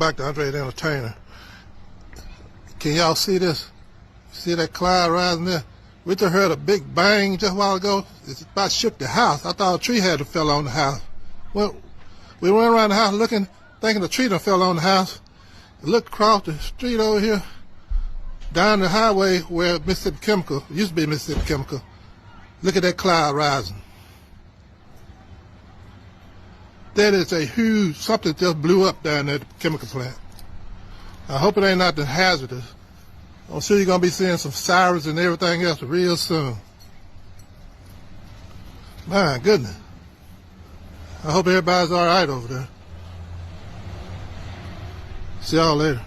back to Andre the Entertainer. Can y'all see this? See that cloud rising there? We just heard a big bang just a while ago. It's about shook the house. I thought a tree had fell on the house. Well, we went around the house looking, thinking the tree done fell on the house. Looked across the street over here, down the highway where Mississippi Chemical, used to be Mississippi Chemical. Look at that cloud rising. That is a huge, something just blew up down there at the chemical plant. I hope it ain't nothing hazardous. I'm sure you're going to be seeing some sirens and everything else real soon. My goodness. I hope everybody's all right over there. See y'all later.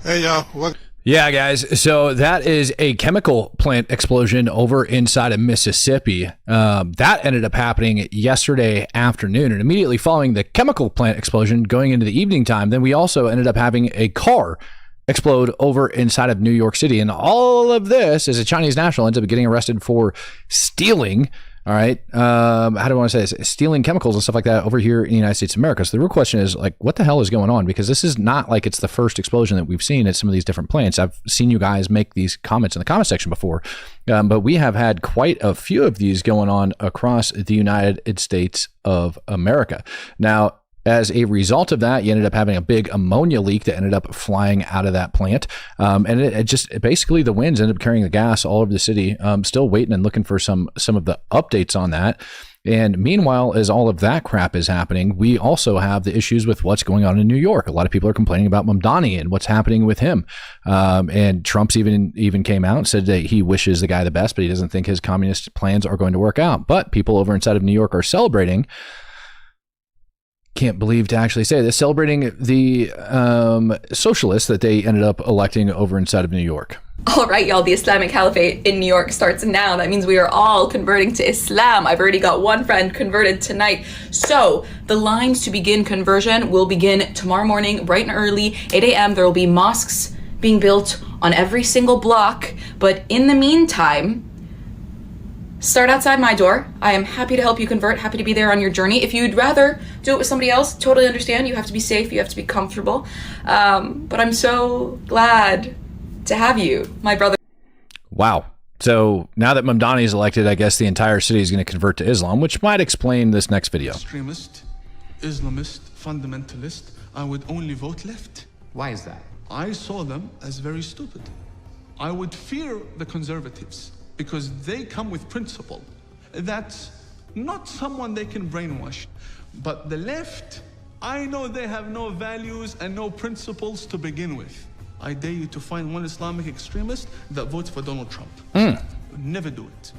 Hey, y'all. What? Yeah, guys. So that is a chemical plant explosion over inside of Mississippi. That ended up happening yesterday afternoon, and immediately following the chemical plant explosion going into the evening time, then we also ended up having a car explode over inside of New York City. And all of this is a Chinese national ends up getting arrested for stealing. All right. How do I want to say this? Stealing chemicals and stuff like that over here in the United States of America. So the real question is, like, what the hell is going on? Because this is not like it's the first explosion that we've seen at some of these different plants. I've seen you guys make these comments in the comment section before, but we have had quite a few of these going on across the United States of America. Now, as a result of that, you ended up having a big ammonia leak that ended up flying out of that plant. And it just basically the winds ended up carrying the gas all over the city. Still waiting and looking for some of the updates on that. And meanwhile, as all of that crap is happening, we also have the issues with what's going on in New York. A lot of people are complaining about Mamdani and what's happening with him. And Trump's even came out and said that he wishes the guy the best, but he doesn't think his communist plans are going to work out. But people over inside of New York are celebrating. Can't believe to actually say this, celebrating the socialists that they ended up electing over inside of New York. All right, y'all, the Islamic Caliphate in New York starts now. That means we are all converting to Islam. I've already got one friend converted tonight. So the lines to begin conversion will begin tomorrow morning, bright and early, 8 a.m. There will be mosques being built on every single block. But in the meantime, start outside my door. I am happy to help you convert, happy to be there on your journey. If you'd rather do it with somebody else, totally understand. You have to be safe, you have to be comfortable. But I'm so glad to have you, my brother. Wow. So now that Mamdani is elected, I guess the entire city is going to convert to Islam, which might explain this next video. Extremist, Islamist, fundamentalist, I would only vote left. Why is that? I saw them as very stupid. I would fear the conservatives, because they come with principle. That's not someone they can brainwash. But the left, I know they have no values and no principles to begin with. I dare you to find one Islamic extremist that votes for Donald Trump. Never do it.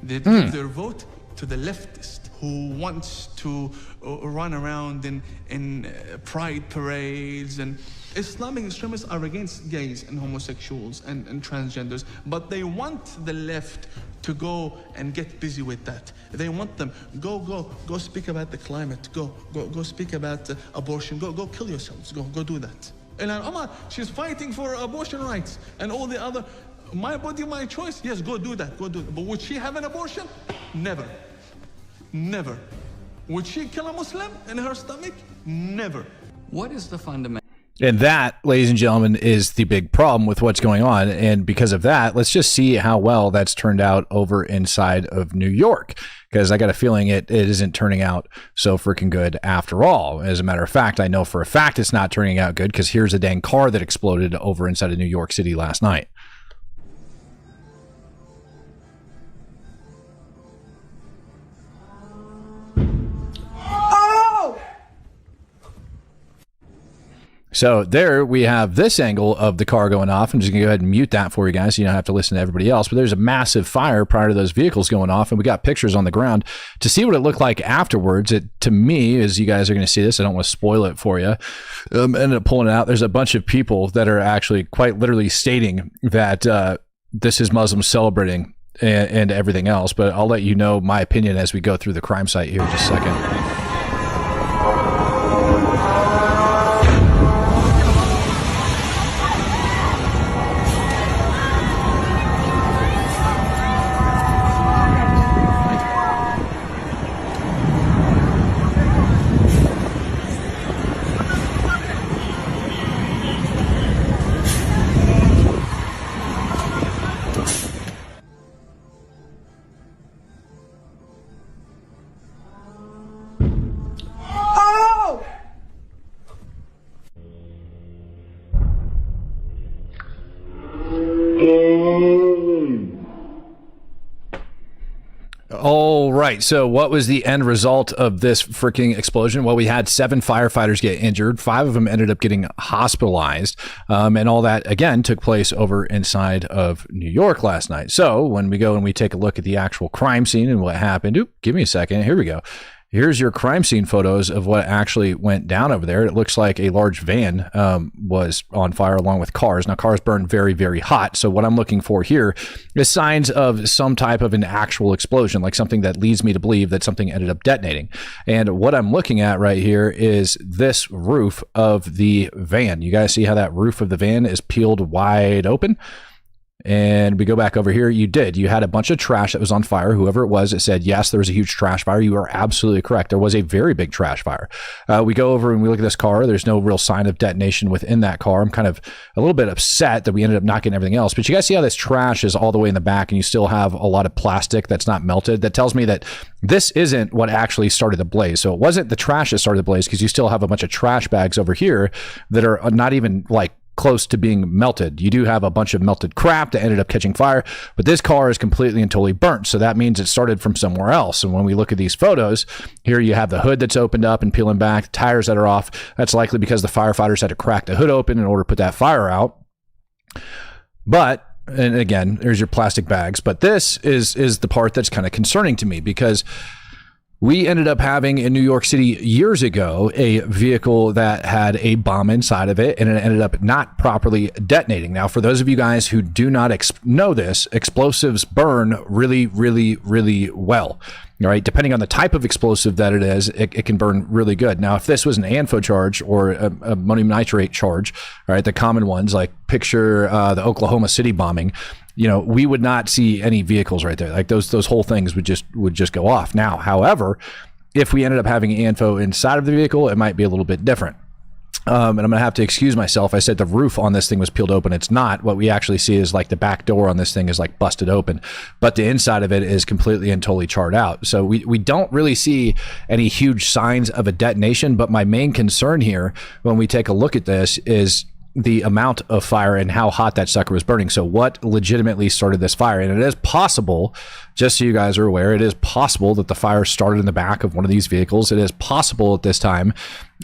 They give their vote to the leftist who wants to run around in pride parades. And Islamic extremists are against gays and homosexuals and transgenders, but they want the left to go and get busy with that. They want them, go speak about the climate, go speak about abortion, go kill yourselves, go do that. And Omar, she's fighting for abortion rights and all the other, my body, my choice. Yes, go do that, go do it. But would she have an abortion? Never. Never. Would she kill a Muslim in her stomach? Never. What is the fundamental? And that, ladies and gentlemen, is the big problem with what's going on. And because of that, let's just see how well that's turned out over inside of New York, because I got a feeling it isn't turning out so freaking good after all. As a matter of fact, I know for a fact it's not turning out good, because here's a dang car that exploded over inside of New York City last night. So there we have this angle of the car going off. I'm just gonna go ahead and mute that for you guys so you don't have to listen to everybody else. But there's a massive fire prior to those vehicles going off, and we got pictures on the ground to see what it looked like afterwards. It, to me, as you guys are gonna see this, I don't want to spoil it for you. Ended up pulling it out. There's a bunch of people that are actually quite literally stating that this is Muslims celebrating and everything else. But I'll let you know my opinion as we go through the crime site here in just a second. right. So what was the end result of this freaking explosion? Well, we had 7 firefighters get injured. 5 of them ended up getting hospitalized. And all that, again, took place over inside of New York last night. So when we go and we take a look at the actual crime scene and what happened, give me a second. Here we go. Here's your crime scene photos of what actually went down over there. It looks like a large van was on fire along with cars. Now, cars burn very, very hot. So what I'm looking for here is signs of some type of an actual explosion, like something that leads me to believe that something ended up detonating. And what I'm looking at right here is this roof of the van. You guys see how that roof of the van is peeled wide open? And we go back over here. You had a bunch of trash that was on fire. Whoever it was, it said, yes, there was a huge trash fire. You are absolutely correct. There was a very big trash fire. We go over and we look at this car. There's no real sign of detonation within that car. I'm kind of a little bit upset that we ended up not getting everything else. But you guys see how this trash is all the way in the back and you still have a lot of plastic that's not melted. That tells me that this isn't what actually started the blaze. So it wasn't the trash that started the blaze, because you still have a bunch of trash bags over here that are not even like close to being melted. You do have a bunch of melted crap that ended up catching fire, but this car is completely and totally burnt. So that means it started from somewhere else. And when we look at these photos, here you have the hood that's opened up and peeling back, tires that are off. That's likely because the firefighters had to crack the hood open in order to put that fire out. But, and again, there's your plastic bags. But this is the part that's kind of concerning to me, because we ended up having in New York City years ago a vehicle that had a bomb inside of it, and it ended up not properly detonating. Now, for those of you guys who do not know this, explosives burn really, really, really well. All right, depending on the type of explosive that it is, it can burn really good. Now, if this was an ANFO charge or a ammonium nitrate charge, all right, the common ones, like picture the Oklahoma City bombing, we would not see any vehicles right there. Like those whole things would just go off. Now, however, if we ended up having ANFO inside of the vehicle, it might be a little bit different. And I'm going to have to excuse myself. I said the roof on this thing was peeled open. It's not. What we actually see is like the back door on this thing is like busted open, but the inside of it is completely and totally charred out. So we don't really see any huge signs of a detonation. But my main concern here when we take a look at this is the amount of fire and how hot that sucker was burning. So what legitimately started this fire? And it is possible, just so you guys are aware, it is possible that the fire started in the back of one of these vehicles. It is possible at this time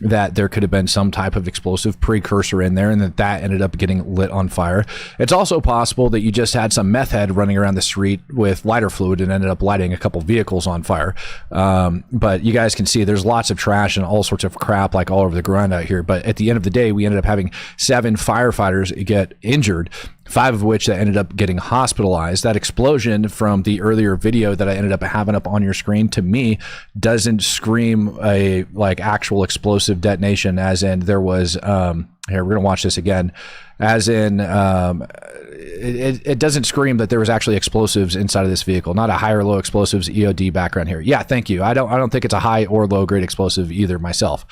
that there could have been some type of explosive precursor in there and that ended up getting lit on fire. It's also possible that you just had some meth head running around the street with lighter fluid and ended up lighting a couple vehicles on fire. But you guys can see there's lots of trash and all sorts of crap like all over the ground out here. But at the end of the day, we ended up having 7 firefighters get injured, 5 of which that ended up getting hospitalized. That explosion from the earlier video that I ended up having up on your screen, to me, doesn't scream a like actual explosive detonation, as in there was here, we're gonna watch this again, as in it doesn't scream that there was actually explosives inside of this vehicle. Not a high or low explosives EOD background here. Yeah, thank you. I don't think it's a high or low grade explosive either myself.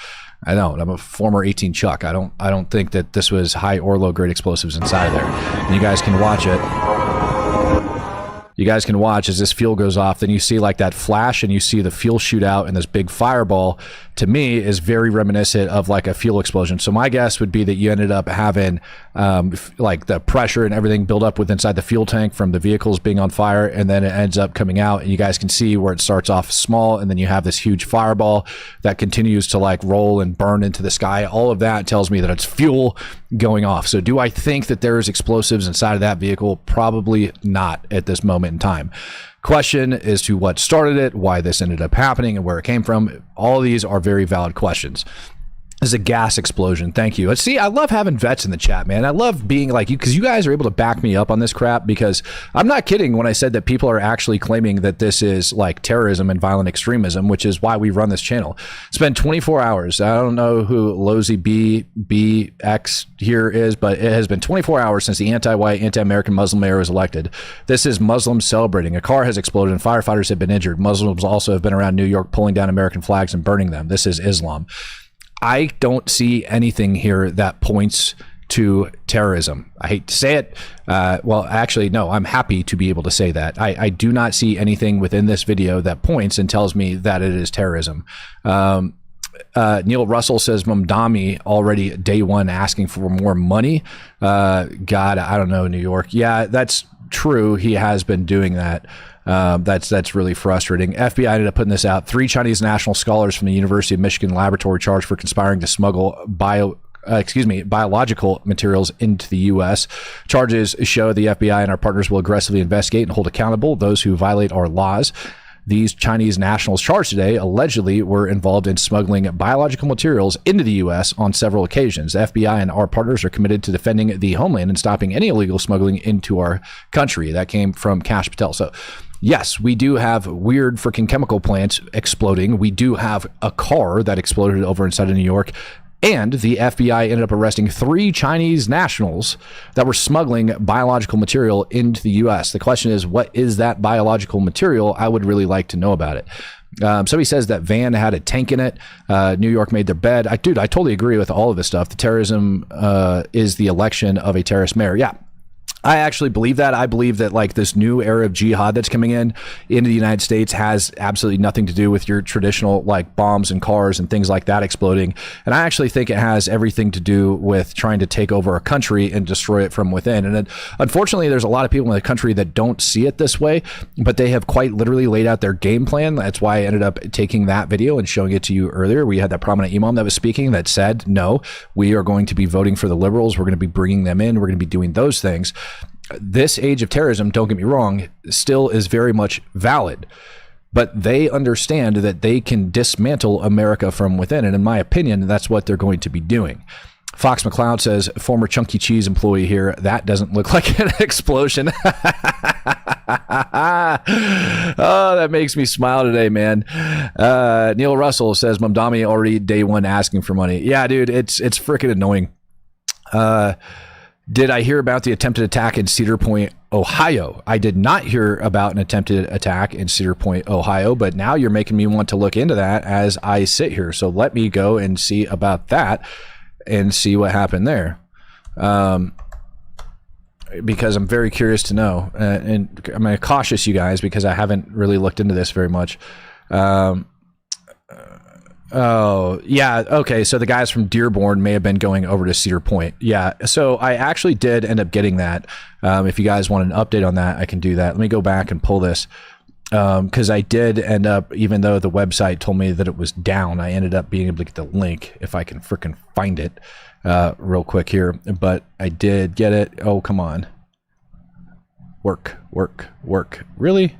I don't. I'm a former 18 Chuck. I don't think that this was high or low grade explosives inside of there. And you guys can watch it. You guys can watch as this fuel goes off. Then you see like that flash and you see the fuel shoot out, and this big fireball, to me, is very reminiscent of like a fuel explosion. So my guess would be that you ended up having like the pressure and everything build up with inside the fuel tank from the vehicles being on fire, and then it ends up coming out, and you guys can see where it starts off small, and then you have this huge fireball that continues to like roll and burn into the sky. All of that tells me that it's fuel going off. So do I think that there's explosives inside of that vehicle? Probably not at this moment in time. Question as to what started it, why this ended up happening, and where it came from. All these are very valid questions. This is a gas explosion. Thank you. Let's see. I love having vets in the chat, man. I love being like you, because you guys are able to back me up on this crap, because I'm not kidding when I said that people are actually claiming that this is like terrorism and violent extremism, which is why we run this channel. It's been 24 hours. I don't know who Lozy BX here is, but it has been 24 hours since the anti-white, anti-American Muslim mayor was elected. This is Muslims celebrating. A car has exploded and firefighters have been injured. Muslims also have been around New York pulling down American flags and burning them. This is Islam. I don't see anything here that points to terrorism. I hate to say it. Well, actually, no, I'm happy to be able to say that. I do not see anything within this video that points and tells me that it is terrorism. Neil Russell says Mamdani already day one asking for more money. God, I don't know, New York. Yeah, that's true. He has been doing that. That's really frustrating. FBI ended up putting this out. 3 Chinese national scholars from the University of Michigan laboratory charged for conspiring to smuggle biological materials into the U.S. Charges show the FBI and our partners will aggressively investigate and hold accountable those who violate our laws. These Chinese nationals charged today allegedly were involved in smuggling biological materials into the U.S. on several occasions. The FBI and our partners are committed to defending the homeland and stopping any illegal smuggling into our country. That came from Kash Patel. So, yes, we do have weird freaking chemical plants exploding. We do have a car that exploded over inside of New York. And the FBI ended up arresting 3 Chinese nationals that were smuggling biological material into the U.S. The question is, what is that biological material? I would really like to know about it. Somebody says that van had a tank in it. New York made their bed. I totally agree with all of this stuff. The terrorism is the election of a terrorist mayor. Yeah. I actually believe that. I believe that like this new era of jihad that's coming into the United States has absolutely nothing to do with your traditional like bombs and cars and things like that exploding. And I actually think it has everything to do with trying to take over a country and destroy it from within. And then, unfortunately, there's a lot of people in the country that don't see it this way, but they have quite literally laid out their game plan. That's why I ended up taking that video and showing it to you earlier. We had that prominent imam that was speaking that said, no, we are going to be voting for the liberals. We're going to be bringing them in. We're going to be doing those things. This age of terrorism, don't get me wrong, still is very much valid, but they understand that they can dismantle America from within. And in my opinion, that's what they're going to be doing. Fox McCloud says, former Chunky E. Cheese employee here. That doesn't look like an explosion. Oh, that makes me smile today, man. Neil Russell says, Mamdami already day one asking for money. Yeah, dude, it's freaking annoying. Did I hear about the attempted attack in Cedar Point, Ohio? I did not hear about an attempted attack in Cedar Point, Ohio, but now you're making me want to look into that as I sit here. So let me go and see about that and see what happened there. Because I'm very curious to know. And I'm going to cautious you guys because I haven't really looked into this very much. Oh, yeah. Okay. So the guys from Dearborn may have been going over to Cedar Point. Yeah. So I actually did end up getting that. If you guys want an update on that, I can do that. Let me go back and pull this. Because I did end up, even though the website told me that it was down, I ended up being able to get the link if I can freaking find it real quick here. But I did get it. Oh, come on. Work. Really?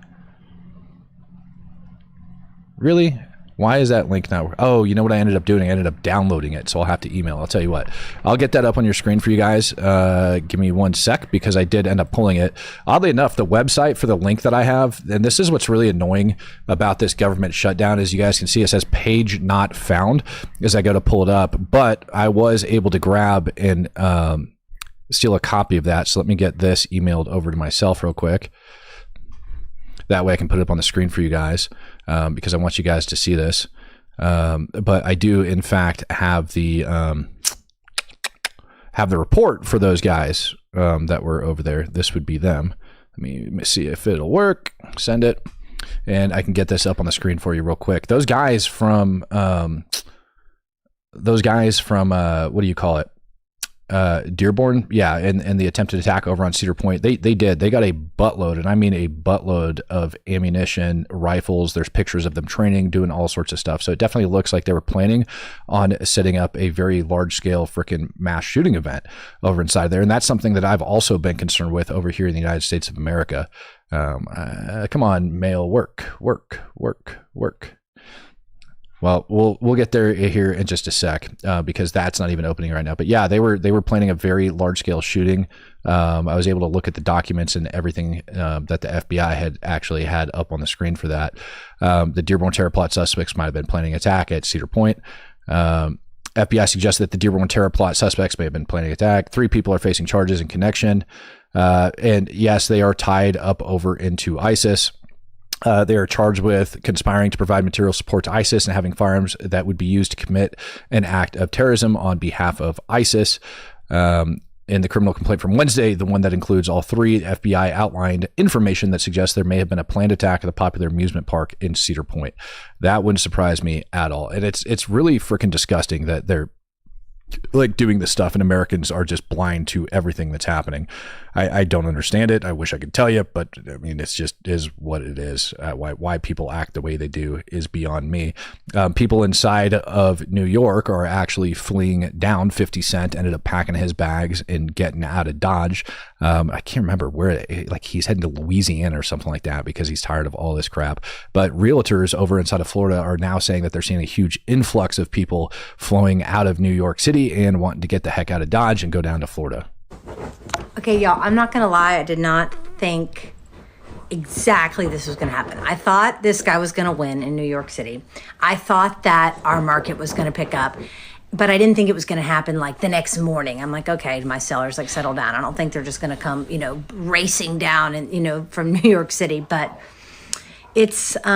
Why is that link not? Oh, you know what I ended up doing? I ended up downloading it, so I'll have to email. I'll tell you what. I'll get that up on your screen for you guys. Give me 1 sec because I did end up pulling it. Oddly enough, the website for the link that I have, and this is what's really annoying about this government shutdown, as you guys can see, it says page not found as I go to pull it up. But I was able to grab and steal a copy of that. So let me get this emailed over to myself real quick. That way I can put it up on the screen for you guys because I want you guys to see this. But I do, in fact, have the report for those guys that were over there. This would be them. Let me see if it'll work. Send it. And I can get this up on the screen for you real quick. Those guys from what do you call it? Dearborn, yeah, and the attempted attack over on Cedar Point, they got a buttload, and I mean a buttload of ammunition, rifles. There's pictures of them training, doing all sorts of stuff. So it definitely looks like they were planning on setting up a very large scale freaking mass shooting event over inside there. And that's something that I've also been concerned with over here in the United States of America. Come on, mail, work. Well, we'll get there here in just a sec because that's not even opening right now. But yeah, they were planning a very large scale shooting. I was able to look at the documents and everything that the FBI had actually had up on the screen for that. The Dearborn terror plot suspects might have been planning an attack at Cedar Point. FBI suggests that the Dearborn terror plot suspects may have been planning an attack. 3 people are facing charges in connection. And yes, they are tied up over into ISIS. They are charged with conspiring to provide material support to ISIS and having firearms that would be used to commit an act of terrorism on behalf of ISIS. In the criminal complaint from Wednesday, the one that includes all 3, the FBI outlined information that suggests there may have been a planned attack at the popular amusement park in Cedar Point. That wouldn't surprise me at all. And it's really freaking disgusting that they're like doing this stuff, and Americans are just blind to everything that's happening. I don't understand it. I wish I could tell you, but I mean, it's just is what it is. Why people act the way they do is beyond me. People inside of New York are actually fleeing down. 50 Cent ended up packing his bags and getting out of Dodge. I can't remember where, like he's heading to Louisiana or something like that because he's tired of all this crap. But realtors over inside of Florida are now saying that they're seeing a huge influx of people flowing out of New York City and wanting to get the heck out of Dodge and go down to Florida. Okay, y'all, I'm not going to lie. I did not think exactly this was going to happen. I thought this guy was going to win in New York City. I thought that our market was going to pick up, but I didn't think it was going to happen like the next morning. I'm like, okay, my sellers like settle down. I don't think they're just going to come, racing down and, from New York City, but it's, I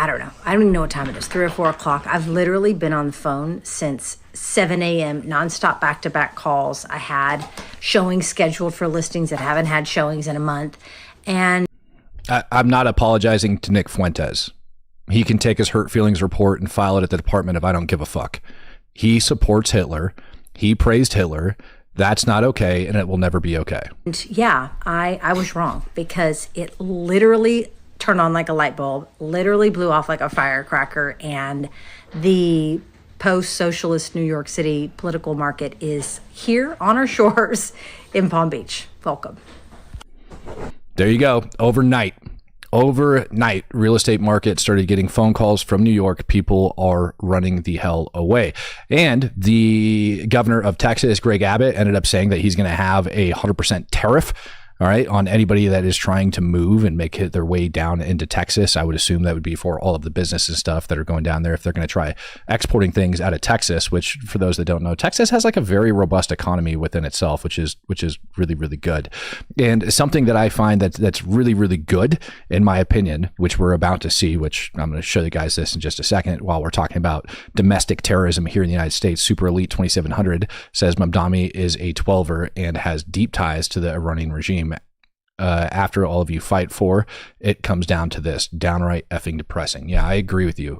don't know. I don't even know what time it is, 3 or 4 o'clock. I've literally been on the phone since 7 a.m., nonstop back-to-back calls. I had showings scheduled for listings that haven't had showings in a month. And I'm not apologizing to Nick Fuentes. He can take his hurt feelings report and file it at the Department of I don't give a fuck. He supports Hitler. He praised Hitler. That's not okay, and it will never be okay. And yeah, I was wrong because it literally turned on like a light bulb, literally blew off like a firecracker, and the post-socialist New York City political market is here on our shores in Palm Beach. Welcome. There you go. Overnight, real estate market started getting phone calls from New York. People are running the hell away. And the governor of Texas, Greg Abbott, ended up saying that he's going to have a 100% tariff, all right, on anybody that is trying to move and make it their way down into Texas. I would assume that would be for all of the business and stuff that are going down there if they're going to try exporting things out of Texas, which for those that don't know, Texas has like a very robust economy within itself, which is really, really good. And something that I find that's really, really good, in my opinion, which we're about to see, which I'm going to show you guys this in just a second while we're talking about domestic terrorism here in the United States. Super Elite 2700 says Mamdani is a 12er and has deep ties to the Iranian regime. After all of you fight for, it comes down to this: downright effing depressing. Yeah, I agree with you.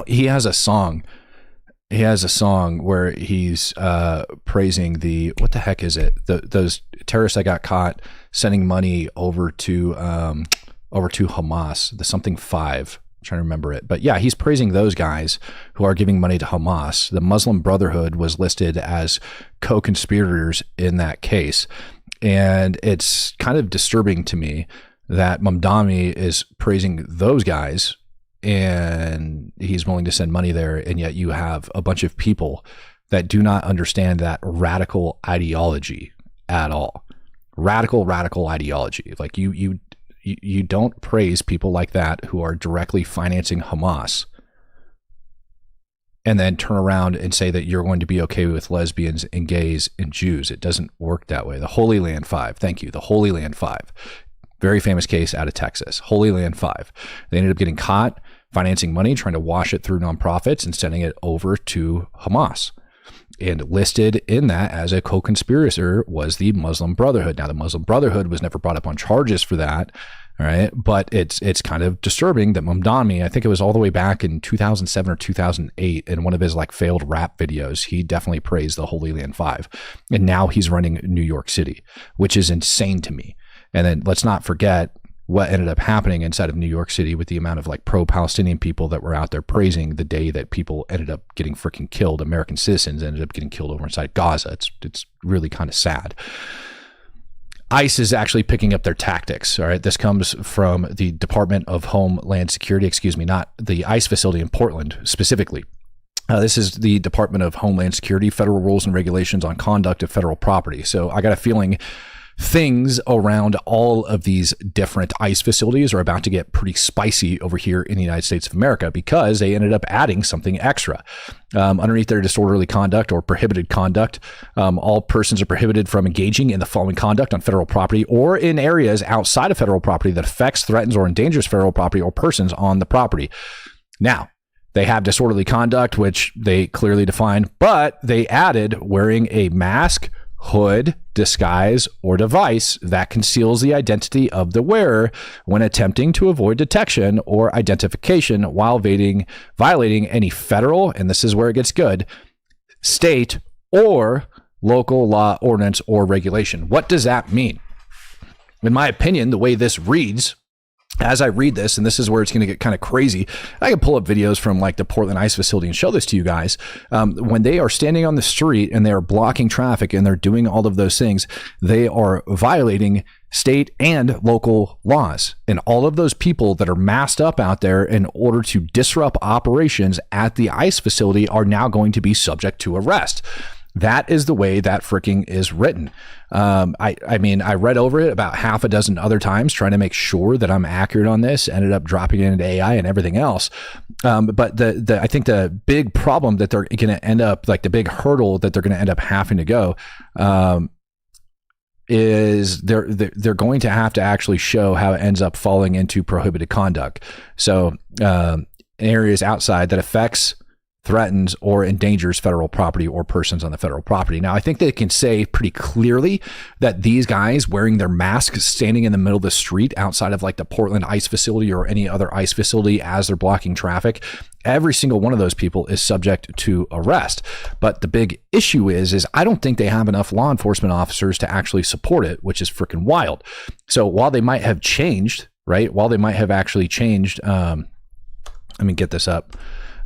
He has a song. He has a song where he's praising what the heck is it? Those terrorists that got caught sending money over to Hamas. The something 5. I'm trying to remember it, but yeah, he's praising those guys who are giving money to Hamas. The Muslim Brotherhood was listed as co-conspirators in that case. And it's kind of disturbing to me that Mamdani is praising those guys and he's willing to send money there. And yet you have a bunch of people that do not understand that radical ideology at all. Radical ideology. Like you don't praise people like that who are directly financing Hamas and then turn around and say that you're going to be okay with lesbians and gays and Jews. It doesn't work that way. The Holy Land 5. Thank you. The Holy Land 5. Very famous case out of Texas. Holy Land 5. They ended up getting caught financing money, trying to wash it through nonprofits and sending it over to Hamas. And listed in that as a co-conspirator was the Muslim Brotherhood. Now, the Muslim Brotherhood was never brought up on charges for that. All right. But it's kind of disturbing that Mamdani, I think it was all the way back in 2007 or 2008, in one of his like failed rap videos, he definitely praised the Holy Land 5. And now he's running New York City, which is insane to me. And then let's not forget what ended up happening inside of New York City with the amount of like pro-Palestinian people that were out there praising the day that people ended up getting freaking killed. American citizens ended up getting killed over inside Gaza. It's really kind of sad. ICE is actually picking up their tactics. All right. This comes from the Department of Homeland Security, not the ICE facility in Portland specifically. This is the Department of Homeland Security, federal rules and regulations on conduct of federal property. So I got a feeling things around all of these different ICE facilities are about to get pretty spicy over here in the United States of America because they ended up adding something extra. Underneath their disorderly conduct or prohibited conduct, all persons are prohibited from engaging in the following conduct on federal property or in areas outside of federal property that affects, threatens, or endangers federal property or persons on the property. Now, they have disorderly conduct, which they clearly define, but they added wearing a mask, hood, disguise, or device that conceals the identity of the wearer when attempting to avoid detection or identification while violating any federal, and this is where it gets good, state or local law, ordinance, or regulation. What does that mean? In my opinion, the way this reads, as I read this, and this is where it's going to get kind of crazy, I can pull up videos from like the Portland ICE facility and show this to you guys. When they are standing on the street and they're blocking traffic and they're doing all of those things, they are violating state and local laws. And all of those people that are masked up out there in order to disrupt operations at the ICE facility are now going to be subject to arrest. That is the way that freaking is written. I mean, I read over it about half a dozen other times trying to make sure that I'm accurate on this, ended up dropping it into AI and everything else. But I think the big problem that they're going to end up, like the big hurdle that they're going to end up having to go, is they're going to have to actually show how it ends up falling into prohibited conduct. So areas outside that affects, threatens, or endangers federal property or persons on the federal property. Now, I think they can say pretty clearly that these guys wearing their masks, standing in the middle of the street outside of like the Portland ICE facility or any other ICE facility as they're blocking traffic, every single one of those people is subject to arrest. But the big issue is I don't think they have enough law enforcement officers to actually support it, which is freaking wild. So while they might have changed, right? While they might have actually changed, let me get this up.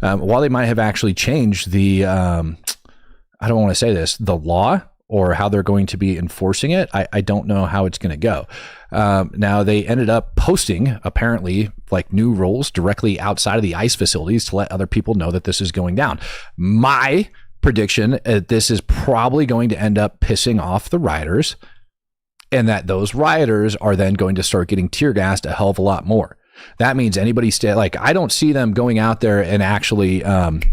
While they might have actually changed the, I don't want to say this, the law or how they're going to be enforcing it, I don't know how it's going to go. Now, they ended up posting, apparently, like new rules directly outside of the ICE facilities to let other people know that this is going down. My prediction, this is probably going to end up pissing off the rioters, and that those rioters are then going to start getting tear gassed a hell of a lot more. That means anybody like, I don't see them going out there and actually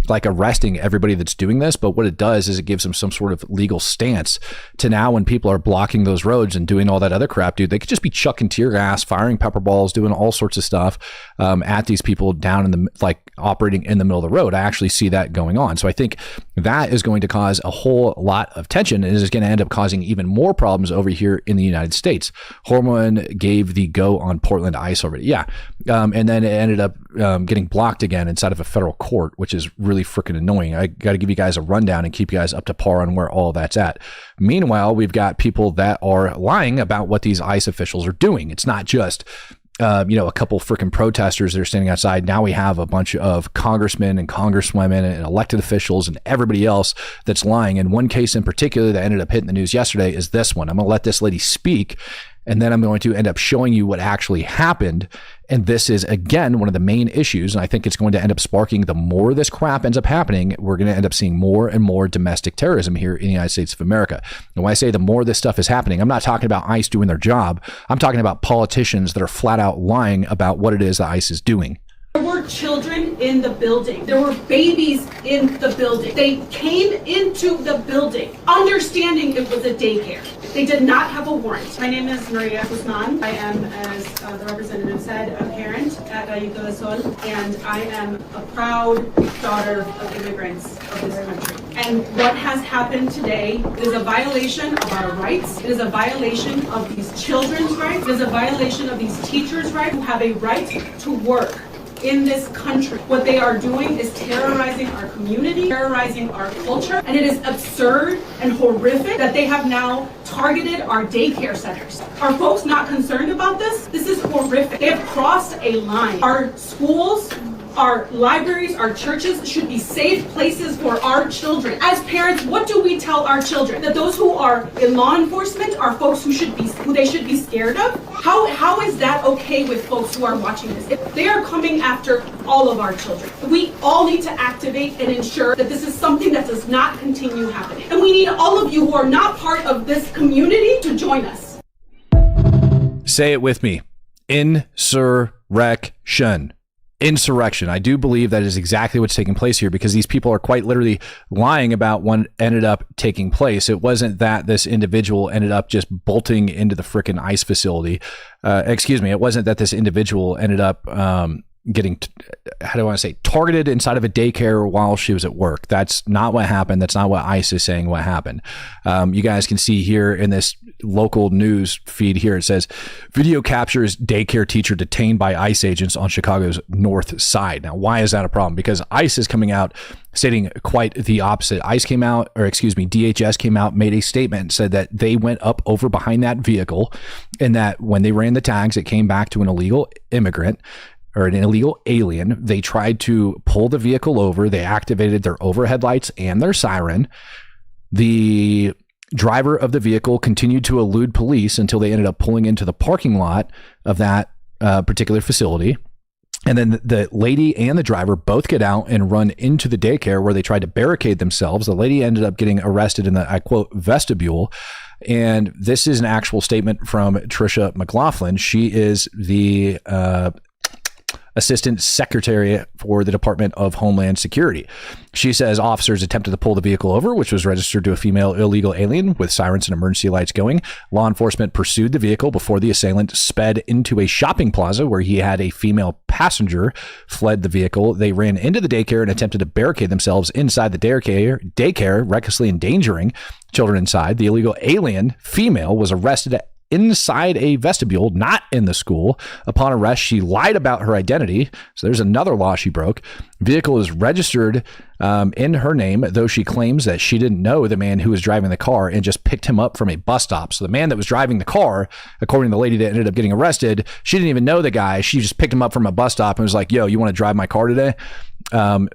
like arresting everybody that's doing this. But what it does is it gives them some sort of legal stance to now when people are blocking those roads and doing all that other crap, dude, they could just be chucking tear gas, firing pepper balls, doing all sorts of stuff at these people down in the, like operating in the middle of the road. I actually see that going on. So I think that is going to cause a whole lot of tension and is going to end up causing even more problems over here in the United States. Hormone gave the go on Portland ICE already. Yeah. And then it ended up getting blocked again inside of a federal court, which is really freaking annoying. I got to give you guys a rundown and keep you guys up to par on where all that's at. Meanwhile, we've got people that are lying about what these ICE officials are doing. It's not just a couple freaking protesters that are standing outside. Now we have a bunch of congressmen and congresswomen and elected officials and everybody else that's lying. And one case in particular that ended up hitting the news yesterday is this one. I'm going to let this lady speak, and then I'm going to end up showing you what actually happened. And this is, again, one of the main issues. And I think it's going to end up sparking, the more this crap ends up happening, we're going to end up seeing more and more domestic terrorism here in the United States of America. And when I say the more this stuff is happening, I'm not talking about ICE doing their job. I'm talking about politicians that are flat out lying about what it is that ICE is doing. There were children in the building. There were babies in the building. They came into the building understanding it was a daycare. They did not have a warrant. My name is Maria Guzman. I am, as the representative said, a parent at Gallito del Sol, and I am a proud daughter of immigrants of this country. And what has happened today is a violation of our rights. It is a violation of these children's rights. It is a violation of these teachers' rights who have a right to work in this country. What they are doing is terrorizing our community, terrorizing our culture, and it is absurd and horrific that they have now targeted our daycare centers. Are folks not concerned about this? This is horrific. They have crossed a line. Our schools, our libraries, our churches should be safe places for our children. As parents, what do we tell our children? That those who are in law enforcement are folks who they should be scared of? How is that okay with folks who are watching this? If they are coming after all of our children, we all need to activate and ensure that this is something that does not continue happening. And we need all of you who are not part of this community to join us. Say it with me. Insurrection. Insurrection. I do believe that is exactly what's taking place here, because these people are quite literally lying about what ended up taking place. It wasn't that this individual ended up just bolting into the frickin' ICE facility. It wasn't that this individual ended up getting, how do I want to say, targeted inside of a daycare while she was at work. That's not what happened. That's not what ICE is saying what happened. You guys can see here in this local news feed here. It says, video captures daycare teacher detained by ICE agents on Chicago's north side. Now, why is that a problem? Because ICE is coming out stating quite the opposite. DHS came out, made a statement and said that they went up over behind that vehicle, and that when they ran the tags, it came back to an illegal immigrant or an illegal alien. They tried to pull the vehicle over. They activated their overhead lights and their siren. The driver of the vehicle continued to elude police until they ended up pulling into the parking lot of that particular facility. And then the lady and the driver both get out and run into the daycare where they tried to barricade themselves. The lady ended up getting arrested in the, I quote, vestibule. And this is an actual statement from Tricia McLaughlin. She is the Assistant Secretary for the Department of Homeland Security. She says officers attempted to pull the vehicle over, which was registered to a female illegal alien with sirens and emergency lights going. Law enforcement pursued the vehicle before the assailant sped into a shopping plaza where he had a female passenger, fled the vehicle. They ran into the daycare and attempted to barricade themselves inside the daycare, recklessly endangering children inside. The illegal alien female was arrested inside a vestibule, not in the school. Upon arrest, she lied about her identity. So there's another law she broke. Vehicle is registered in her name, though she claims that she didn't know the man who was driving the car and just picked him up from a bus stop. So the man that was driving the car, according to the lady that ended up getting arrested, she didn't even know the guy. She just picked him up from a bus stop and was like, yo, you want to drive my car today?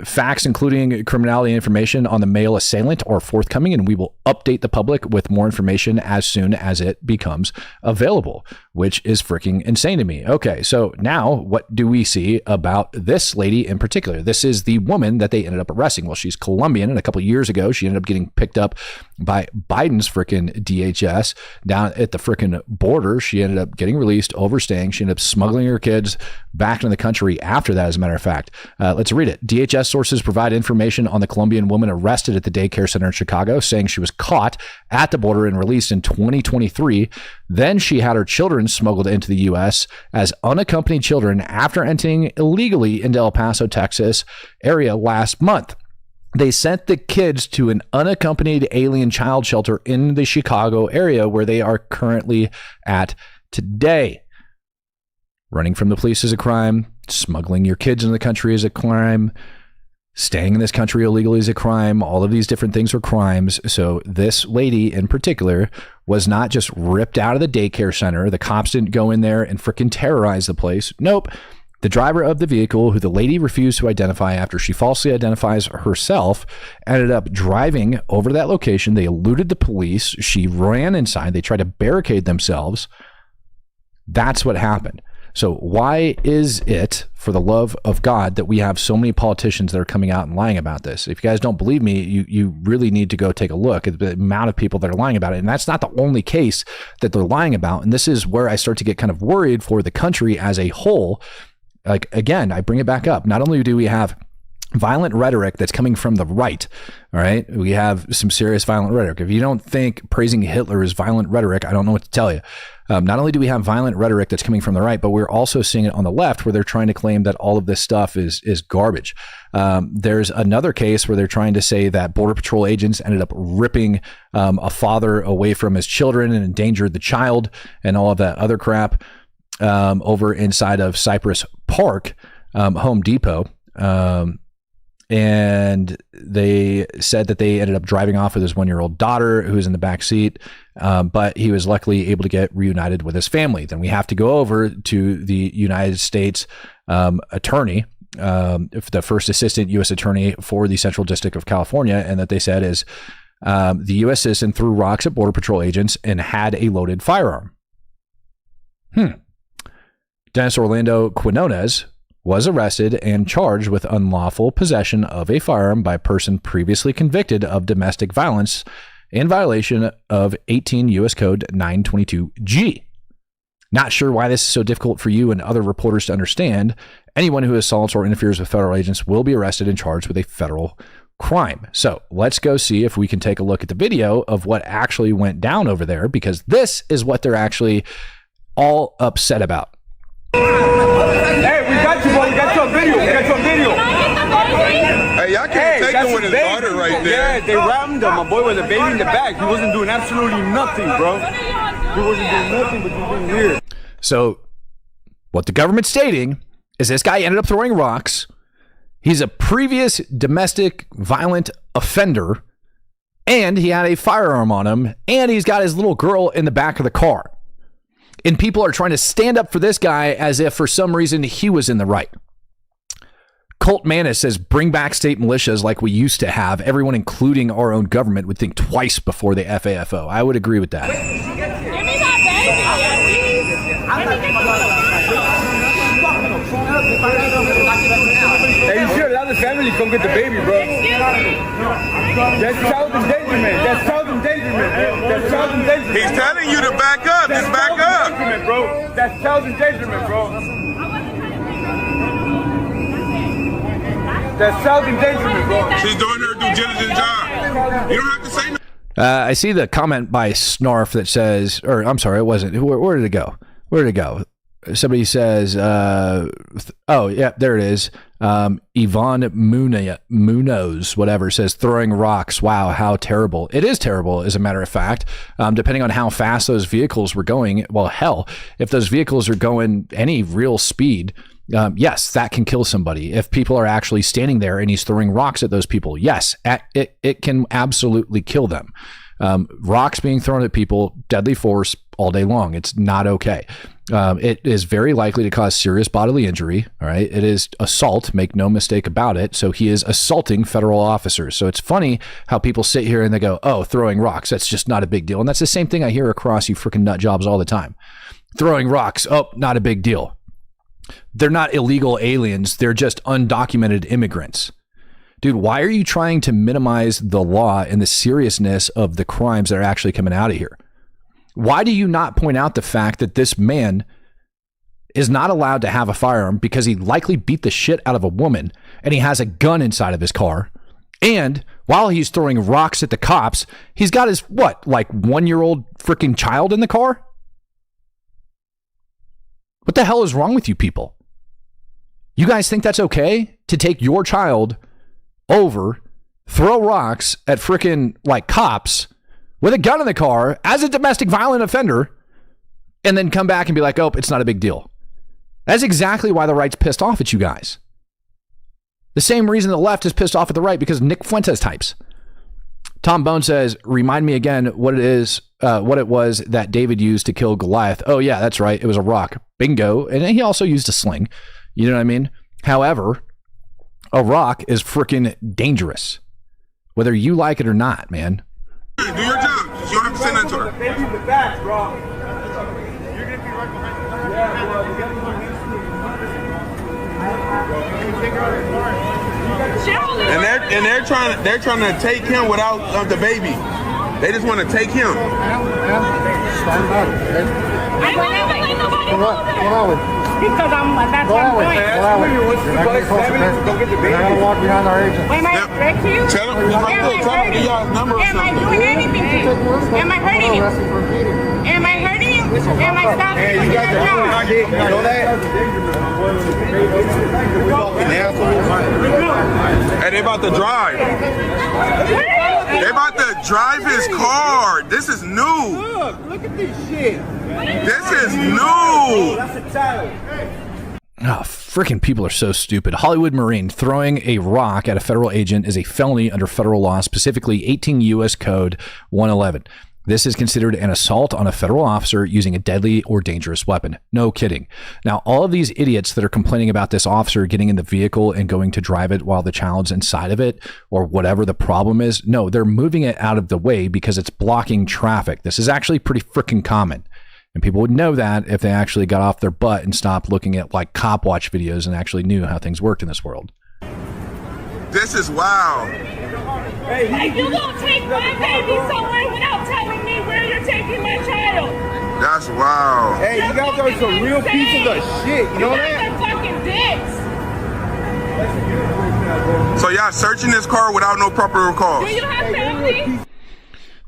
Facts, including criminality information on the male assailant, are forthcoming, and we will update the public with more information as soon as it becomes available, which is freaking insane to me. Okay, so now what do we see about this lady in particular? This is the woman that they ended up arresting. Well, she's Colombian, and a couple of years ago, she ended up getting picked up by Biden's freaking DHS down at the freaking border. She ended up getting released, overstaying. She ended up smuggling her kids back into the country after that, as a matter of fact. Let's read it. DHS sources provide information on the Colombian woman arrested at the daycare center in Chicago, saying she was caught at the border and released in 2023. Then she had her children smuggled into the U.S. as unaccompanied children after entering illegally into El Paso, Texas area last month. They sent the kids to an unaccompanied alien child shelter in the Chicago area where they are currently at today. Running from the police is a crime. Smuggling your kids into the country is a crime. Staying in this country illegally is a crime. All of these different things are crimes. So this lady in particular was not just ripped out of the daycare center. The cops didn't go in there and freaking terrorize the place. Nope. The driver of the vehicle, who the lady refused to identify after she falsely identifies herself, ended up driving over to that location. They eluded the police. She ran inside. They tried to barricade themselves. That's what happened. So why is it, for the love of God, that we have so many politicians that are coming out and lying about this? If you guys don't believe me, you really need to go take a look at the amount of people that are lying about it. And that's not the only case that they're lying about. And this is where I start to get kind of worried for the country as a whole. Like, again, I bring it back up. Not only do we have violent rhetoric that's coming from the right, all right? We have some serious violent rhetoric. If you don't think praising Hitler is violent rhetoric, I don't know what to tell you. Not only do we have violent rhetoric that's coming from the right, but we're also seeing it on the left where they're trying to claim that all of this stuff is garbage. There's another case where they're trying to say that Border Patrol agents ended up ripping a father away from his children and endangered the child and all of that other crap over inside of Cypress Park, Home Depot. And they said that they ended up driving off with his 1-year-old daughter who was in the back seat, but he was luckily able to get reunited with his family. Then we have to go over to the United States attorney, the first assistant U.S. attorney for the Central District of California, and that they said is the U.S. citizen threw rocks at Border Patrol agents and had a loaded firearm. Dennis Orlando Quinones was arrested and charged with unlawful possession of a firearm by a person previously convicted of domestic violence in violation of 18 U.S. Code 922G. Not sure why this is so difficult for you and other reporters to understand. Anyone who assaults or interferes with federal agents will be arrested and charged with a federal crime. So let's go see if we can take a look at the video of what actually went down over there, because this is what they're actually all upset about. Hey, we got you, boy. We got your video. We got your video. Hey, y'all can't take him with his daughter right Yeah, they rammed him. My boy with a baby in the back. He wasn't doing absolutely nothing, bro. He wasn't doing nothing but just being weird. So what the government's stating is this guy ended up throwing rocks. He's a previous domestic violent offender, and he had a firearm on him, and he's got his little girl in the back of the car. And people are trying to stand up for this guy as if for some reason he was in the right. Colt Manis says, bring back state militias like we used to have. Everyone, including our own government, would think twice before the FAFO. I would agree with that. Hey, you should allow the family to come get the baby, bro. That's child endangerment. That's child endangerment. That's child endangerment. He's telling you to back up. Just back up. Bro. That's child endangerment, bro. That's child endangerment, bro. She's doing her due diligence job. You don't have to say no. I see the comment by Snarf that says, or I'm sorry, it wasn't. Where did it go? Where did it go? Somebody says, oh, yeah, there it is. Yvonne Munoz, whatever, says throwing rocks. Wow, how terrible. It is terrible, as a matter of fact, depending on how fast those vehicles were going. Well, hell, if those vehicles are going any real speed, yes, that can kill somebody. If people are actually standing there and he's throwing rocks at those people, yes, it can absolutely kill them. Rocks being thrown at people, deadly force all day long. It's not okay. It is very likely to cause serious bodily injury. All right. It is assault. Make no mistake about it. So he is assaulting federal officers. So it's funny how people sit here and they go, oh, throwing rocks, that's just not a big deal. And that's the same thing I hear across you freaking nut jobs all the time. Throwing rocks. Oh, not a big deal. They're not illegal aliens. They're just undocumented immigrants. Dude, why are you trying to minimize the law and the seriousness of the crimes that are actually coming out of here? Why do you not point out the fact that this man is not allowed to have a firearm because he likely beat the shit out of a woman and he has a gun inside of his car? And while he's throwing rocks at the cops, he's got his, what, like 1-year-old freaking child in the car? What the hell is wrong with you people? You guys think that's okay to take your child over, throw rocks at freaking like cops with a gun in the car as a domestic violent offender, and then come back and be like, oh, it's not a big deal? That's exactly why the right's pissed off at you guys. The same reason the left is pissed off at the right, because Nick Fuentes types. Tom Bone says, remind me again what it was that David used to kill Goliath. Oh yeah, that's right. It was a rock. Bingo. And he also used a sling. You know what I mean? However, a rock is freaking dangerous, whether you like it or not, man. Do your job. You don't have to send that to her. Baby in the back, bro. You're gonna be right behind her. Yeah, bro. You gotta And they're trying to take him without the baby. They just want to take him. Stand back, okay? I don't even let nobody move it. Because that's what I'm doing. Go get the baby. Am I correct you? Tell him. Am I doing anything to you? Am I hurting you? Am I hurting you? Am I stopping you? Hey, you got that? You know that? Hey, they about to drive. They about to drive his car. This is new. Look at this shit. This is new. That's a child. Oh, freaking people are so stupid. Hollywood Marine throwing a rock at a federal agent is a felony under federal law, specifically 18 U.S. Code 111. This is considered an assault on a federal officer using a deadly or dangerous weapon. No kidding. Now, all of these idiots that are complaining about this officer getting in the vehicle and going to drive it while the child's inside of it, or whatever the problem is, no, they're moving it out of the way because it's blocking traffic. This is actually pretty freaking common. And people would know that if they actually got off their butt and stopped looking at like cop watch videos and actually knew how things worked in this world. This is wild. Hey, you gonna take my baby somewhere without telling me where you're taking my child? That's wild. Hey, you guys are some real pieces of shit. You know You that? guys are fucking dicks. So y'all searching this car without no proper call. Do you have family?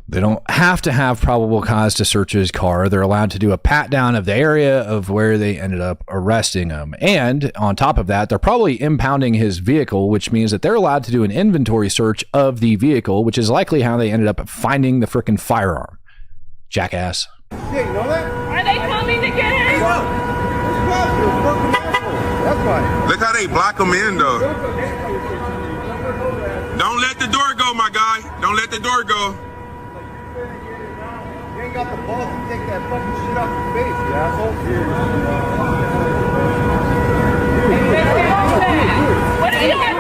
They don't have to have probable cause to search his car. They're allowed to do a pat down of the area of where they ended up arresting him. And on top of that, they're probably impounding his vehicle, which means that they're allowed to do an inventory search of the vehicle, which is likely how they ended up finding the frickin' firearm. Jackass. Yeah, you know that? Are they coming to get him? That's why. Look how they block him in, though. Don't let the door go, my guy. Don't let the door go. You ain't got the balls to take that fucking shit off your face, you asshole. What are you doing?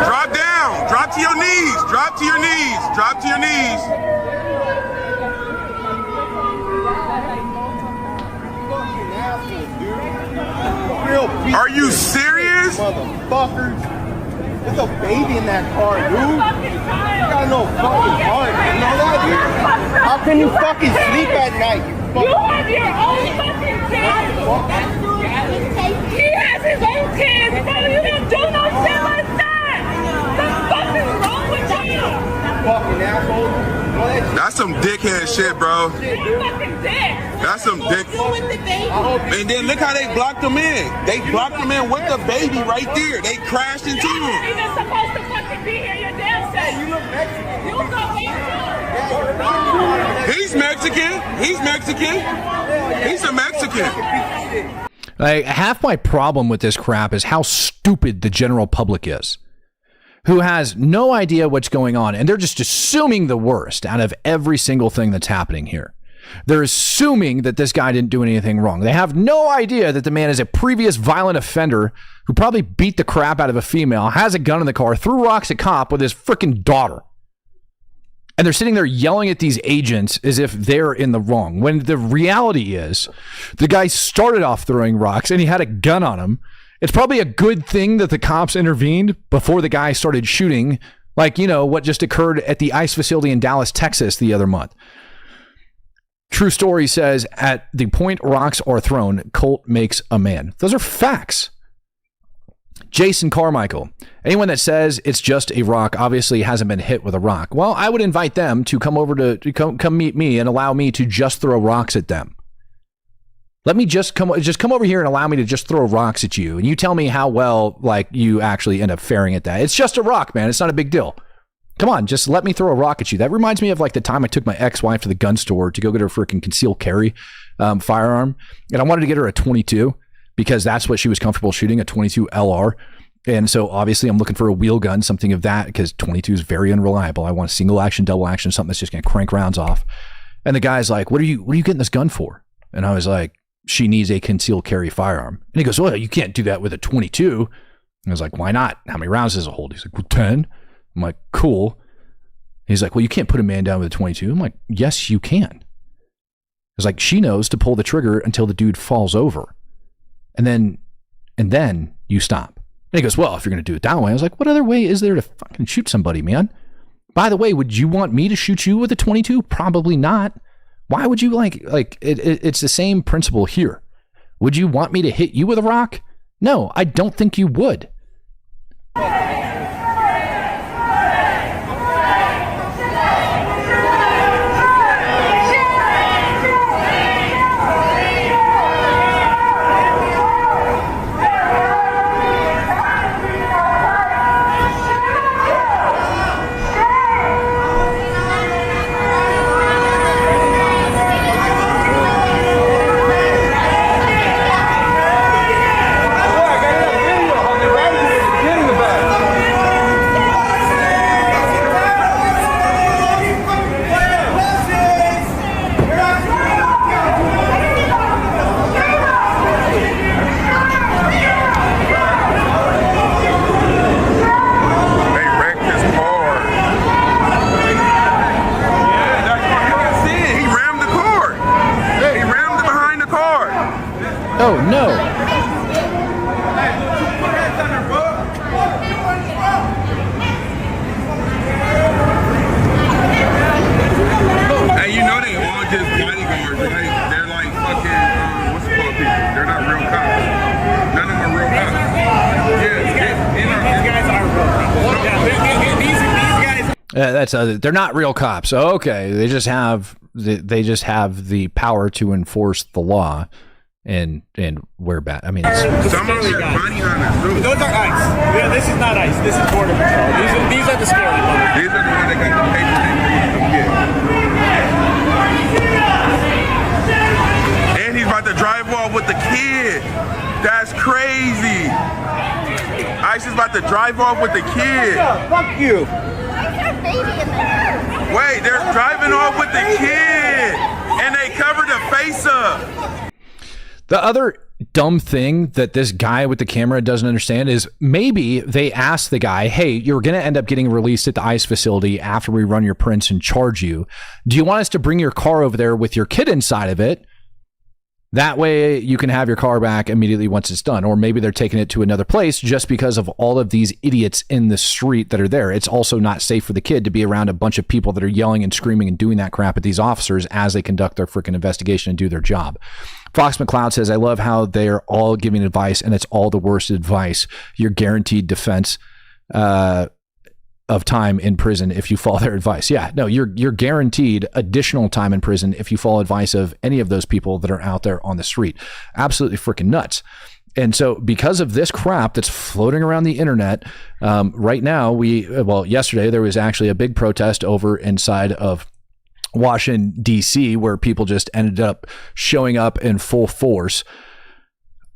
Drop down. Drop to your knees. Drop to your knees. Drop to your knees. Fucking asshole, dude. Real beat. Are you serious? Motherfuckers. There's a baby in that car, dude. You got no fucking heart. You know that, dude? How can you fucking sleep at night? You have your own fucking child. He has his own kids, bro. You don't do no shit like that. The fuck is wrong with you? Fucking asshole. That's some dickhead shit, bro. You fucking dick. That's some dick. And then look how they blocked him in. They blocked him in with the baby right there. They crashed into him. You're even supposed to fucking be here. Your damn self. You look Mexican. You go He's Mexican. He's Mexican. He's a Mexican. Like, half my problem with this crap is how stupid the general public is, who has no idea what's going on, and they're just assuming the worst out of every single thing that's happening here. They're assuming that this guy didn't do anything wrong. They have no idea that the man is a previous violent offender who probably beat the crap out of a female, has a gun in the car, threw rocks at cop with his freaking daughter. And they're sitting there yelling at these agents as if they're in the wrong, when the reality is the guy started off throwing rocks and he had a gun on him. It's probably a good thing that the cops intervened before the guy started shooting, like, you know, what just occurred at the ICE facility in Dallas, Texas the other month. True Story says, at the point rocks are thrown, Colt makes a man. Those are facts. Jason Carmichael, anyone that says it's just a rock obviously hasn't been hit with a rock. Well, I would invite them to come over to come meet me and allow me to just throw rocks at them. Let me just come over here and allow me to just throw rocks at you. And you tell me how well, like, you actually end up faring at that. It's just a rock, man. It's not a big deal. Come on, just let me throw a rock at you. That reminds me of like the time I took my ex-wife to the gun store to go get her freaking concealed carry firearm. And I wanted to get her a 22 because that's what she was comfortable shooting, a 22 LR. And so obviously I'm looking for a wheel gun, something of that, because 22 is very unreliable. I want a single action, double action, something that's just going to crank rounds off. And the guy's like, what are you getting this gun for? And I was like, she needs a concealed carry firearm. And he goes, well, you can't do that with a 22. And I was like, why not? How many rounds does it hold? He's like, well, 10. I'm like, cool. He's like, well, you can't put a man down with a 22. I'm like, yes, you can. It's like, she knows to pull the trigger until the dude falls over. And then you stop. And he goes, well, if you're going to do it that way. I was like, what other way is there to fucking shoot somebody, man? By the way, would you want me to shoot you with a 22? Probably not. Why would you it's the same principle here. Would you want me to hit you with a rock? No, I don't think you would. Oh, no. Hey, you know they all just bodyguards, right? They're like fucking, what's it called people? They're not real cops. None of They're not real cops. Okay, they just have the power to enforce the law, and we're bad. I mean, some of them are money hunters too. Those are ICE. Yeah, this is not ICE. This is Border Patrol. These are the scary ones. These are the ones that got the paper that and he's about to drive off with the kid. That's crazy. ICE is about to drive off with the kid. Fuck you. Wait, they're driving off with the kid, and they covered the face up. The other dumb thing that this guy with the camera doesn't understand is maybe they asked the guy, hey, you're going to end up getting released at the ICE facility after we run your prints and charge you. Do you want us to bring your car over there with your kid inside of it? That way you can have your car back immediately once it's done. Or maybe they're taking it to another place just because of all of these idiots in the street that are there. It's also not safe for the kid to be around a bunch of people that are yelling and screaming and doing that crap at these officers as they conduct their freaking investigation and do their job. Fox McCloud says, I love how they're all giving advice and it's all the worst advice. You're guaranteed defense of time in prison if you follow their advice. Yeah, no, you're guaranteed additional time in prison if you follow advice of any of those people that are out there on the street. Absolutely freaking nuts. And so because of this crap that's floating around the internet right now, yesterday there was actually a big protest over inside of Washington, D.C., where people just ended up showing up in full force.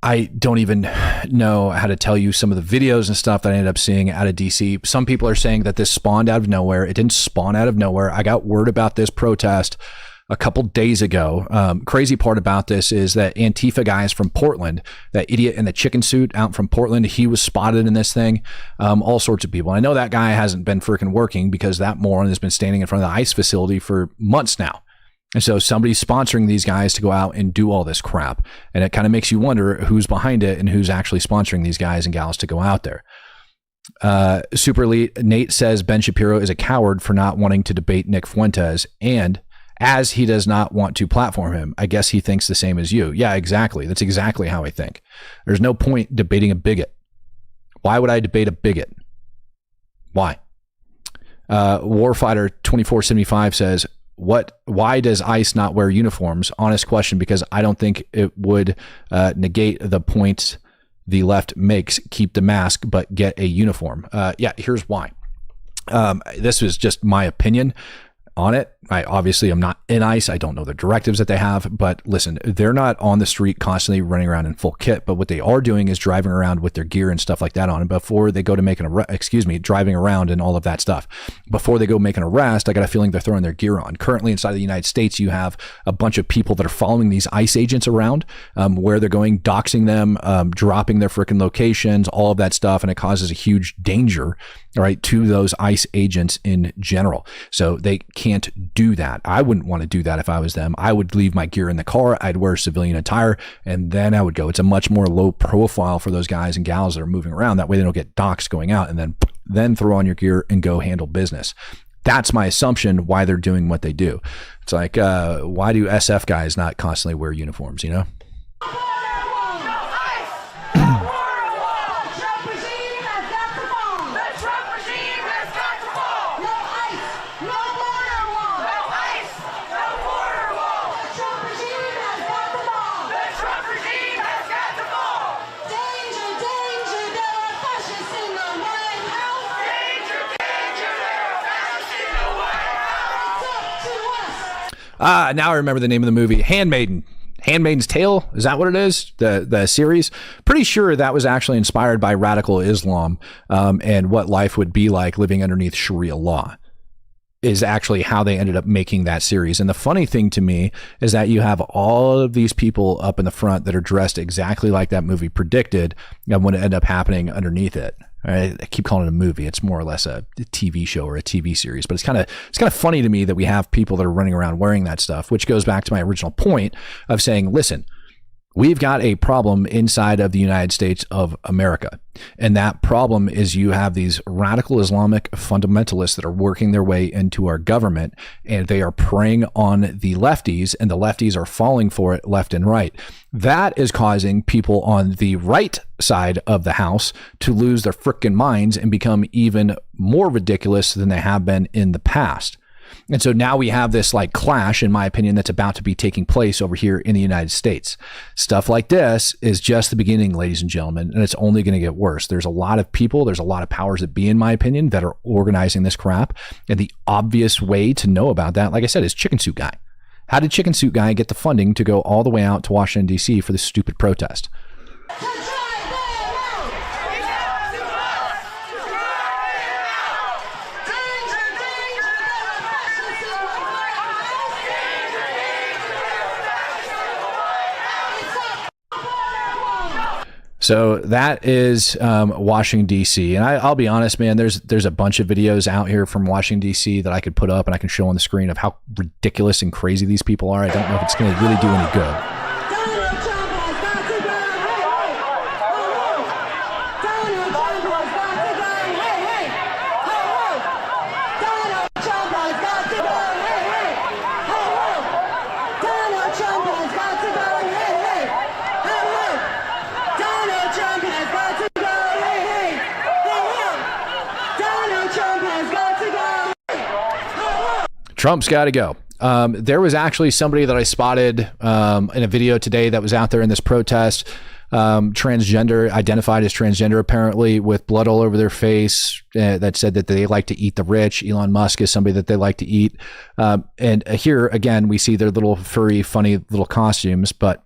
I don't even know how to tell you some of the videos and stuff that I ended up seeing out of DC. Some people are saying that this spawned out of nowhere. It didn't spawn out of nowhere. I got word about this protest a couple days ago. Crazy part about this is that Antifa guys from Portland, that idiot in the chicken suit out from Portland, he was spotted in this thing. All sorts of people. I know that guy hasn't been freaking working because that moron has been standing in front of the ICE facility for months now. And so somebody's sponsoring these guys to go out and do all this crap. And it kind of makes you wonder who's behind it and who's actually sponsoring these guys and gals to go out there. Super Elite Nate says Ben Shapiro is a coward for not wanting to debate Nick Fuentes, and as he does not want to platform him, I guess he thinks the same as you. Yeah, exactly. That's exactly how I think. There's no point debating a bigot. Why would I debate a bigot? Why? Warfighter 2475 says, why does ICE not wear uniforms? Honest question, because I don't think it would negate the points the left makes. Keep the mask, but get a uniform. Yeah, here's why. This is just my opinion on it. I obviously am not in ICE. I don't know the directives that they have, but listen, they're not on the street constantly running around in full kit, but what they are doing is driving around with their gear and stuff like that on. And before they go to make an arrest, driving around and all of that stuff, before they go make an arrest, I got a feeling they're throwing their gear on. Currently inside of the United States, you have a bunch of people that are following these ICE agents around, where they're going, doxing them, dropping their freaking locations, all of that stuff. And it causes a huge danger, right, to those ICE agents in general. So they can't do that. I wouldn't want to do that if I was them. I would leave my gear in the car. I'd wear civilian attire, and then I would go. It's a much more low profile for those guys and gals that are moving around. That way they don't get doxxed going out, and then throw on your gear and go handle business. That's my assumption why they're doing what they do. It's like, why do SF guys not constantly wear uniforms, you know? Now I remember the name of the movie, Handmaid's Tale. Is that what it is? The series? Pretty sure that was actually inspired by radical Islam, and what life would be like living underneath Sharia law is actually how they ended up making that series. And the funny thing to me is that you have all of these people up in the front that are dressed exactly like that movie predicted, and what ended up happening underneath it. I keep calling it a movie. It's more or less a TV show or a TV series, but it's kind of funny to me that we have people that are running around wearing that stuff, which goes back to my original point of saying, listen, We've got a problem inside of the United States of America. And that problem is you have these radical Islamic fundamentalists that are working their way into our government, and they are preying on the lefties, and the lefties are falling for it left and right. That is causing people on the right side of the house to lose their frickin' minds and become even more ridiculous than they have been in the past. And so now we have this like clash, in my opinion, that's about to be taking place over here in the United States. Stuff like this is just the beginning, ladies and gentlemen, and it's only going to get worse. There's a lot of people, there's a lot of powers that be, in my opinion, that are organizing this crap. And the obvious way to know about that, like I said, is Chicken Suit Guy. How did Chicken Suit Guy get the funding to go all the way out to Washington, D.C. for this stupid protest? So that is Washington, D.C. And I'll be honest, man, there's a bunch of videos out here from Washington, D.C. that I could put up and I can show on the screen of how ridiculous and crazy these people are. I don't know if it's going to really do any good. Trump's got to go. There was actually somebody that I spotted in a video today that was out there in this protest, transgender, identified as transgender apparently, with blood all over their face, that said that they like to eat the rich. Elon Musk is somebody that they like to eat. And here, again, we see their little furry, funny little costumes, but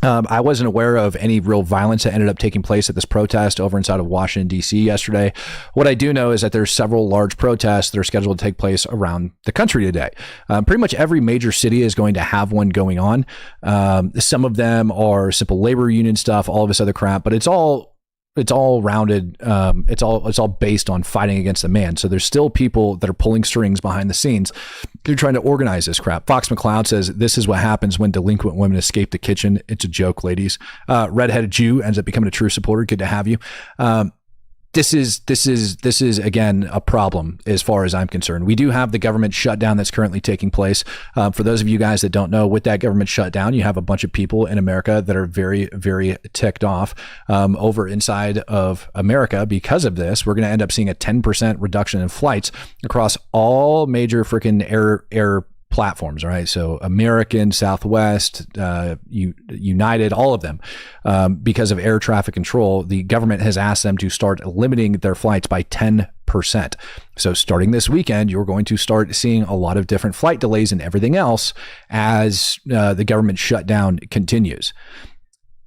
I wasn't aware of any real violence that ended up taking place at this protest over inside of Washington, D.C. yesterday. What I do know is that there's several large protests that are scheduled to take place around the country today. Pretty much every major city is going to have one going on. Some of them are simple labor union stuff, all of this other crap, but it's all rounded. It's all based on fighting against the man. So there's still people that are pulling strings behind the scenes. They're trying to organize this crap. Fox McCloud says this is what happens when delinquent women escape the kitchen. It's a joke, ladies. Redheaded Jew ends up becoming a true supporter. Good to have you. This is again a problem as far as I'm concerned. We do have the government shutdown that's currently taking place. For those of you guys that don't know, with that government shutdown, you have a bunch of people in America that are very, very ticked off over inside of America. Because of this, we're going to end up seeing a 10% reduction in flights across all major freaking air platforms, right? So American, Southwest, United, all of them, because of air traffic control, the government has asked them to start limiting their flights by 10%. So starting this weekend, you're going to start seeing a lot of different flight delays and everything else as the government shutdown continues.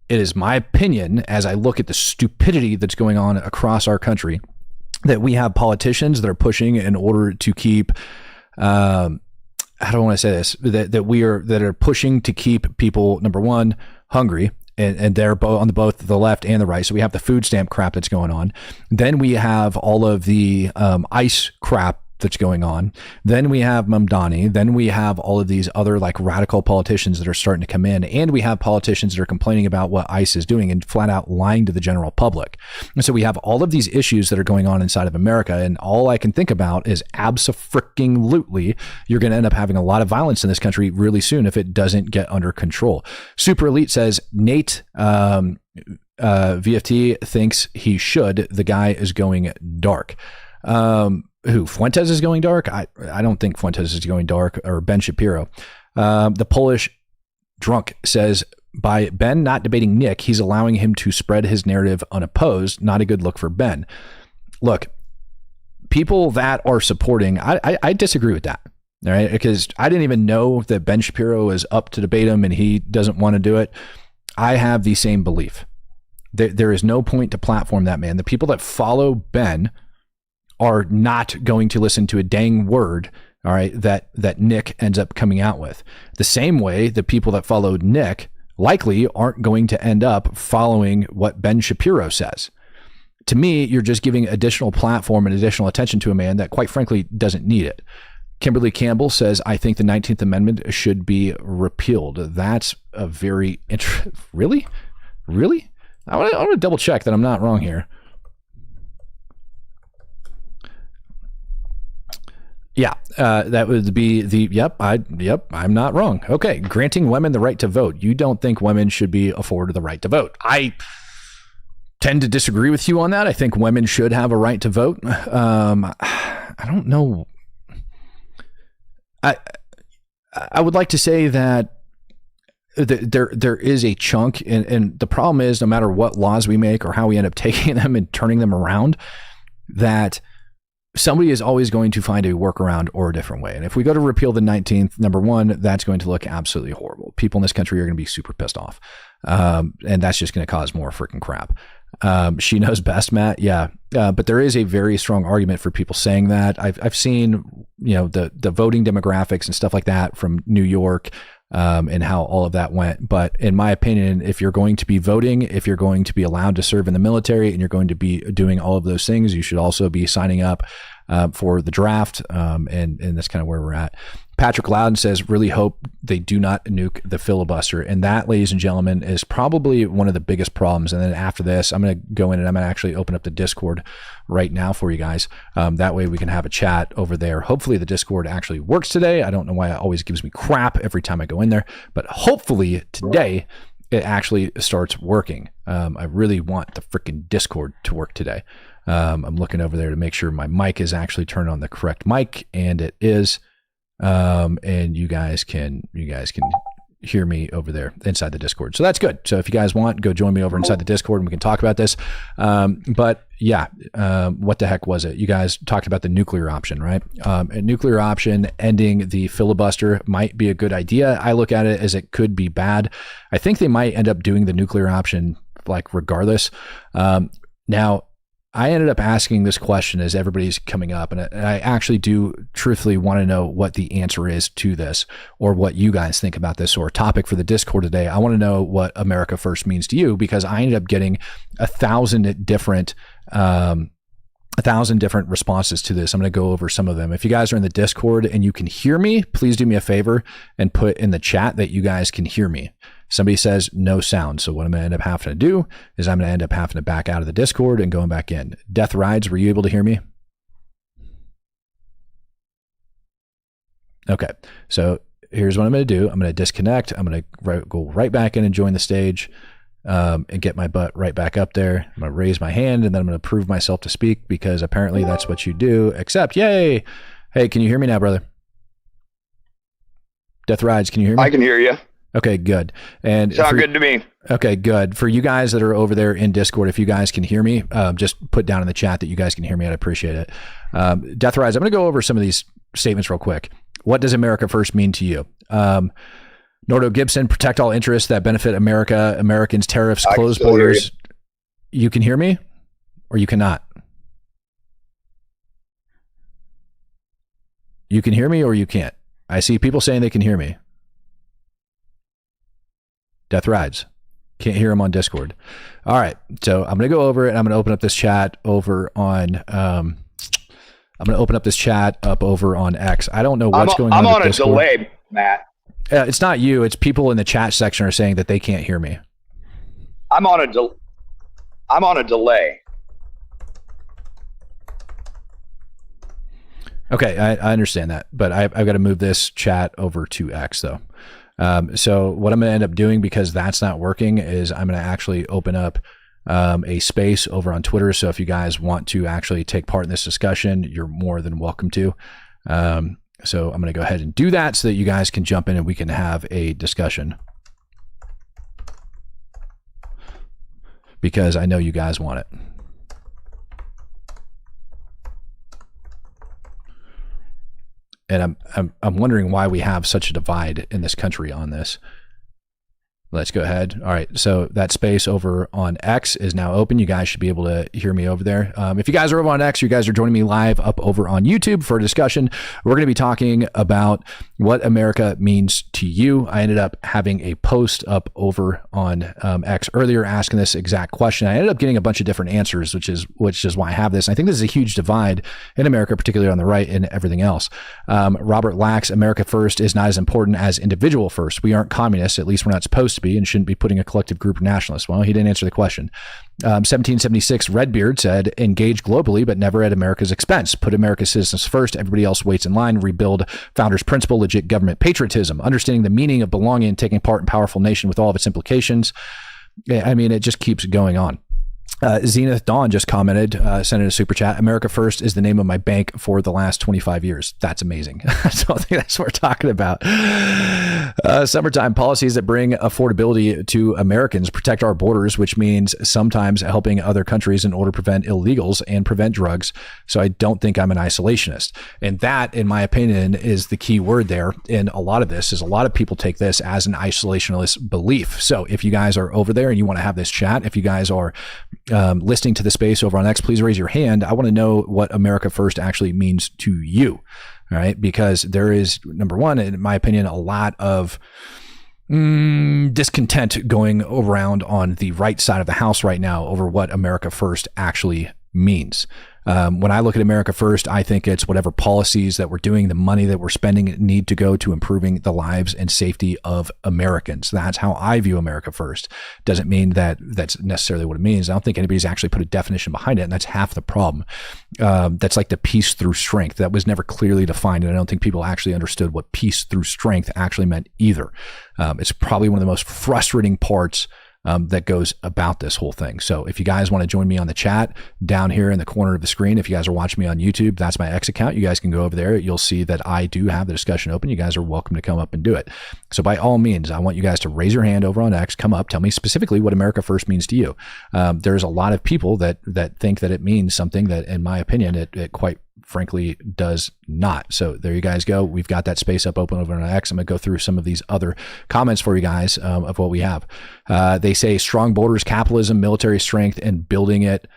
It is my opinion, as I look at the stupidity that's going on across our country, that we have politicians that are pushing in order to keep I don't want to say this, that are pushing to keep people, number one, hungry, and they're both on both the left and the right. So we have the food stamp crap that's going on. Then we have all of the ICE crap that's going on. Then we have Mamdani. Then we have all of these other like radical politicians that are starting to come in. And we have politicians that are complaining about what ICE is doing and flat out lying to the general public. And so we have all of these issues that are going on inside of America. And all I can think about is abso-freaking-lutely, you're going to end up having a lot of violence in this country really soon if it doesn't get under control. Super Elite says, Nate, VFT thinks he should. The guy is going dark. Who, Fuentes is going dark? I don't think Fuentes is going dark, or Ben Shapiro. The Polish drunk says, by Ben not debating Nick, he's allowing him to spread his narrative unopposed. Not a good look for Ben. Look, people that are supporting, I disagree with that. All right, because I didn't even know that Ben Shapiro is up to debate him and he doesn't want to do it. I have the same belief. There is no point to platform that man. The people that follow Ben are not going to listen to a dang word, all right, that Nick ends up coming out with. The same way the people that followed Nick likely aren't going to end up following what Ben Shapiro says. To me, you're just giving additional platform and additional attention to a man that, quite frankly, doesn't need it. Kimberly Campbell says, I think the 19th Amendment should be repealed. That's a very really? Really? I want to double check that I'm not wrong here. Yeah, that would be I'm not wrong. Okay, granting women the right to vote. You don't think women should be afforded the right to vote. I tend to disagree with you on that. I think women should have a right to vote. I don't know. I would like to say that there is a chunk, and the problem is, no matter what laws we make or how we end up taking them and turning them around, that somebody is always going to find a workaround or a different way. And if we go to repeal the 19th, number one, that's going to look absolutely horrible. People in this country are going to be super pissed off. And that's just going to cause more freaking crap. She knows best, Matt. Yeah. But there is a very strong argument for people saying that. I've seen, the voting demographics and stuff like that from New York, and how all of that went. But in my opinion, if you're going to be voting, if you're going to be allowed to serve in the military, and you're going to be doing all of those things, you should also be signing up for the draft. And that's kind of where we're at. Patrick Loudon says, really hope they do not nuke the filibuster. And that, ladies and gentlemen, is probably one of the biggest problems. And then after this, I'm going to go in and I'm going to actually open up the Discord right now for you guys. That way we can have a chat over there. Hopefully the Discord actually works today. I don't know why it always gives me crap every time I go in there, but hopefully today it actually starts working. I really want the freaking Discord to work today. I'm looking over there to make sure my mic is actually turned on the correct mic, and it is. And you guys can hear me over there inside the Discord. So that's good. So if you guys want, go join me over inside the Discord and we can talk about this. But yeah, what the heck was it? You guys talked about the nuclear option, right? A nuclear option ending the filibuster might be a good idea. I look at it as it could be bad. I think they might end up doing the nuclear option like regardless. Now, I ended up asking this question as everybody's coming up, and I actually do truthfully want to know what the answer is to this, or what you guys think about this, or a topic for the Discord today. I want to know what America First means to you, because I ended up getting 1,000 different responses to this. I'm going to go over some of them. If you guys are in the Discord and you can hear me, please do me a favor and put in the chat that you guys can hear me. Somebody says no sound. So what I'm going to end up having to do is I'm going to end up having to back out of the Discord and going back in. Death Rides, were you able to hear me? Okay. So here's what I'm going to do. I'm going to disconnect. I'm going to go right back in and join the stage, and get my butt right back up there. I'm going to raise my hand, and then I'm going to prove myself to speak, because apparently that's what you do. Except, yay. Hey, can you hear me now, brother? Death Rides, can you hear me? I can hear you. Okay, good. And sound good to me. Okay, good. For you guys that are over there in Discord, if you guys can hear me, just put down in the chat that you guys can hear me. I'd appreciate it. Death Rise, I'm going to go over some of these statements real quick. What does America First mean to you? Nordo Gibson, protect all interests that benefit America, Americans, tariffs, closed borders. You can hear me, or you cannot? You can hear me, or you can't? I see people saying they can hear me. Death Rides. Can't hear him on Discord. All right. So I'm going to go over it, and I'm going to open up this chat over on, I'm going to open up this chat up over on X. I don't know what's going on. I'm on a Discord. delay, Matt. It's not you. It's people in the chat section are saying that they can't hear me. I'm on a delay. Okay. I understand that, but I've got to move this chat over to X though. So what I'm going to end up doing, because that's not working, is I'm going to actually open up a space over on Twitter. So if you guys want to actually take part in this discussion, you're more than welcome to. So I'm going to go ahead and do that so that you guys can jump in and we can have a discussion, because I know you guys want it. And I'm wondering why we have such a divide in this country on this. Let's go ahead. All right. So that space over on X is now open. You guys should be able to hear me over there. If you guys are over on X, you guys are joining me live up over on YouTube for a discussion. We're going to be talking about what America means to you. I ended up having a post up over on X earlier asking this exact question. I ended up getting a bunch of different answers, which is why I have this. I think this is a huge divide in America, particularly on the right and everything else. Robert Lax, America first is not as important as individual first. We aren't communists. At least we're not supposed to be, and shouldn't be putting a collective group of nationalists. Well, he didn't answer the question. 1776, Redbeard said, engage globally, but never at America's expense. Put America's citizens first. Everybody else waits in line. Rebuild founders' principle, legit government patriotism. Understanding the meaning of belonging and taking part in a powerful nation with all of its implications. I mean, it just keeps going on. Zenith Dawn just commented, sent in a super chat. America First is the name of my bank for the last 25 years. That's amazing. So I think that's what we're talking about. Summertime policies that bring affordability to Americans, protect our borders, which means sometimes helping other countries in order to prevent illegals and prevent drugs. So I don't think I'm an isolationist. And that, in my opinion, is the key word there. In a lot of this is a lot of people take this as an isolationist belief. So if you guys are over there and you want to have this chat, if you guys are listening to the space over on X, please raise your hand. I want to know what America First actually means to you. All right. Because there is, number one, in my opinion, a lot of discontent going around on the right side of the house right now over what America First actually means. When I look at America First, I think it's whatever policies that we're doing, the money that we're spending need to go to improving the lives and safety of Americans. That's how I view America First. Doesn't mean that that's necessarily what it means. I don't think anybody's actually put a definition behind it, and that's half the problem. That's like the peace through strength. That was never clearly defined, and I don't think people actually understood what peace through strength actually meant either. It's probably one of the most frustrating parts that goes about this whole thing. So if you guys want to join me on the chat down here in the corner of the screen, if you guys are watching me on YouTube, that's my X account. You guys can go over there. You'll see that I do have the discussion open. You guys are welcome to come up and do it. So by all means, I want you guys to raise your hand over on X, come up, tell me specifically what America First means to you. There's a lot of people that think that it means something that, in my opinion, it quite frankly does not. So there you guys go. We've got that space up open over on X. I'm going to go through some of these other comments for you guys of what we have. They say strong borders, capitalism, military strength, and building it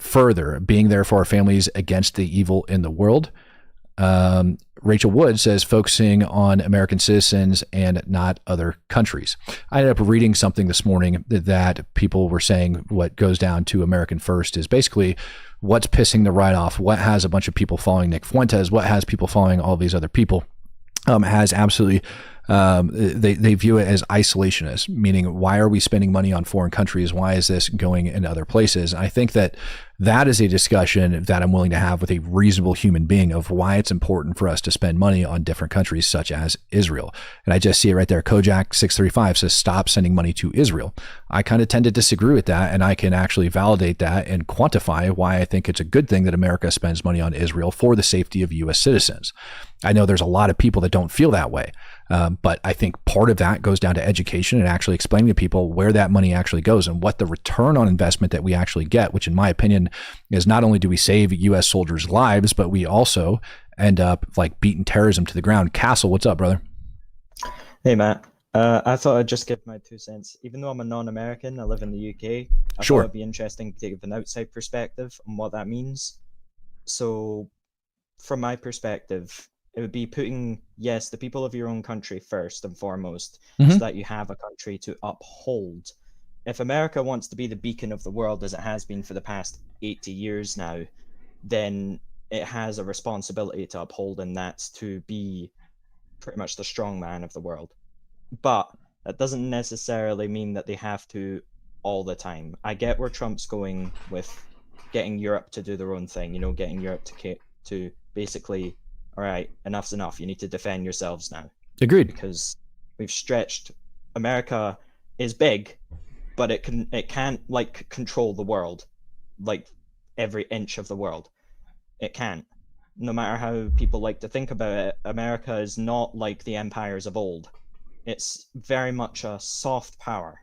further, being there for our families against the evil in the world. Rachel Wood says focusing on American citizens and not other countries. I ended up reading something this morning that people were saying what goes down to American First is basically what's pissing the right off, what has a bunch of people following Nick Fuentes, what has people following all these other people, has absolutely, they view it as isolationist, meaning why are we spending money on foreign countries? Why is this going in other places? I think that is a discussion that I'm willing to have with a reasonable human being of why it's important for us to spend money on different countries such as Israel. And I just see it right there. Kojak 635 says, stop sending money to Israel. I kind of tend to disagree with that, and I can actually validate that and quantify why I think it's a good thing that America spends money on Israel for the safety of U.S. citizens. I know there's a lot of people that don't feel that way. But I think part of that goes down to education and actually explaining to people where that money actually goes and what the return on investment that we actually get, which in my opinion is not only do we save U.S. soldiers' lives, but we also end up like beating terrorism to the ground. Castle, what's up, brother? Hey, Matt. I thought I'd just give my 2 cents. Even though I'm a non-American, I live in the UK. I thought it'd be interesting to give an outside perspective on what that means. So from my perspective, it would be putting, yes, the people of your own country first and foremost, so that you have a country to uphold. If America wants to be the beacon of the world, as it has been for the past 80 years now, then it has a responsibility to uphold, and that's to be pretty much the strong man of the world. But that doesn't necessarily mean that they have to all the time. I get where Trump's going with getting Europe to do their own thing, you know, getting Europe to basically, all right, enough's enough. You need to defend yourselves now. Agreed. Because we've stretched. America is big, but it can't like control the world, like every inch of the world. It can't. No matter how people like to think about it, America is not like the empires of old. It's very much a soft power,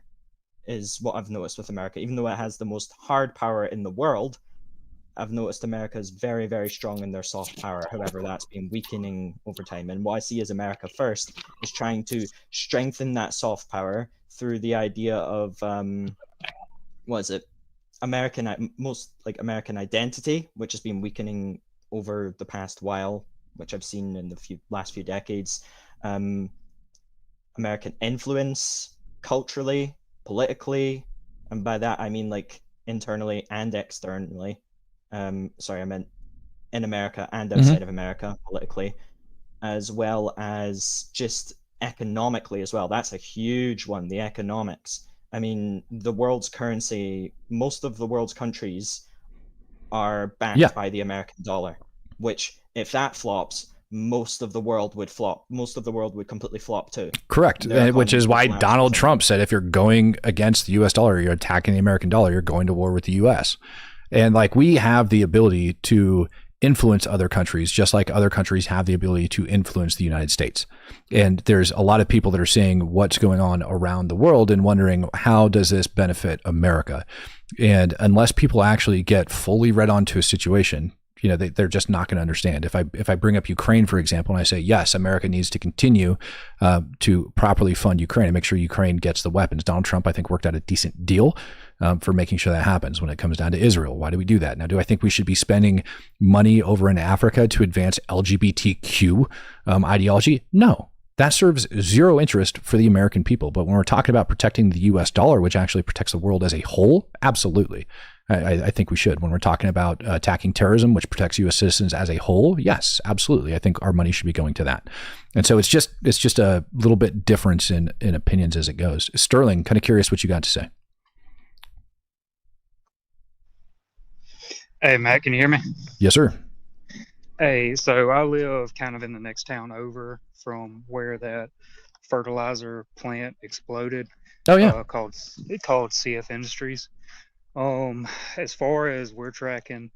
is what I've noticed with America. Even though it has the most hard power in the world, I've noticed America is very, very strong in their soft power. However, that's been weakening over time. And what I see as America First is trying to strengthen that soft power through the idea of what is it? American identity, which has been weakening over the past while, which I've seen in the last few decades. American influence culturally, politically, and by that I mean like internally and externally. Sorry, I meant in America and outside of America politically, as well as just economically as well. That's a huge one, the economics. I mean, the world's currency, most of the world's countries are backed by the American dollar, which if that flops, most of the world would flop. Most of the world would completely flop too. Correct. Which is why Donald Trump said if you're going against the US dollar, you're attacking the American dollar, you're going to war with the US. And like we have the ability to influence other countries, just like other countries have the ability to influence the United States. And there's a lot of people that are seeing what's going on around the world and wondering, how does this benefit America? And unless people actually get fully read onto a situation, you know, they're just not going to understand. If I bring up Ukraine, for example, and I say, yes, America needs to continue to properly fund Ukraine and make sure Ukraine gets the weapons. Donald Trump, I think, worked out a decent deal for making sure that happens when it comes down to Israel. Why do we do that? Now, do I think we should be spending money over in Africa to advance LGBTQ ideology? No. That serves zero interest for the American people. But when we're talking about protecting the US dollar, which actually protects the world as a whole, absolutely. I think we should. When we're talking about attacking terrorism, which protects U.S. citizens as a whole, yes, absolutely. I think our money should be going to that. And so it's just a little bit difference in opinions as it goes. Sterling, kind of curious what you got to say. Hey, Matt, can you hear me? Yes, sir. Hey, so I live kind of in the next town over from where that fertilizer plant exploded. Oh, yeah. Called CF Industries. As far as we're tracking,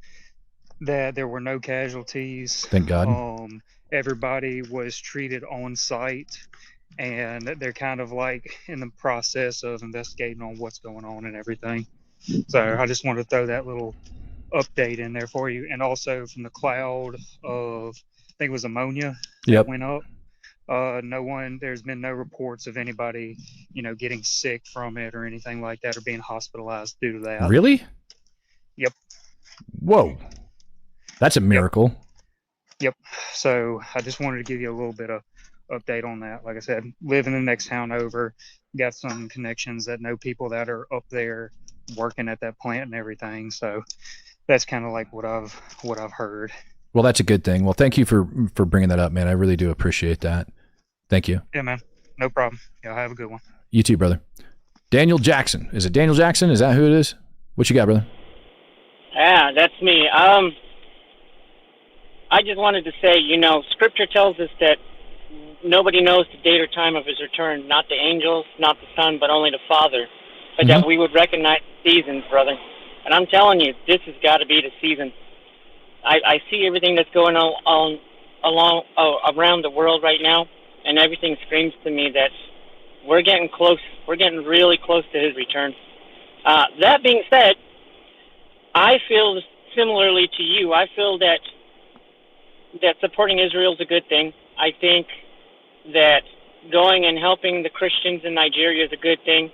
that there were no casualties. Thank God. Everybody was treated on site, and they're kind of like in the process of investigating on what's going on and everything. So I just wanted to throw that little update in there for you. And also from the cloud of, I think it was ammonia that went up. There's been no reports of anybody, getting sick from it or anything like that, or being hospitalized due to that. Really? Yep. Whoa. That's a miracle. Yep. So I just wanted to give you a little bit of update on that. Like I said, live in the next town over, got some connections that know people that are up there working at that plant and everything. So that's kind of like what I've heard. Well, that's a good thing. Well, thank you for bringing that up, man. I really do appreciate that. Thank you. Yeah, man. No problem. Yeah, have a good one. You too, brother. Daniel Jackson. Is it Daniel Jackson? Is that who it is? What you got, brother? Yeah, that's me. I just wanted to say, Scripture tells us that nobody knows the date or time of his return, not the angels, not the Son, but only the Father. But that we would recognize seasons, brother. And I'm telling you, this has got to be the season. I see everything that's going on around the world right now, and everything screams to me that we're getting close. We're getting really close to his return. That being said, I feel similarly to you. I feel that supporting Israel is a good thing. I think that going and helping the Christians in Nigeria is a good thing.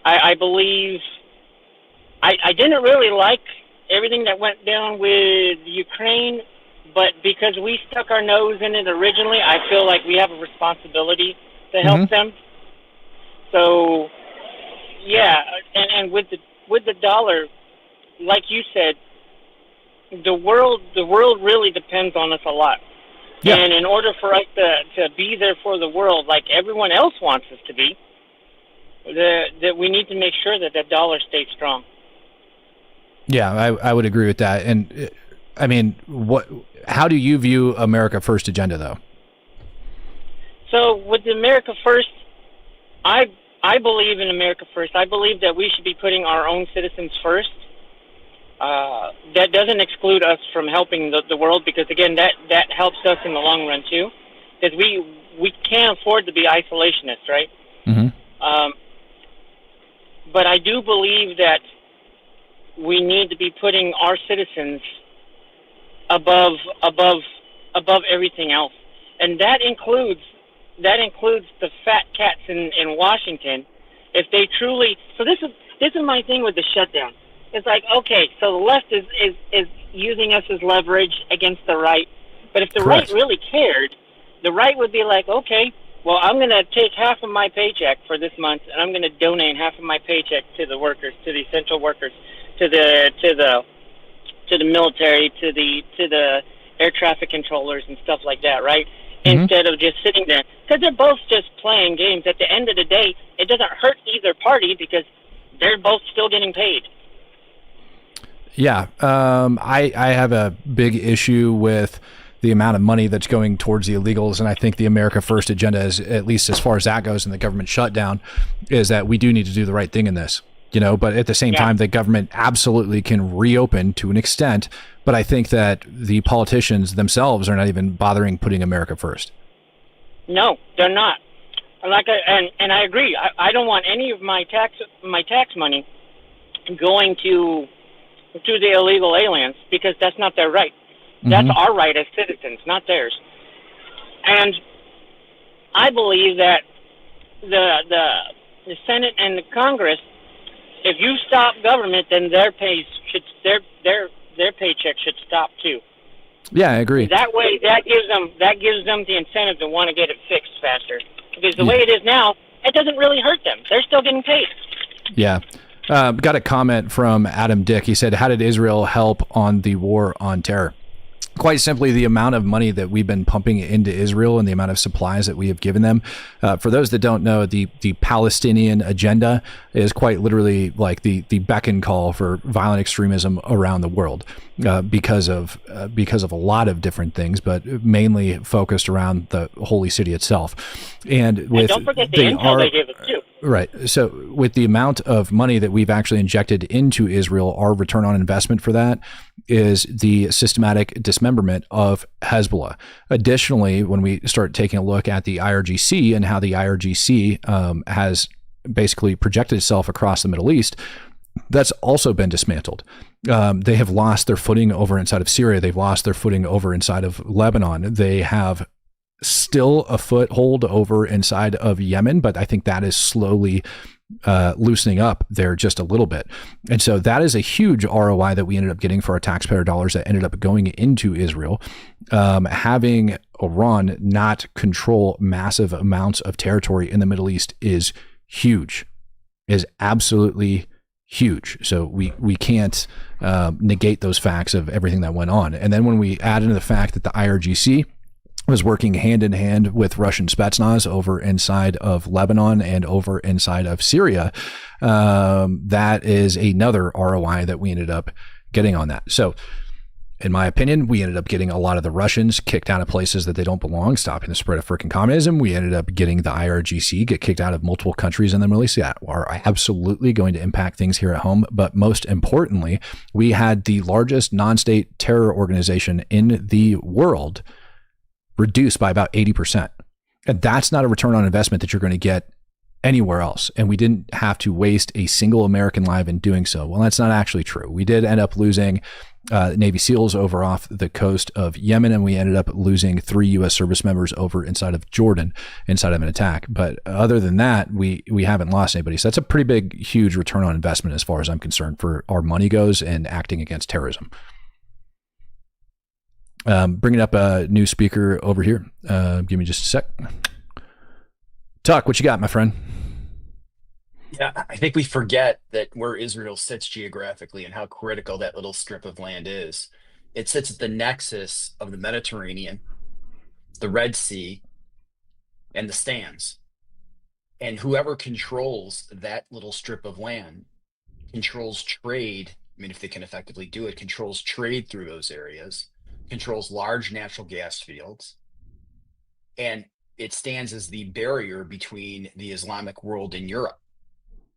I believe I didn't really like everything that went down with Ukraine, but because we stuck our nose in it originally, I feel like we have a responsibility to help them. So, yeah, and with the dollar, like you said, the world really depends on us a lot. Yeah. And in order for us to be there for the world, like everyone else wants us to be, that we need to make sure that dollar stays strong. Yeah, I would agree with that. And I mean, how do you view America First agenda, though? So with the America First, I believe in America First. I believe that we should be putting our own citizens first. That doesn't exclude us from helping the world, because again, that helps us in the long run too, because we can't afford to be isolationists, right? But I do believe that we need to be putting our citizens above everything else, and that includes the fat cats in Washington. If they truly, so this is my thing with the shutdown. It's like, okay, so the left is using us as leverage against the right, but if the Correct. right really cared, the right would be like, okay, well, I'm going to take half of my paycheck for this month, and I'm going to donate half of my paycheck to the workers, to the essential workers, to the military, to the air traffic controllers and stuff like that, right? Mm-hmm. Instead of just sitting there, because they're both just playing games. At the end of the day, it doesn't hurt either party because they're both still getting paid. Yeah, I have a big issue with the amount of money that's going towards the illegals, and I think the America First agenda is, at least as far as that goes in the government shutdown, is that we do need to do the right thing in this, but at the same time, the government absolutely can reopen to an extent, but I think that the politicians themselves are not even bothering putting America first. No, they're not. And I agree. I don't want any of my tax money going to the illegal aliens, because that's not their right. That's our right as citizens, not theirs. And I believe that the Senate and the Congress, if you stop government, then their paycheck should stop too. Yeah, I agree. That way, that gives them the incentive to want to get it fixed faster. Because the way it is now, it doesn't really hurt them. They're still getting paid. Yeah. Got a comment from Adam Dick. He said, how did Israel help on the war on terror? Quite simply, the amount of money that we've been pumping into Israel and the amount of supplies that we have given them. For those that don't know, the Palestinian agenda is quite literally like the beck and call for violent extremism around the world, because of a lot of different things, but mainly focused around the holy city itself. And don't forget the intel they give us too. Right. So with the amount of money that we've actually injected into Israel, our return on investment for that is the systematic dismemberment of Hezbollah. Additionally, when we start taking a look at the IRGC and how the IRGC has basically projected itself across the Middle East, that's also been dismantled. They have lost their footing over inside of Syria. They've lost their footing over inside of Lebanon. They have still a foothold over inside of Yemen, but I think that is slowly loosening up there just a little bit. And so that is a huge ROI that we ended up getting for our taxpayer dollars that ended up going into Israel. Having Iran not control massive amounts of territory in the Middle East is huge, is absolutely huge. So we can't negate those facts of everything that went on. And then when we add into the fact that the IRGC was working hand in hand with Russian Spetsnaz over inside of Lebanon and over inside of Syria, that is another ROI that we ended up getting on that. So in my opinion, we ended up getting a lot of the Russians kicked out of places that they don't belong, stopping the spread of freaking communism. We ended up getting the IRGC get kicked out of multiple countries in the Middle East that are absolutely going to impact things here at home. But most importantly, we had the largest non-state terror organization in the world reduced by about 80%. And that's not a return on investment that you're going to get anywhere else. And we didn't have to waste a single American life in doing so. Well, that's not actually true. We did end up losing Navy SEALs over off the coast of Yemen, and we ended up losing 3 U.S. service members over inside of Jordan inside of an attack. But other than that, we haven't lost anybody. So that's a pretty big, huge return on investment as far as I'm concerned for our money goes and acting against terrorism. Bringing up a new speaker over here. Give me just a sec. Tuck, what you got, my friend? Yeah, I think we forget that where Israel sits geographically and how critical that little strip of land is. It sits at the nexus of the Mediterranean, the Red Sea, and the Stands. And whoever controls that little strip of land controls trade. I mean, if they can effectively do it, controls trade through those areas, controls large natural gas fields, and it stands as the barrier between the Islamic world and Europe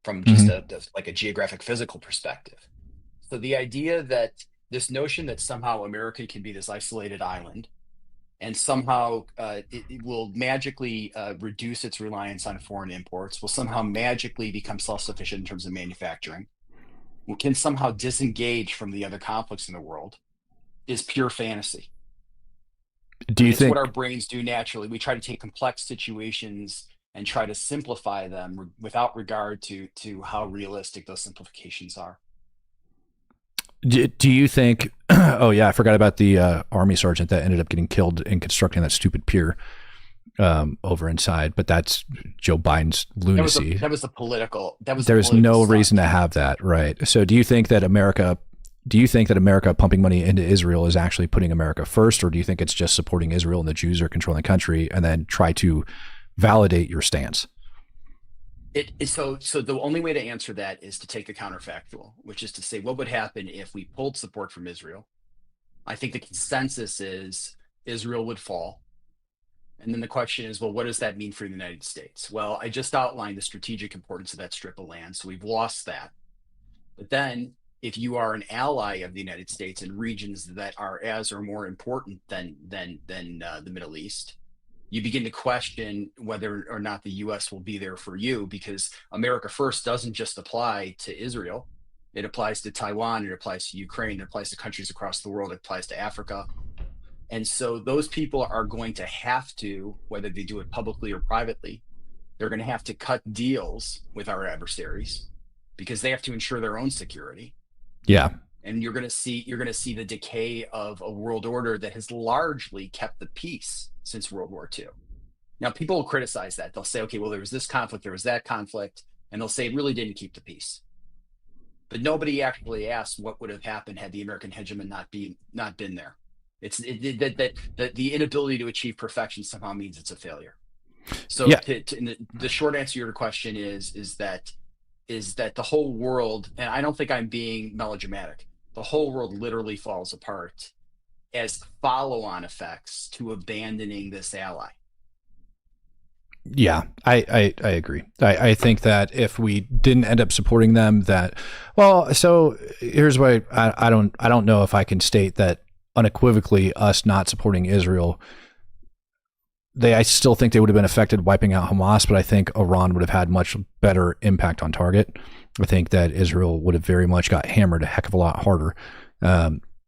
from just like a geographic physical perspective. So the idea that this notion that somehow America can be this isolated island and somehow it will magically reduce its reliance on foreign imports, will somehow magically become self-sufficient in terms of manufacturing, can somehow disengage from the other conflicts in the world is pure fantasy. Do you It's think what our brains do naturally. We try to take complex situations and try to simplify them without regard to how realistic those simplifications are. do you think oh yeah, I forgot about the army sergeant that ended up getting killed in constructing that stupid pier over inside, but that's Joe Biden's lunacy. That was the political. There's no reason to have that, right? So do you think that America pumping money into Israel is actually putting America first, or do you think it's just supporting Israel and the Jews are controlling the country, and then try to validate your stance? So the only way to answer that is to take the counterfactual, which is to say, what would happen if we pulled support from Israel? I think the consensus is Israel would fall. And then the question is, well, what does that mean for the United States? Well, I just outlined the strategic importance of that strip of land, so we've lost that. But then if you are an ally of the United States in regions that are as or more important than the Middle East, you begin to question whether or not the U.S. will be there for you, because America First doesn't just apply to Israel. It applies to Taiwan, it applies to Ukraine, it applies to countries across the world, it applies to Africa. And so those people are going to have to, whether they do it publicly or privately, they're going to have to cut deals with our adversaries because they have to ensure their own security. Yeah. And you're going to see the decay of a world order that has largely kept the peace since World War II. Now, people will criticize that. They'll say, okay, well, there was this conflict, there was that conflict, and they'll say it really didn't keep the peace. But nobody actually asked what would have happened had the American hegemon not been there. That the inability to achieve perfection somehow means it's a failure. So yeah. The short answer to your question is that the whole world, and I don't think I'm being melodramatic, the whole world literally falls apart as follow-on effects to abandoning this ally. Yeah, I agree. I think that if we didn't end up supporting them, so here's why I don't know if I can state that unequivocally us not supporting Israel, I still think they would have been affected wiping out Hamas, but I think Iran would have had much better impact on target. I think that Israel would have very much got hammered a heck of a lot harder,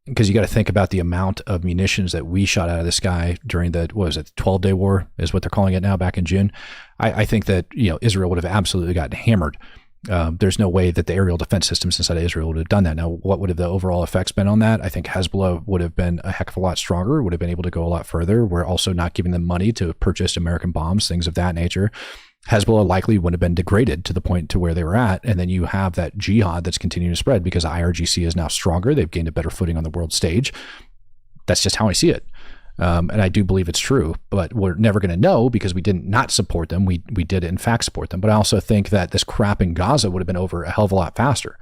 because you got to think about the amount of munitions that we shot out of the sky during the 12-day war is what they're calling it now, back in June. I think that Israel would have absolutely gotten hammered. There's no way that the aerial defense systems inside of Israel would have done that. Now, what would have the overall effects been on that? I think Hezbollah would have been a heck of a lot stronger, would have been able to go a lot further. We're also not giving them money to purchase American bombs, things of that nature. Hezbollah likely would have been degraded to the point to where they were at. And then you have that jihad that's continuing to spread because IRGC is now stronger. They've gained a better footing on the world stage. That's just how I see it. And I do believe it's true, but we're never going to know because we didn't not support them. We did in fact support them. But I also think that this crap in Gaza would have been over a hell of a lot faster.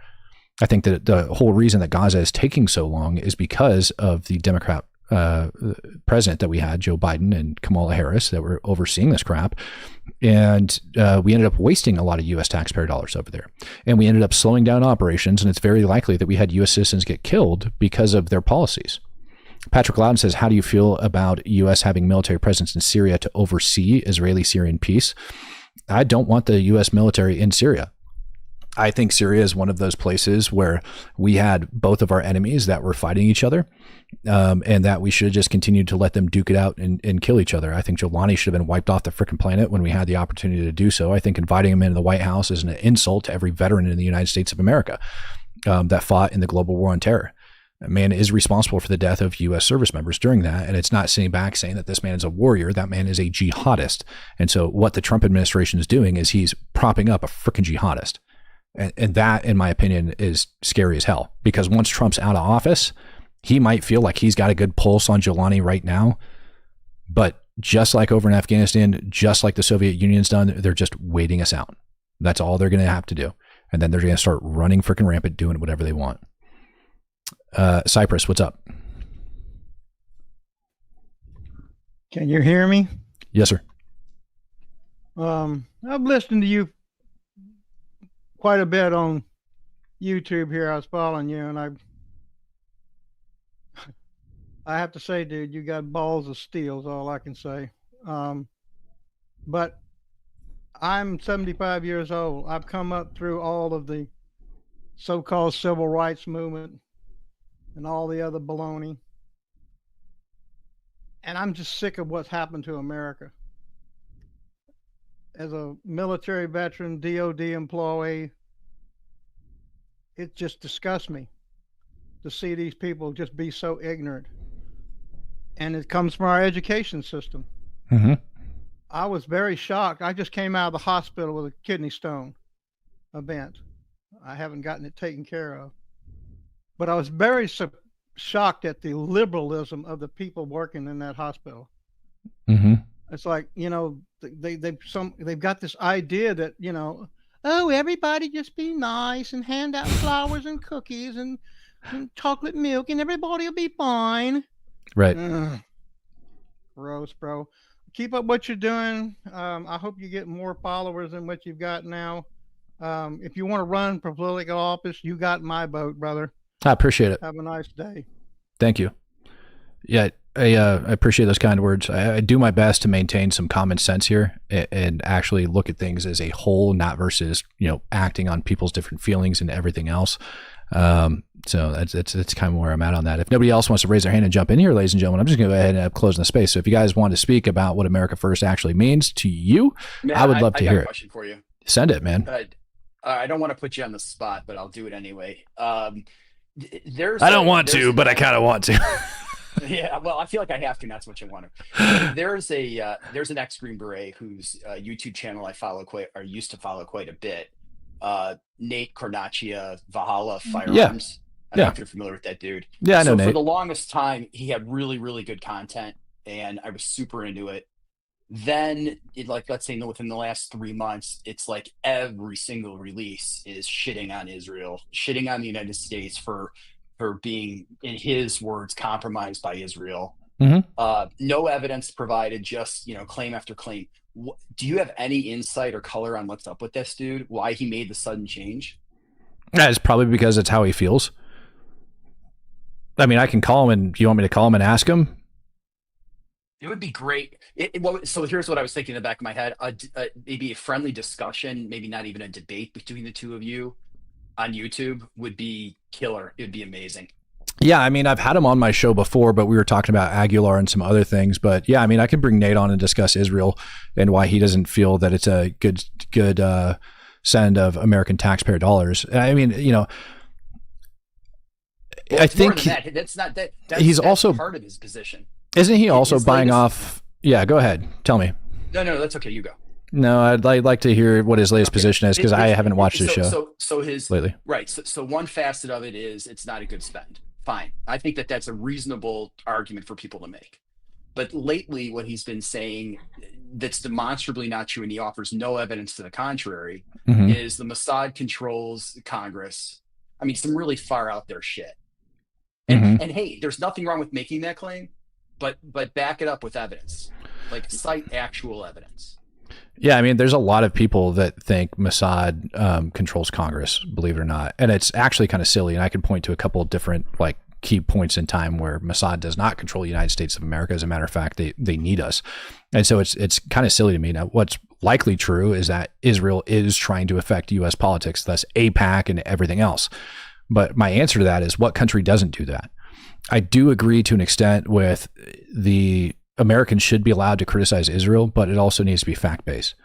I think that the whole reason that Gaza is taking so long is because of the Democrat president that we had, Joe Biden and Kamala Harris, that were overseeing this crap. And we ended up wasting a lot of U.S. taxpayer dollars over there. And we ended up slowing down operations. And it's very likely that we had U.S. citizens get killed because of their policies. Patrick Loudon says, how do you feel about U.S. having military presence in Syria to oversee Israeli-Syrian peace? I don't want the U.S. military in Syria. I think Syria is one of those places where we had both of our enemies that were fighting each other, and that we should have just continued to let them duke it out and kill each other. I think Giuliani should have been wiped off the frickin' planet when we had the opportunity to do so. I think inviting him into the White House is an insult to every veteran in the United States of America that fought in the global war on terror. A man is responsible for the death of U.S. service members during that. And it's not sitting back saying that this man is a warrior. That man is a jihadist. And so what the Trump administration is doing is he's propping up a freaking jihadist. And that, in my opinion, is scary as hell. Because once Trump's out of office, he might feel like he's got a good pulse on Giuliani right now. But just like over in Afghanistan, just like the Soviet Union's done, they're just waiting us out. That's all they're going to have to do. And then they're going to start running freaking rampant, doing whatever they want. Cypress, what's up? Can you hear me? Yes, sir. I've listened to you quite a bit on YouTube here. I was following you, and I have to say, dude, you got balls of steel is all I can say. But I'm 75 years old. I've come up through all of the so-called civil rights movement and all the other baloney. And I'm just sick of what's happened to America. As a military veteran, DOD employee, it just disgusts me to see these people just be so ignorant. And it comes from our education system. Mm-hmm. I was very shocked. I just came out of the hospital with a kidney stone event. I haven't gotten it taken care of. But I was very shocked at the liberalism of the people working in that hospital. Mm-hmm. It's like, they've got this idea that, oh, everybody just be nice and hand out flowers and cookies and chocolate milk and everybody will be fine. Right. Gross, bro. Keep up what you're doing. I hope you get more followers than what you've got now. If you want to run for political office, you got my vote, brother. I appreciate it. Have a nice day. Thank you. Yeah, I appreciate those kind words. I do my best to maintain some common sense here and actually look at things as a whole, not versus, acting on people's different feelings and everything else. So that's kind of where I'm at on that. If nobody else wants to raise their hand and jump in here, ladies and gentlemen, I'm just going to go ahead and close the space. So if you guys want to speak about what America First actually means to you, Man, I would love to I got hear a it. question for you. Send it, man. I don't want to put you on the spot, but I'll do it anyway. I don't want to, but I kind of want to. Yeah, well, I feel like I have to, and that's what you want to. There's an ex-Green Beret whose YouTube channel I used to follow quite a bit. Nate Cornacchia, Valhalla Firearms. Yeah. I don't know if you're familiar with that dude. Yeah, I know Nate. For the longest time, he had really, really good content, and I was super into it. Then, let's say within the last 3 months, it's like every single release is shitting on Israel, shitting on the United States for being, in his words, compromised by Israel. Mm-hmm. No evidence provided, just claim after claim. Do you have any insight or color on what's up with this dude? Why he made the sudden change? Yeah, it's probably because it's how he feels. I mean, I can call him, and you want me to call him and ask him? It would be great. So here's what I was thinking in the back of my head. Maybe a friendly discussion, maybe not even a debate between the two of you on YouTube would be killer. It would be amazing. Yeah, I mean, I've had him on my show before, but we were talking about Aguilar and some other things. But yeah, I mean, I can bring Nate on and discuss Israel and why he doesn't feel that it's a good send of American taxpayer dollars. I mean, I think that's he's also part of his position. Isn't he also buying off? Yeah, go ahead. Tell me. No, that's okay. You go. No, I'd like to hear what his latest position is, because I haven't watched his show. So his lately. Right. So one facet of it is it's not a good spend. Fine. I think that's a reasonable argument for people to make. But lately, what he's been saying that's demonstrably not true, and he offers no evidence to the contrary, is the Mossad controls Congress. I mean, some really far out there shit. And hey, there's nothing wrong with making that claim, but back it up with evidence, like cite actual evidence. Yeah, I mean, there's a lot of people that think Mossad controls Congress, believe it or not, and it's actually kind of silly. And I could point to a couple of different key points in time where Mossad does not control the United States of America. As a matter of fact, they need us, and so it's kind of silly to me. Now, what's likely true is that Israel is trying to affect U.S. politics, thus AIPAC and everything else. But my answer to that is, what country doesn't do that? I do agree to an extent with the Americans should be allowed to criticize Israel, but it also needs to be fact-based.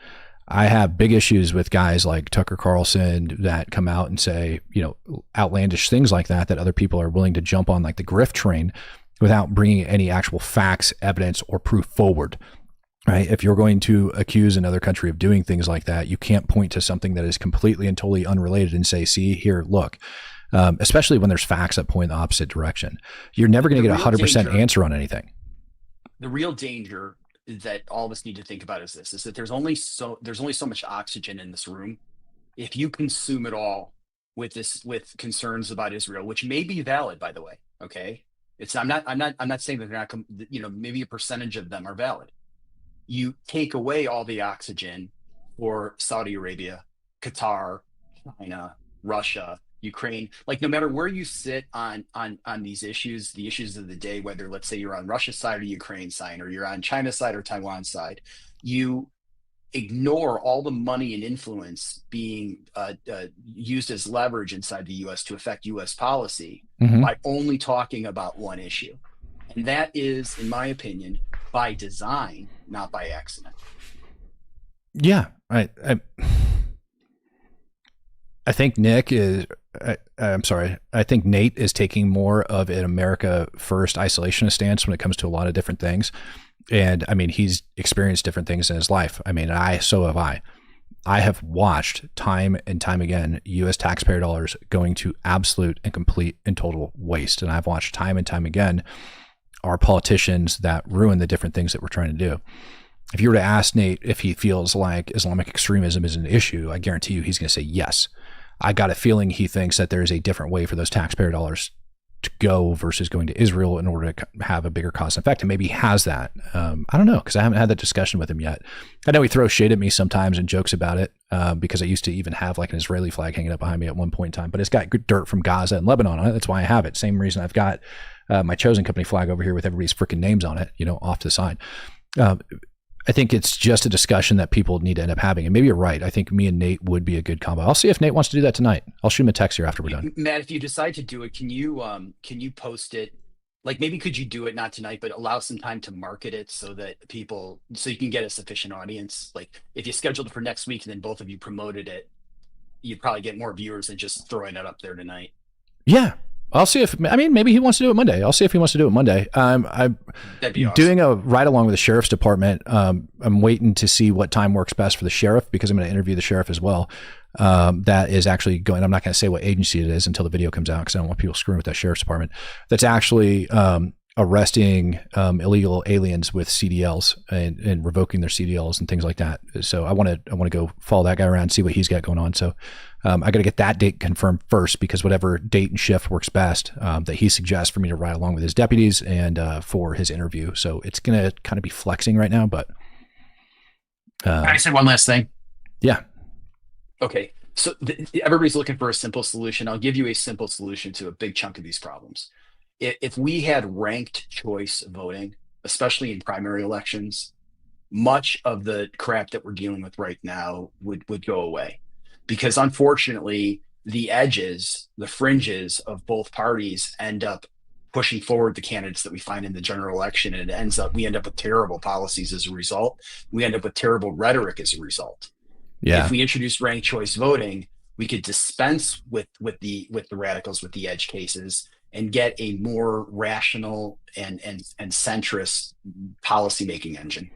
I have big issues with guys like Tucker Carlson that come out and say, outlandish things like that other people are willing to jump on, like the grift train, without bringing any actual facts, evidence, or proof forward. Right? If you're going to accuse another country of doing things like that, you can't point to something that is completely and totally unrelated and say, see, here, look. Especially when there's facts that point in the opposite direction. You're never going to get a 100% answer on anything. The real danger that all of us need to think about is that there's only so much oxygen in this room. If you consume it all with concerns about Israel, which may be valid, by the way, okay? I'm not saying that they're not, maybe a percentage of them are valid. You take away all the oxygen for Saudi Arabia, Qatar, China, Russia, Ukraine, no matter where you sit on these issues, the issues of the day, whether let's say you're on Russia's side or Ukraine's side, or you're on China's side or Taiwan's side, you ignore all the money and influence being used as leverage inside the U.S. to affect U.S. policy by only talking about one issue. And that is, in my opinion, by design, not by accident. Yeah, I think Nick is. I'm sorry. I think Nate is taking more of an America first isolationist stance when it comes to a lot of different things. And I mean, he's experienced different things in his life. I mean, so have I. I have watched time and time again U.S. taxpayer dollars going to absolute and complete and total waste. And I've watched time and time again our politicians that ruin the different things that we're trying to do. If you were to ask Nate if he feels like Islamic extremism is an issue, I guarantee you he's going to say yes. I got a feeling he thinks that there's a different way for those taxpayer dollars to go versus going to Israel in order to have a bigger cost effect. And maybe he has that. I don't know, because I haven't had that discussion with him yet. I know he throws shade at me sometimes and jokes about it because I used to even have like an Israeli flag hanging up behind me at one point in time, but it's got good dirt from Gaza and Lebanon on it. That's why I have it. Same reason I've got my Chosen Company flag over here with everybody's freaking names on it, off to the side. I think it's just a discussion that people need to end up having. And maybe you're right. I think me and Nate would be a good combo. I'll see if Nate wants to do that tonight. I'll shoot him a text here after we're done. Matt, if you decide to do it, can you post it? Like maybe could you do it not tonight, but allow some time to market it so that so you can get a sufficient audience. Like if you scheduled it for next week and then both of you promoted it, you'd probably get more viewers than just throwing it up there tonight. Yeah. I'll see maybe he wants to do it Monday. I'll see if he wants to do it Monday. I'm That'd be awesome. Doing a ride along with the sheriff's department. I'm waiting to see what time works best for the sheriff because I'm going to interview the sheriff as well. That is actually going, I'm not going to say what agency it is until the video comes out because I don't want people screwing with that sheriff's department. That's actually arresting illegal aliens with CDLs and revoking their CDLs and things like that. So I want to go follow that guy around, see what he's got going on. So I got to get that date confirmed first because whatever date and shift works best that he suggests for me to ride along with his deputies and for his interview. So it's going to kind of be flexing right now, but can I say one last thing? Yeah. Okay. So everybody's looking for a simple solution. I'll give you a simple solution to a big chunk of these problems. If we had ranked choice voting, especially in primary elections, much of the crap that we're dealing with right now would go away. Because unfortunately, the edges, the fringes of both parties end up pushing forward the candidates that we find in the general election. And we end up with terrible policies as a result. We end up with terrible rhetoric as a result. Yeah. If we introduce ranked choice voting, we could dispense with the radicals, with the edge cases, and get a more rational and centrist policymaking engine.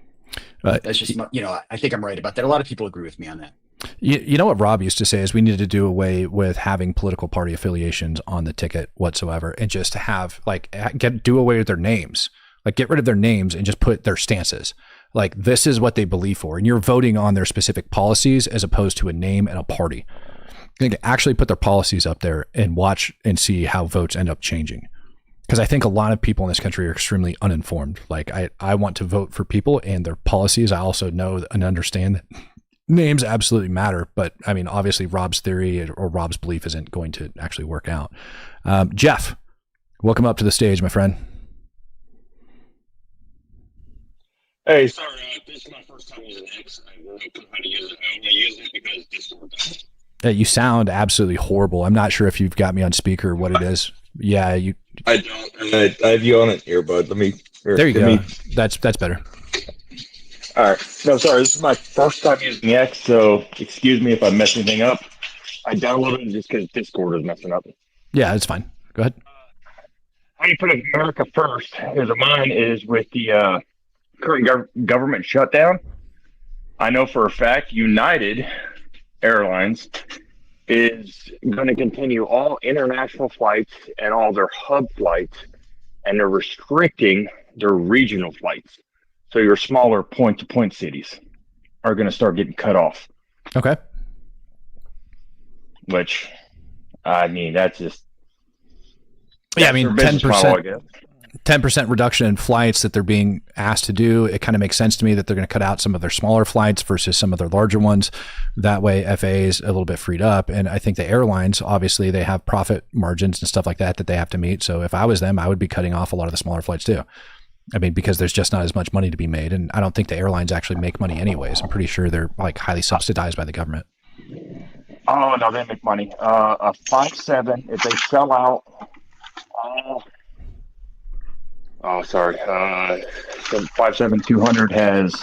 That's just, I think I'm right about that. A lot of people agree with me on that. You know what Rob used to say is we need to do away with having political party affiliations on the ticket whatsoever and just have do away with their names, like get rid of their names and just put their stances. Like this is what they believe for. And you're voting on their specific policies as opposed to a name and a party. They actually put their policies up there and watch and see how votes end up changing. Because I think a lot of people in this country are extremely uninformed. Like I want to vote for people and their policies. I also know and understand that names absolutely matter. But I mean, obviously Rob's theory or Rob's belief isn't going to actually work out. Jeff, welcome up to the stage, my friend. Hey, sorry, this is my first time using X. I don't know how to use it. I only use it because Discord does. You sound absolutely horrible. I'm not sure if you've got me on speaker or what it is. Yeah, you. I don't. I have you on an earbud. Let me. There you go. That's better. All right. No, sorry. This is my first time using X, so excuse me if I mess anything up. I downloaded it just because Discord is messing up. Yeah, it's fine. Go ahead. How do you put America first? Because mine is with the current government shutdown. I know for a fact United Airlines is going to continue all international flights and all their hub flights, and they're restricting their regional flights. So your smaller point-to-point cities are going to start getting cut off. Okay. Which, I mean, that's just... Yeah, I mean, 10% reduction in flights that they're being asked to do. It kind of makes sense to me that they're going to cut out some of their smaller flights versus some of their larger ones. That way FAA is a little bit freed up. And I think the airlines, obviously they have profit margins and stuff like that they have to meet. So if I was them, I would be cutting off a lot of the smaller flights too. I mean, because there's just not as much money to be made, and I don't think the airlines actually make money anyways. I'm pretty sure they're like highly subsidized by the government. Oh no, they make money. A 5.7 if they sell out. Sorry. So 5.7-200 has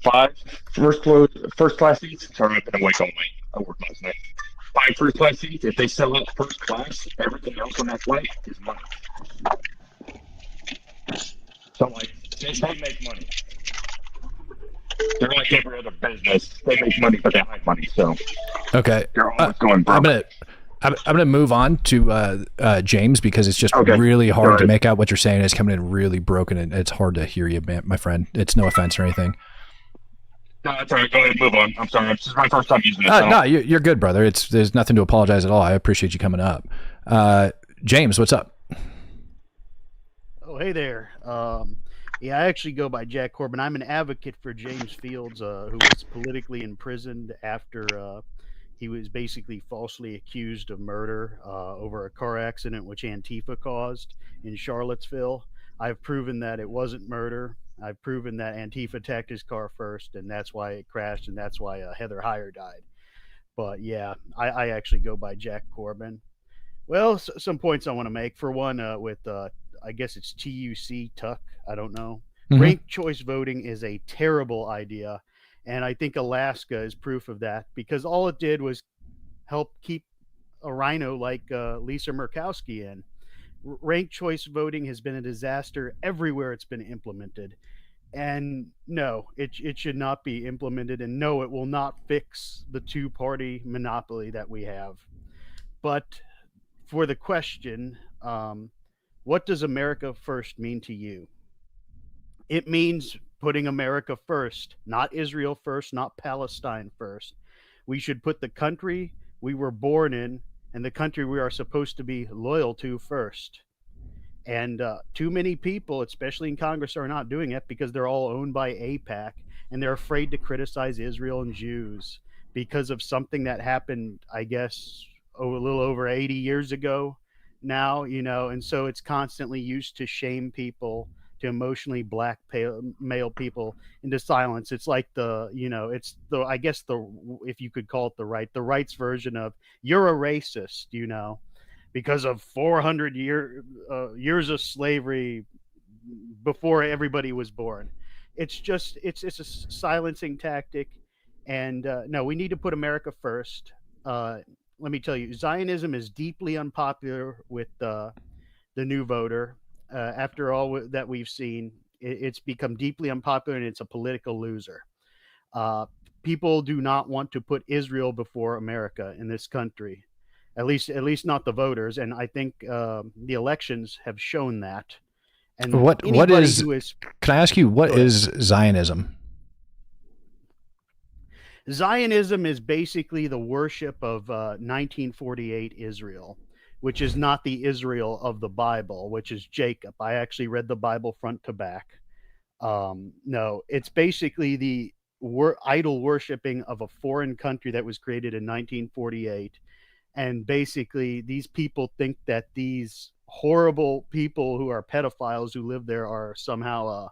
five first class seats. Sorry, I've been awake all night. I worked last night. 5 first class seats. If they sell out first class, everything else on that flight is money. So like they make money. They're like every other business. They make money, but they hide money. So okay, they're always going broke. I'm gonna move on to James because it's just really hard to make out what you're saying. It's coming in really broken, and it's hard to hear you, my friend. It's no offense or anything. No, that's all right. Go ahead and move on. I'm sorry. This is my first time using this. No, you're good, brother. There's nothing to apologize at all. I appreciate you coming up. James, what's up? Oh, hey there. Yeah, I actually go by Jack Corbin. I'm an advocate for James Fields, who was politically imprisoned after he was basically falsely accused of murder over a car accident which Antifa caused in Charlottesville. I've proven that it wasn't murder. I've proven that Antifa attacked his car first, and that's why it crashed, and that's why Heather Heyer died. But yeah, I actually go by Jack Corbin. Well, some points I want to make. For one, with I guess it's TUC, Tuck, I don't know. Ranked choice voting is a terrible idea, and I think Alaska is proof of that, because all it did was help keep a rhino like Lisa Murkowski in. Ranked choice voting has been a disaster everywhere it's been implemented. And no, it should not be implemented. And no, it will not fix the two-party monopoly that we have. But for the question, what does America first mean to you? It means putting America first, not Israel first, not Palestine first. We should put the country we were born in and the country we are supposed to be loyal to first. And too many people, especially in Congress, are not doing it because they're all owned by AIPAC, and they're afraid to criticize Israel and Jews because of something that happened, I guess, a little over 80 years ago now, and so it's constantly used to shame people, to emotionally blackmail people into silence. It's like it's I guess if you could call it the right's version of you're a racist, because of 400 years of slavery before everybody was born. It's a silencing tactic. And no, we need to put America first. Let me tell you, Zionism is deeply unpopular with the new voter. After all that we've seen, it's become deeply unpopular, and it's a political loser. People do not want to put Israel before America in this country. At least not the voters, and I think the elections have shown that. And what is? Can I ask you what is Zionism? Zionism is basically the worship of 1948 Israel, which is not the Israel of the Bible, which is Jacob. I actually read the Bible front to back. No, it's basically the idol worshiping of a foreign country that was created in 1948. And basically, these people think that these horrible people who are pedophiles who live there are somehow,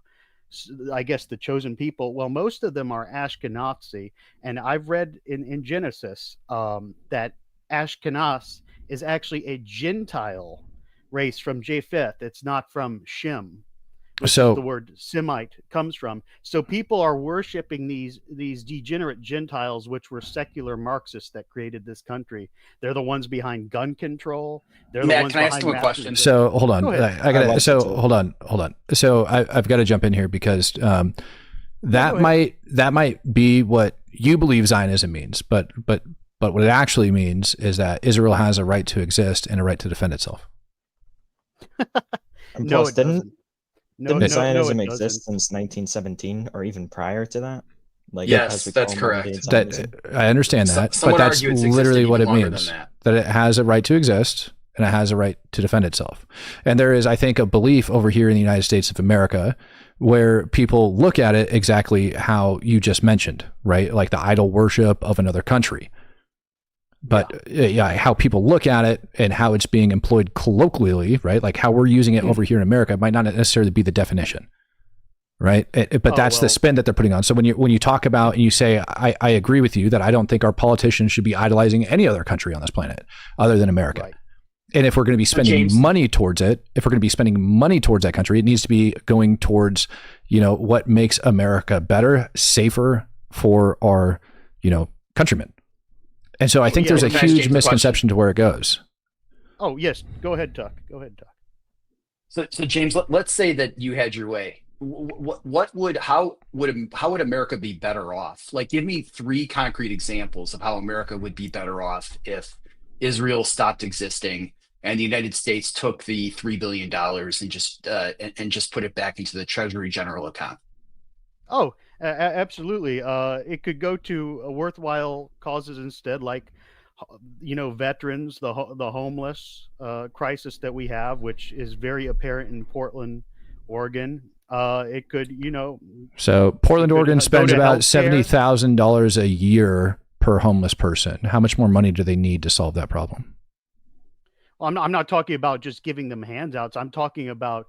I guess, the chosen people. Well, most of them are Ashkenazi. And I've read in Genesis that Ashkenaz is actually a Gentile race from Japheth. It's not from Shem, which is the word Semite comes from. So people are worshiping these degenerate Gentiles, which were secular Marxists that created this country. They're the ones behind gun control. They're Matt, the ones can I ask behind you a question? So hold on, hold on. So I've got to jump in here because that might be what you believe Zionism means, but what it actually means is that Israel has a right to exist and a right to defend itself. And plus, didn't Zionism it exist since 1917 or even prior to that? Like, yes, that's correct. I understand that, but that's literally what it means. That it has a right to exist and it has a right to defend itself. And there is, I think, a belief over here in the United States of America where people look at it exactly how you just mentioned, right? Like the idol worship of another country. But yeah, how people look at it and how it's being employed colloquially, right? Like how we're using it over here in America might not necessarily be the definition, right? But that's the spin that they're putting on. So when you talk about and you say, I agree with you that I don't think our politicians should be idolizing any other country on this planet other than America. Right. And if we're going to be spending money towards it, if we're going to be spending money towards that country, it needs to be going towards, what makes America better, safer for our, countrymen. And so I think there's a huge misconception to where it goes. Oh, yes. Go ahead, Tuck. So James, let's say that you had your way. How would America be better off? Like, give me 3 concrete examples of how America would be better off if Israel stopped existing and the United States took the $3 billion and just put it back into the Treasury General account. Oh, absolutely. It could go to worthwhile causes instead, like, veterans, the homeless crisis that we have, which is very apparent in Portland, Oregon. It could, So Portland, Oregon spends about $70,000 a year per homeless person. How much more money do they need to solve that problem? Well, I'm not talking about just giving them handouts. I'm talking about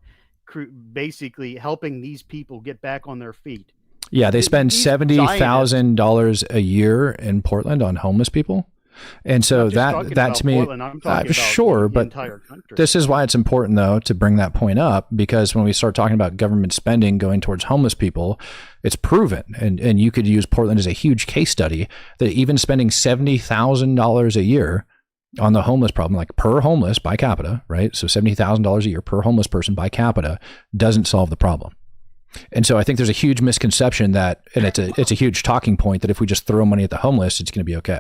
basically helping these people get back on their feet. Yeah, they spend $70,000 a year in Portland on homeless people. And so that to me, sure, but this is why it's important though to bring that point up, because when we start talking about government spending going towards homeless people, it's proven, and you could use Portland as a huge case study that even spending $70,000 a year on the homeless problem, like per homeless by capita, right? So $70,000 a year per homeless person by capita doesn't solve the problem. And so I think there's a huge misconception that, and it's a huge talking point, that if we just throw money at the homeless, it's going to be okay.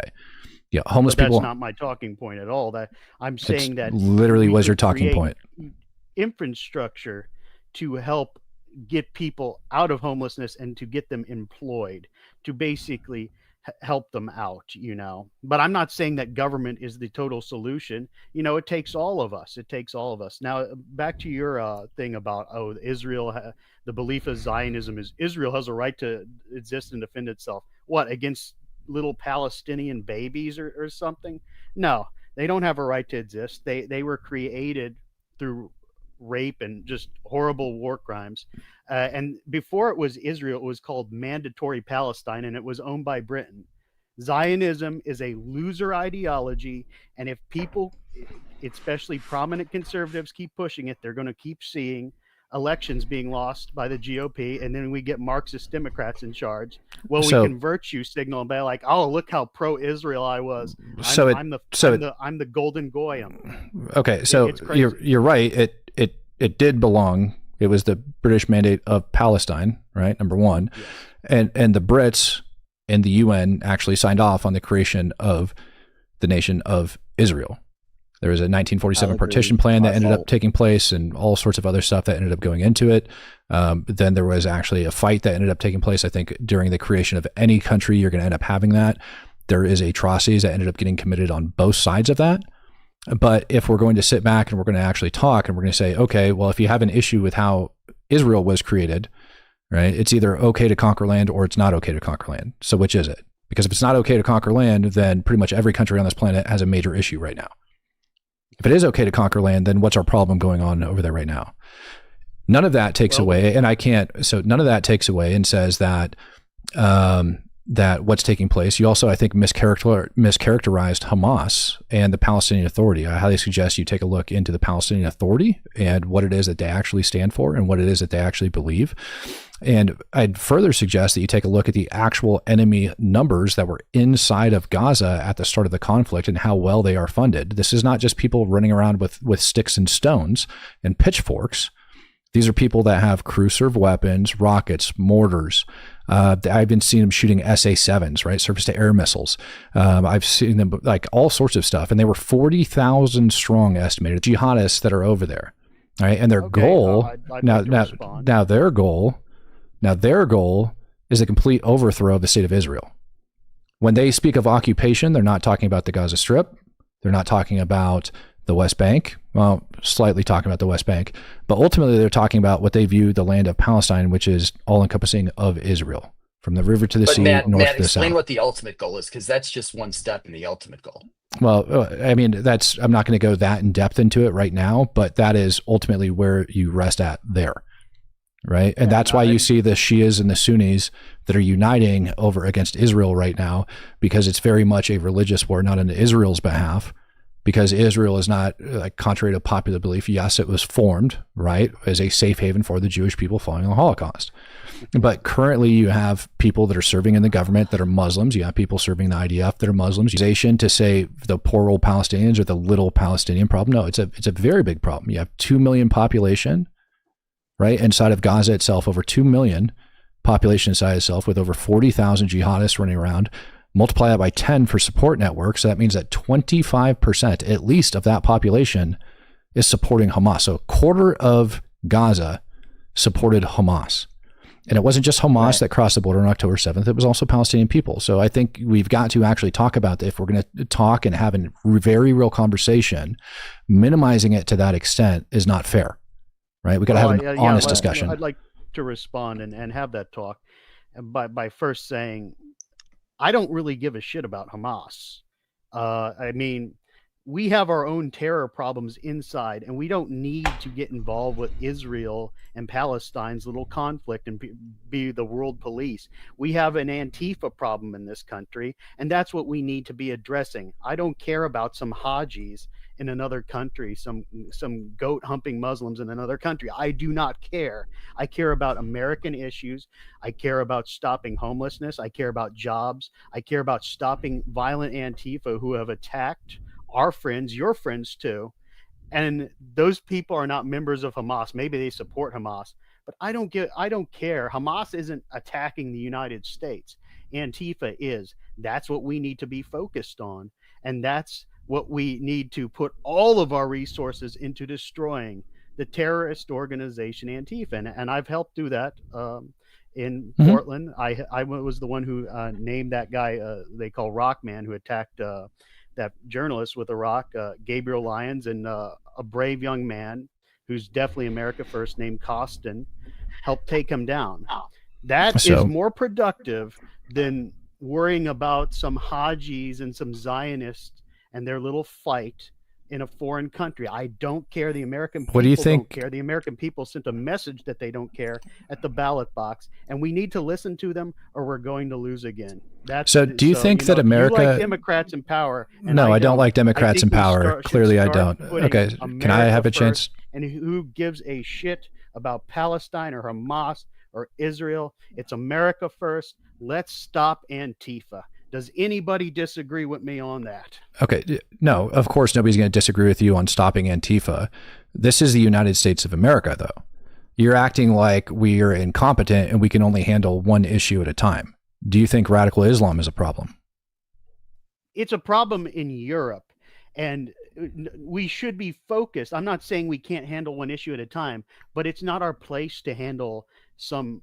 Yeah, homeless people. That's not my talking point at all. That I'm saying that literally was your talking point. Infrastructure to help get people out of homelessness and to get them employed, to basically help them out, But I'm not saying that government is the total solution. It takes all of us. Now, back to your thing about, Israel, the belief of Zionism is Israel has a right to exist and defend itself. What, against little Palestinian babies or something? No, they don't have a right to exist. They were created through rape and just horrible war crimes. And before it was Israel, it was called Mandatory Palestine, and it was owned by Britain. Zionism is a loser ideology, and if people, especially prominent conservatives, keep pushing it, they're going to keep seeing elections being lost by the GOP, and then we get Marxist Democrats in charge. Well, we can virtue signal and be like, "Oh, look how pro-Israel I was. I'm the golden goyim." Okay, so you're right. It did belong. It was the British Mandate of Palestine, right? Number one, yes. and the Brits and the UN actually signed off on the creation of the nation of Israel. There was a 1947 partition plan that ended up taking place, and all sorts of other stuff that ended up going into it. Then there was actually a fight that ended up taking place. I think during the creation of any country, you're going to end up having that. There is atrocities that ended up getting committed on both sides of that. But if we're going to sit back and we're going to actually talk and we're going to say, okay, well, if you have an issue with how Israel was created, right, it's either okay to conquer land or it's not okay to conquer land. So which is it? Because if it's not okay to conquer land, then pretty much every country on this planet has a major issue right now. If it is okay to conquer land, then what's our problem going on over there right now? None of that takes away, and none of that takes away and says that that what's taking place. You also, I think, mischaracterized Hamas and the Palestinian Authority. I highly suggest you take a look into the Palestinian Authority and what it is that they actually stand for and what it is that they actually believe. And I'd further suggest that you take a look at the actual enemy numbers that were inside of Gaza at the start of the conflict and how well they are funded. This is not just people running around with sticks and stones and pitchforks. These are people that have crew-served weapons, rockets, mortars. I've been seeing them shooting SA-7s, right? Surface-to-air missiles. I've seen them like all sorts of stuff. And they were 40,000 strong estimated jihadists that are over there, right? And their goal, their goal is a complete overthrow of the state of Israel. When they speak of occupation, they're not talking about the Gaza Strip. They're not talking about the West Bank. Well, slightly talking about the West Bank, but ultimately they're talking about what they view the land of Palestine, which is all encompassing of Israel, from the river to the sea, north to the south. Explain what the ultimate goal is, because that's just one step in the ultimate goal. Well, I mean, I'm not going to go that in depth into it right now, but that is ultimately where you rest at there. Right. And that's why you see the Shias and the Sunnis that are uniting over against Israel right now, because it's very much a religious war, not on Israel's behalf, because Israel is not, like, contrary to popular belief. Yes, it was formed, right, as a safe haven for the Jewish people following the Holocaust. But currently you have people that are serving in the government that are Muslims. You have people serving the IDF that are Muslims. Accusation to say the poor old Palestinians are the little Palestinian problem. No, it's a very big problem. You have 2 million population, right, inside of Gaza itself, over 2 million population inside itself, with over 40,000 jihadists running around. Multiply that by 10 for support networks. So that means that 25% at least of that population is supporting Hamas. So a quarter of Gaza supported Hamas. And it wasn't just Hamas that crossed the border on October 7th. It was also Palestinian people. So I think we've got to actually talk about that. If we're going to talk and have a very real conversation, minimizing it to that extent is not fair, right? We got to have an honest discussion. I'd like to respond and have that talk by first saying, I don't really give a shit about Hamas. I mean, we have our own terror problems inside, and we don't need to get involved with Israel and Palestine's little conflict and be the world police. We have an Antifa problem in this country, and that's what we need to be addressing. I don't care about some Hajis in another country, some goat humping Muslims in another country. I do not care. I care about American issues. I care about stopping homelessness. I care about jobs. I care about stopping violent Antifa who have attacked our friends, your friends too. And those people are not members of Hamas. Maybe they support Hamas, but I don't care. Hamas isn't attacking the United States. Antifa is. That's what we need to be focused on. And that's what we need to put all of our resources into, destroying the terrorist organization Antifa. And I've helped do that in Portland. I was the one who named that guy they call Rockman, who attacked that journalist with a rock, Gabriel Lyons, and a brave young man who's definitely America First named Costin helped take him down. That is more productive than worrying about some Hajis and some Zionists and their little fight in a foreign country. I don't care. The American people don't care. The American people sent a message that they don't care at the ballot box, and we need to listen to them or we're going to lose again. Do you think that America... You like Democrats in power? No, I don't like Democrats in power. Clearly I don't. Okay, can I have a chance? And who gives a shit about Palestine or Hamas or Israel? It's America first. Let's stop Antifa. Does anybody disagree with me on that? Okay. No, of course, nobody's going to disagree with you on stopping Antifa. This is the United States of America, though. You're acting like we are incompetent and we can only handle one issue at a time. Do you think radical Islam is a problem? It's a problem in Europe, and we should be focused. I'm not saying we can't handle one issue at a time, but it's not our place to handle some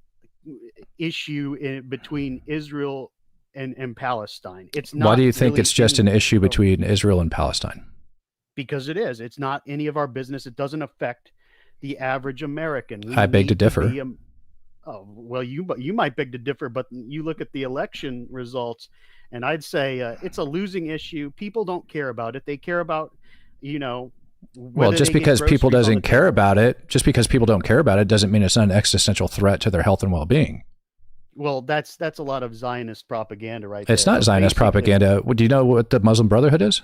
issue between Israel and Palestine. It's not. Why do you think it's just an issue between Israel and Palestine? Because it is. It's not any of our business. It doesn't affect the average American. I beg to differ. Oh, well, you might beg to differ, but you look at the election results, and I'd say it's a losing issue. People don't care about it. They care about, well, just because people doesn't care about it, just because people don't care about it, doesn't mean it's not an existential threat to their health and well-being. Well, that's a lot of Zionist propaganda, right? It's not Zionist propaganda. Do you know what the Muslim Brotherhood is?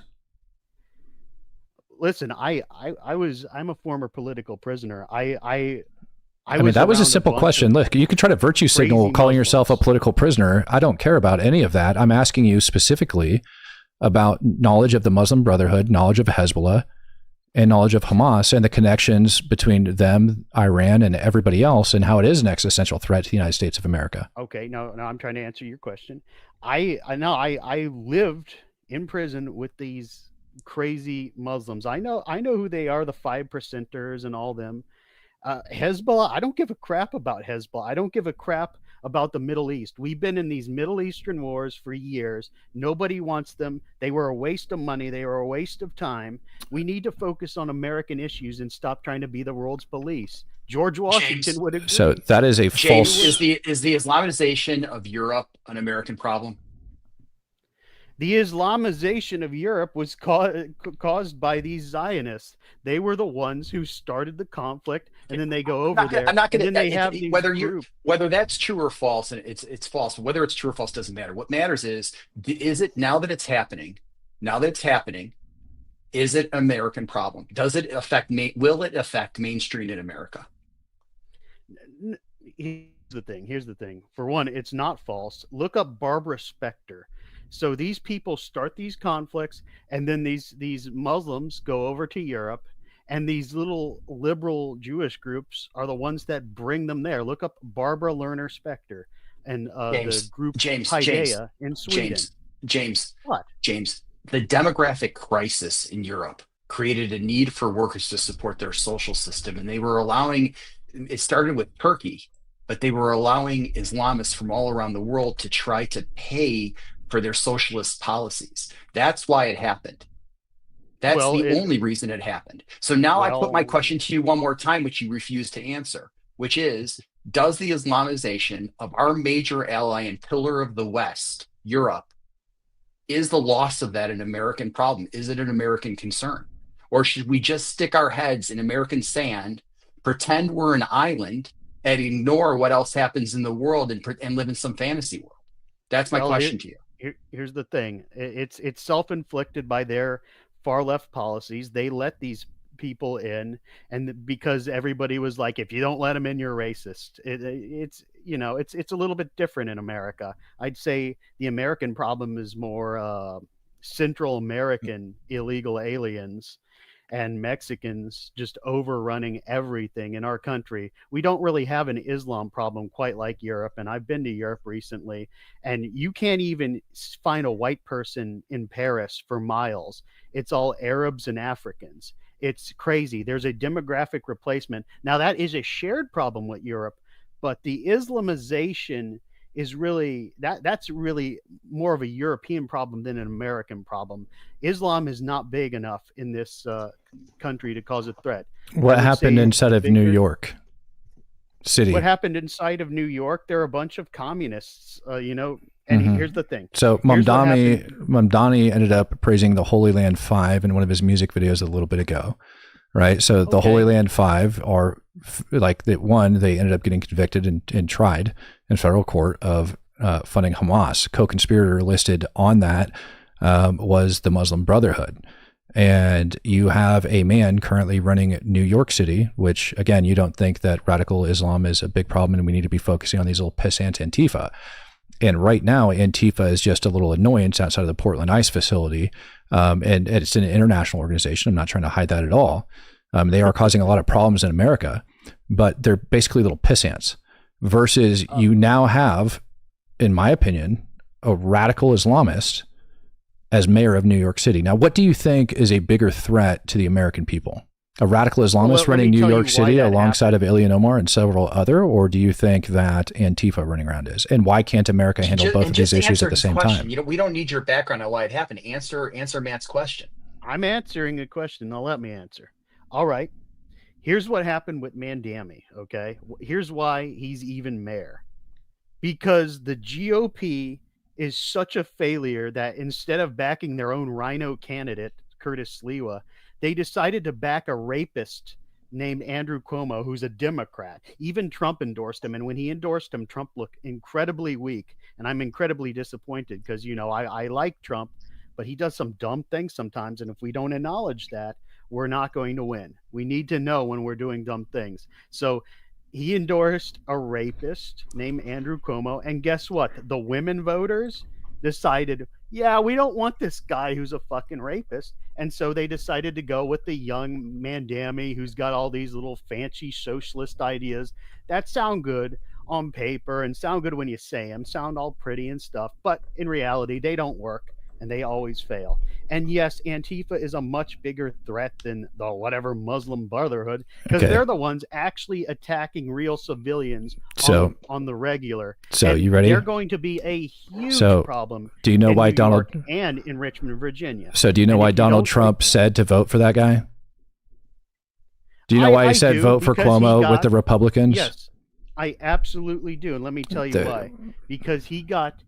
Listen, I'm a former political prisoner. I mean, that was a simple question. Look, you could try to virtue signal calling yourself a political prisoner. I don't care about any of that. I'm asking you specifically about knowledge of the Muslim Brotherhood, knowledge of Hezbollah, and knowledge of Hamas and the connections between them, Iran, and everybody else, and how it is an existential threat to the United States of America. Okay, no, I'm trying to answer your question. I lived in prison with these crazy Muslims. I know who they are, the 5%ers and all them. Hezbollah, I don't give a crap about Hezbollah. I don't give a crap about the Middle East. We've been in these Middle Eastern wars for years. Nobody wants them. They were a waste of money. They were a waste of time. We need to focus on American issues and stop trying to be the world's police. George Washington would agree. So that is a false... Is the Islamization of Europe an American problem? The Islamization of Europe was caused by these Zionists. They were the ones who started the conflict, and then they go over there. I'm not going and then they to have these whether that's true or false, and it's false. Whether it's true or false doesn't matter. What matters is it now that it's happening? Now that it's happening, is it an American problem? Does it affect will it affect Main Street in America? Here's the thing. For one, it's not false. Look up Barbara Specter. So these people start these conflicts, and then these Muslims go over to Europe, and these little liberal Jewish groups are the ones that bring them there. Look up Barbara Lerner Specter and the group Paideia in Sweden. What? James, the demographic crisis in Europe created a need for workers to support their social system, and they were allowing. It started with Turkey, but they were allowing Islamists from all around the world to try to pay for their socialist policies. That's why it happened. That's the only reason it happened. So now I put my question to you one more time, which you refuse to answer, which is, does the Islamization of our major ally and pillar of the West, Europe, is the loss of that an American problem? Is it an American concern? Or should we just stick our heads in American sand, pretend we're an island, and ignore what else happens in the world and live in some fantasy world? That's my question to you. Here's the thing. It's self-inflicted by their far left policies. They let these people in, and because everybody was like, if you don't let them in, you're racist. It's a little bit different in America. I'd say the American problem is more Central American illegal aliens and Mexicans just overrunning everything in our country. We don't really have an Islam problem quite like Europe. And I've been to Europe recently, and you can't even find a white person in Paris for miles. It's all Arabs and Africans. It's crazy. There's a demographic replacement. Now, that is a shared problem with Europe, but the Islamization is really that's really more of a European problem than an American problem. Islam is not big enough in this country to cause a threat. What happened inside of New York City? What happened inside of New York? There are a bunch of communists, and here's the thing. So Mamdani ended up praising the Holy Land Five in one of his music videos a little bit ago, right? So the Holy Land Five are they ended up getting convicted and tried in federal court of funding Hamas. Co-conspirator listed on that was the Muslim Brotherhood. And you have a man currently running New York City, which, again, you don't think that radical Islam is a big problem and we need to be focusing on these little pissant Antifa. And right now, Antifa is just a little annoyance outside of the Portland ICE facility. And it's an international organization. I'm not trying to hide that at all. They are causing a lot of problems in America, but they're basically little pissants. Versus you now have, in my opinion, a radical Islamist as mayor of New York City. Now, what do you think is a bigger threat to the American people? A radical Islamist running New York City alongside of Ilhan Omar and several other, or do you think that Antifa running around is? And why can't America handle both of these issues at the same time? We don't need your background on why it happened. Answer Matt's question. I'm answering a question. Now let me answer. All right. Here's what happened with Mandami, okay? Here's why he's even mayor. Because the GOP is such a failure that instead of backing their own rhino candidate, Curtis Sliwa, they decided to back a rapist named Andrew Cuomo, who's a Democrat. Even Trump endorsed him, and when he endorsed him, Trump looked incredibly weak, and I'm incredibly disappointed because, I like Trump, but he does some dumb things sometimes, and if we don't acknowledge that, we're not going to win. We need to know when we're doing dumb things. So he endorsed a rapist named Andrew Cuomo, and guess what? The women voters decided, yeah, we don't want this guy who's a fucking rapist. And so they decided to go with the young Mandami who's got all these little fancy socialist ideas that sound good on paper and sound good when you say them, sound all pretty and stuff. But in reality, they don't work and they always fail. And yes, Antifa is a much bigger threat than the whatever Muslim Brotherhood because they're the ones actually attacking real civilians on the regular. So and you ready? They're going to be a huge problem. Do you know why New York and in Richmond, Virginia? So do you know why Donald Trump said to vote for that guy? Do you know why he said vote for Cuomo with the Republicans? Yes, I absolutely do. And let me tell you why. Because he got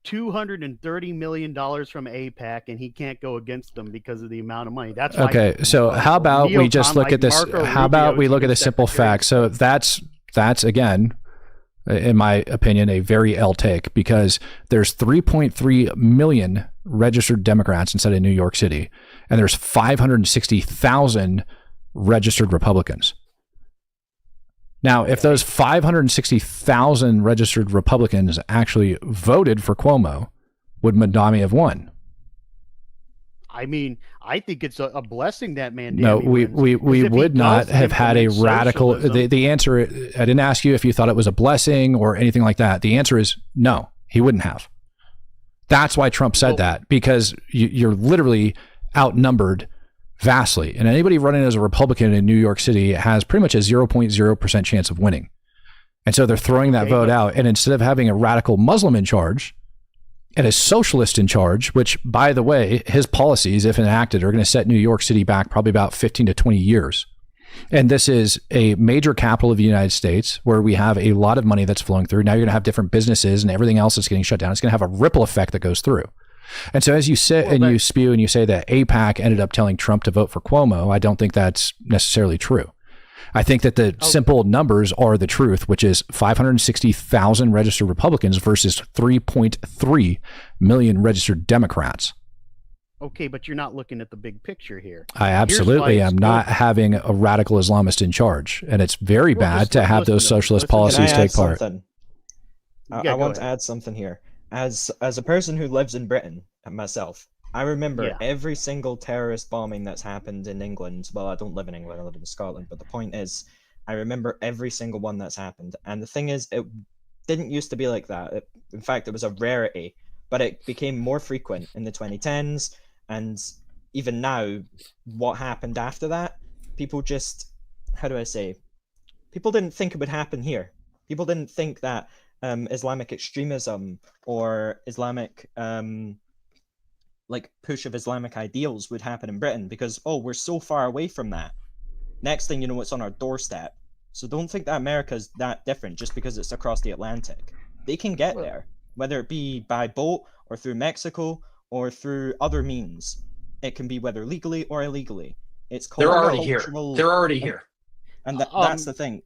$230 million from AIPAC, and he can't go against them because of the amount of money. That's why. Okay, so how about we just look at this? How about we look at the simple fact? So that's again, in my opinion, a very L take, because there's 3.3 million registered Democrats inside of New York City, and there's 560,000 registered Republicans. Now, if those 560,000 registered Republicans actually voted for Cuomo, would Madami have won? I mean, I think it's a blessing that man. No, we would not have had a radical. The answer, I didn't ask you if you thought it was a blessing or anything like that. The answer is no, he wouldn't have. That's why Trump said that, because you're literally outnumbered vastly. And anybody running as a Republican in New York City has pretty much a 0.0% chance of winning. And so they're throwing that vote out. And instead of having a radical Muslim in charge and a socialist in charge, which, by the way, his policies, if enacted, are going to set New York City back probably about 15 to 20 years. And this is a major capital of the United States where we have a lot of money that's flowing through. Now you're going to have different businesses and everything else that's getting shut down. It's going to have a ripple effect that goes through. And so as you sit and you spew and you say that AIPAC ended up telling Trump to vote for Cuomo, I don't think that's necessarily true. I think that the simple numbers are the truth, which is 560,000 registered Republicans versus 3.3 million registered Democrats. Okay, but you're not looking at the big picture here. I absolutely am not having a radical Islamist in charge, and it's very bad to have those socialist policies take part. I want to add something here. As a person who lives in Britain myself, I remember every single terrorist bombing that's happened in England. Well, I don't live in England, I live in Scotland, but the point is, I remember every single one that's happened. And the thing is, it didn't used to be like that. In fact, it was a rarity, but it became more frequent in the 2010s. And even now, what happened after that, people just, how do I say, people didn't think it would happen here. People didn't think that Islamic extremism or Islamic like push of Islamic ideals would happen in Britain, because we're so far away from that. Next thing you know, it's on our doorstep. So don't think that America is that different just because it's across the Atlantic. They can get there, whether it be by boat or through Mexico or through other means. It can be whether legally or illegally. It's called They're already here. They're already here. And that's the thing.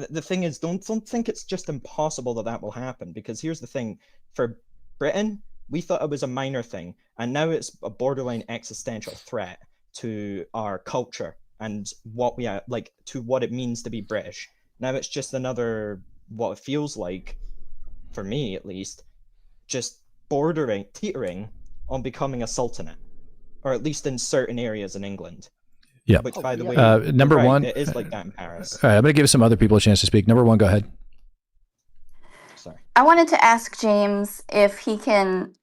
The thing is, don't think it's just impossible that will happen, because here's the thing. For Britain, we thought it was a minor thing, and now it's a borderline existential threat to our culture and what we are, like, to what it means to be British. Now it's just another, what it feels like, for me at least, just teetering on becoming a sultanate, or at least in certain areas in England. Yeah. Which, by the way, number one, it is like that in Paris. All right, I'm going to give some other people a chance to speak. Number one, go ahead. Sorry. I wanted to ask James if he can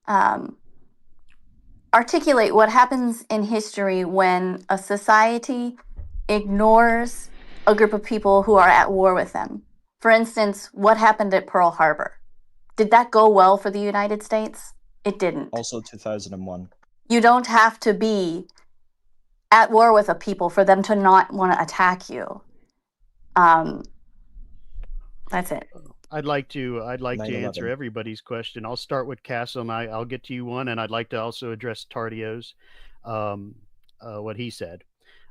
articulate what happens in history when a society ignores a group of people who are at war with them. For instance, what happened at Pearl Harbor? Did that go well for the United States? It didn't. Also 2001. You don't have to be at war with a people for them to not want to attack you. That's it. I'd like to answer everybody's question. I'll start with Castle, and I'll get to you one, and I'd like to also address Tardio's what he said.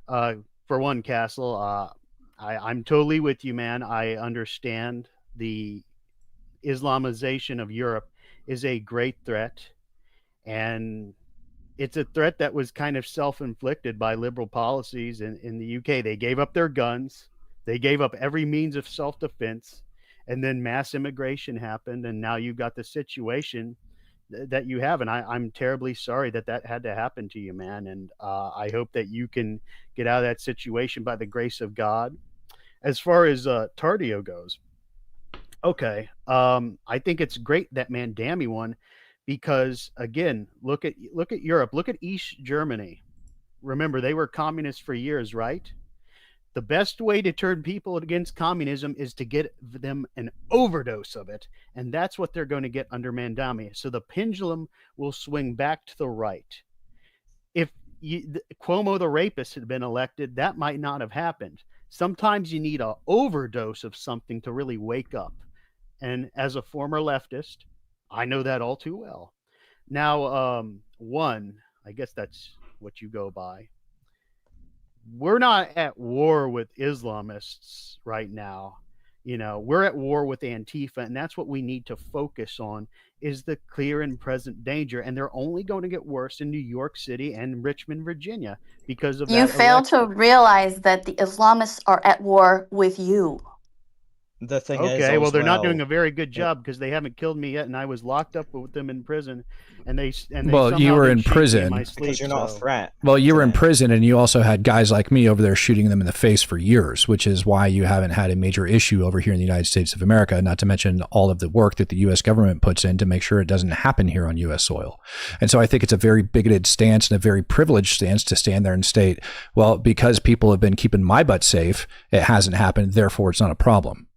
For one, Castle, I'm totally with you, man. I understand the Islamization of Europe is a great threat, and it's a threat that was kind of self-inflicted by liberal policies in the UK. They gave up their guns. They gave up every means of self-defense. And then mass immigration happened. And now you've got the situation that you have. And I'm terribly sorry that had to happen to you, man. And I hope that you can get out of that situation by the grace of God. As far as Tardio goes, okay, I think it's great that Mandami won. Because again, look at Europe. Look at East Germany. Remember, they were communists for years, right? The best way to turn people against communism is to get them an overdose of it, and that's what they're going to get under Mandami. So the pendulum will swing back to the right. If Cuomo the rapist had been elected, that might not have happened. Sometimes you need an overdose of something to really wake up. And as a former leftist, I know that all too well. Now, one, I guess that's what you go by. We're not at war with Islamists right now. We're at war with Antifa, and that's what we need to focus on is the clear and present danger. And they're only going to get worse in New York City and Richmond, Virginia because of You that fail to election. realize that the Islamists are at war with you. The thing is, Okay, well, as they're not well, doing a very good job because they haven't killed me yet, and I was locked up with them in prison, and they Well, you somehow were didn't in shoot me prison. in my because sleep, you're not a so- threat. Well, you were in prison, and you also had guys like me over there shooting them in the face for years, which is why you haven't had a major issue over here in the United States of America, not to mention all of the work that the U.S. government puts in to make sure it doesn't happen here on U.S. soil. And so I think it's a very bigoted stance and a very privileged stance to stand there and state, well, because people have been keeping my butt safe, it hasn't happened, therefore it's not a problem.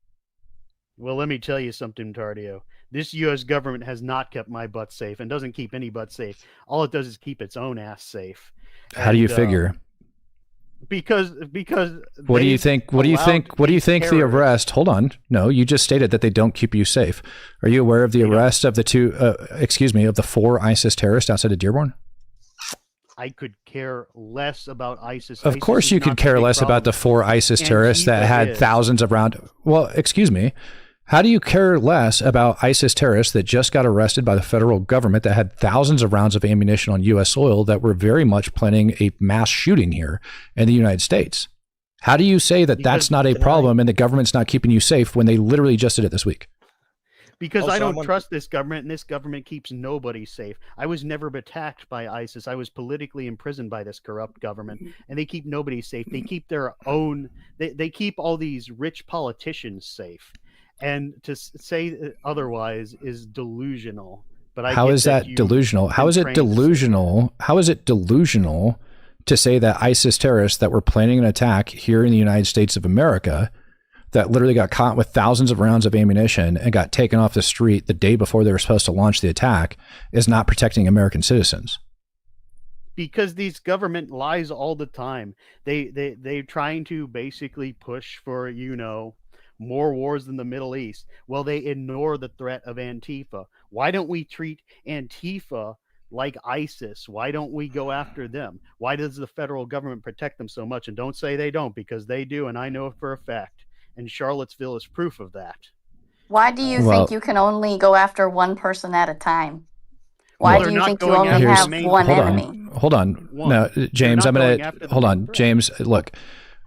Well, let me tell you something, Tardio. This U.S. government has not kept my butt safe and doesn't keep any butt safe. All it does is keep its own ass safe. How do you figure? Because What do you think? What do you think? What do you think the arrest? Hold on. No, you just stated that they don't keep you safe. Are you aware of the arrest of the of the 4 ISIS terrorists outside of Dearborn? I could care less about ISIS. Of course, you could care less about the 4 ISIS terrorists that had thousands of rounds. Well, excuse me. How do you care less about ISIS terrorists that just got arrested by the federal government that had thousands of rounds of ammunition on U.S. soil that were very much planning a mass shooting here in the United States? How do you say that that's not a problem and the government's not keeping you safe when they literally just did it this week? Because I don't trust this government, and this government keeps nobody safe. I was never attacked by ISIS. I was politically imprisoned by this corrupt government, and they keep nobody safe. They keep their own. They keep all these rich politicians safe, and to say otherwise is delusional. But How is that delusional? How is it delusional? How is it delusional to say that ISIS terrorists that were planning an attack here in the United States of America, that literally got caught with thousands of rounds of ammunition and got taken off the street the day before they were supposed to launch the attack, is not protecting American citizens? Because these government lies all the time. They're trying to basically push for, more wars in the Middle East. Well, they ignore the threat of Antifa. Why don't we treat Antifa like ISIS? Why don't we go after them? Why does the federal government protect them so much? And don't say they don't, because they do, and I know it for a fact. And Charlottesville is proof of that. Why do you think you can only go after one person at a time? Why do you think you only have one enemy? Hold on. No, James, hold on. James, look,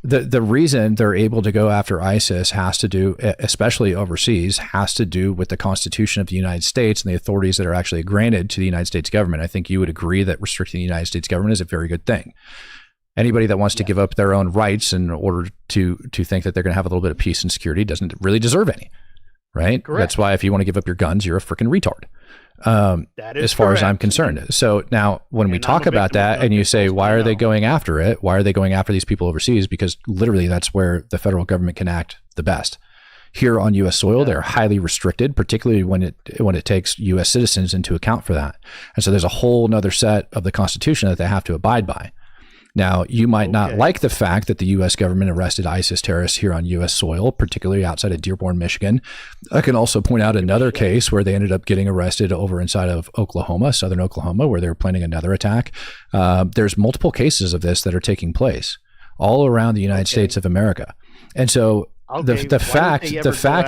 the reason they're able to go after ISIS has to do, especially overseas, has to do with the Constitution of the United States and the authorities that are actually granted to the United States government. I think you would agree that restricting the United States government is a very good thing. Anybody that wants to give up their own rights in order to think that they're going to have a little bit of peace and security doesn't really deserve any, right? Correct. That's why if you want to give up your guns, you're a freaking retard. As far as I'm concerned. So now when we talk about that and you say, why are they going after it? Why are they going after these people overseas? Because literally that's where the federal government can act the best. Here on U.S. soil, they're highly restricted, particularly when it takes U.S. citizens into account for that. And so there's a whole nother set of the Constitution that they have to abide by. Now, you might not like the fact that the U.S. government arrested ISIS terrorists here on U.S. soil, particularly outside of Dearborn, Michigan. I can also point out another case where they ended up getting arrested over inside of Oklahoma, southern Oklahoma, where they were planning another attack. There's multiple cases of this that are taking place all around the United States of America. And so the fact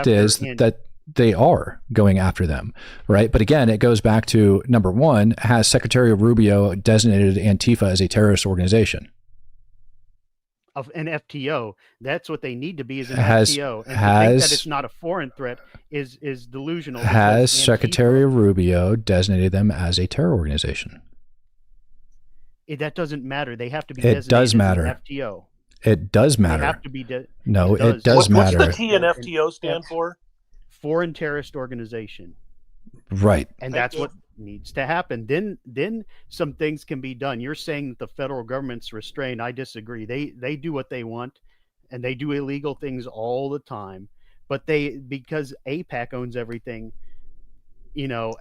is that they are going after them, right? But again, it goes back to number one, has Secretary Rubio designated Antifa as a terrorist organization? Of an FTO. That's what they need to be, is an FTO. And to think that it's not a foreign threat is delusional. Has Secretary Rubio designated them as a terror organization? That doesn't matter. They have to be designated as an FTO. It does matter. They have to be no, it does matter. What's the T and FTO stand for? Foreign terrorist organization. Right. And that's what needs to happen. Then some things can be done. You're saying that the federal government's restrained. I disagree. They do what they want, and they do illegal things all the time. But because AIPAC owns everything,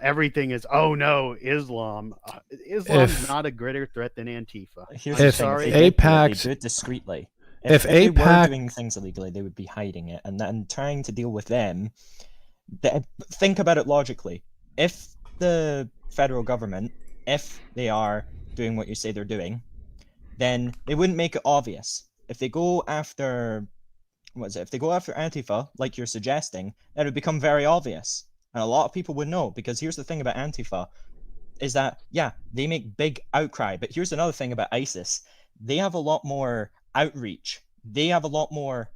everything is, oh no, Islam. Islam's not a greater threat than Antifa. Here's the thing, if AIPAC do it discreetly. If they were doing things illegally, they would be hiding it, and then trying to deal with them. Think about it logically. if the federal government, if they are doing what you say they're doing, then they wouldn't make it obvious. If they go after, if they go after Antifa, like you're suggesting, then it would become very obvious. And a lot of people would know, because here's the thing about Antifa, is that, yeah, they make big outcry, but here's another thing about ISIS. They have a lot more outreach. They have a lot more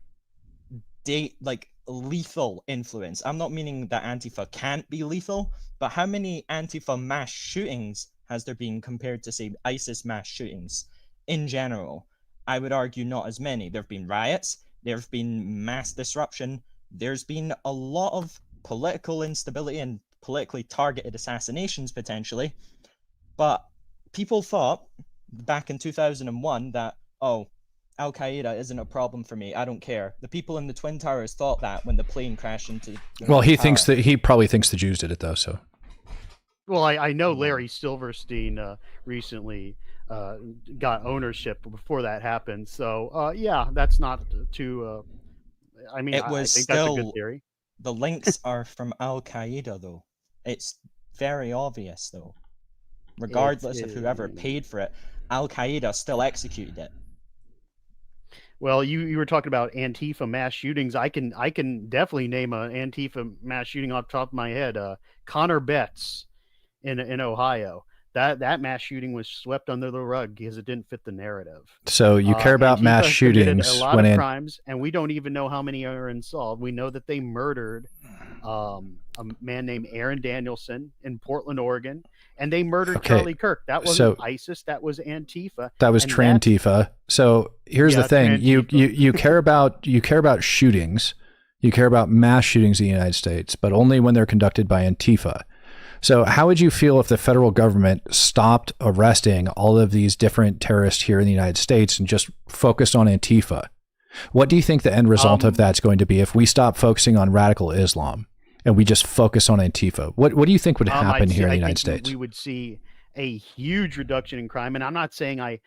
lethal influence. I'm not meaning that Antifa can't be lethal, but how many Antifa mass shootings has there been compared to, say, ISIS mass shootings in general? I would argue not as many. There have been riots, there have been mass disruption, there's been a lot of political instability and politically targeted assassinations potentially, but people thought back in 2001 that, oh, Al-Qaeda isn't a problem for me, I don't care. The people in the Twin Towers thought that when the plane crashed into the Well, he tower. thinks that he probably thinks the Jews did it though. So, Well, I know Larry Silverstein recently got ownership before that happened. So, yeah, that's not too. I mean, It was I think that's a still good theory. the links are from Al-Qaeda though. It's very obvious though. Regardless of whoever paid for it, Al-Qaeda still executed it. Well, you were talking about Antifa mass shootings. I can definitely name an Antifa mass shooting off the top of my head. Connor Betts in Ohio. That mass shooting was swept under the rug because it didn't fit the narrative. so you care about Antifa mass committed shootings a lot when of crimes, and we don't even know how many are unsolved. We know that they murdered a man named Aaron Danielson in Portland, Oregon, and they murdered Okay, Charlie Kirk. That wasn't so- ISIS. That was Antifa. that was and Trantifa. So here's the Yeah, thing: you care about shootings, you care about mass shootings in the United States, but only when they're conducted by Antifa. So how would you feel if the federal government stopped arresting all of these different terrorists here in the United States and just focused on Antifa? What do you think the end result of that's going to be if we stop focusing on radical Islam and we just focus on Antifa? What do you think would happen here in the United States? We would see a huge reduction in crime, and I'm not saying I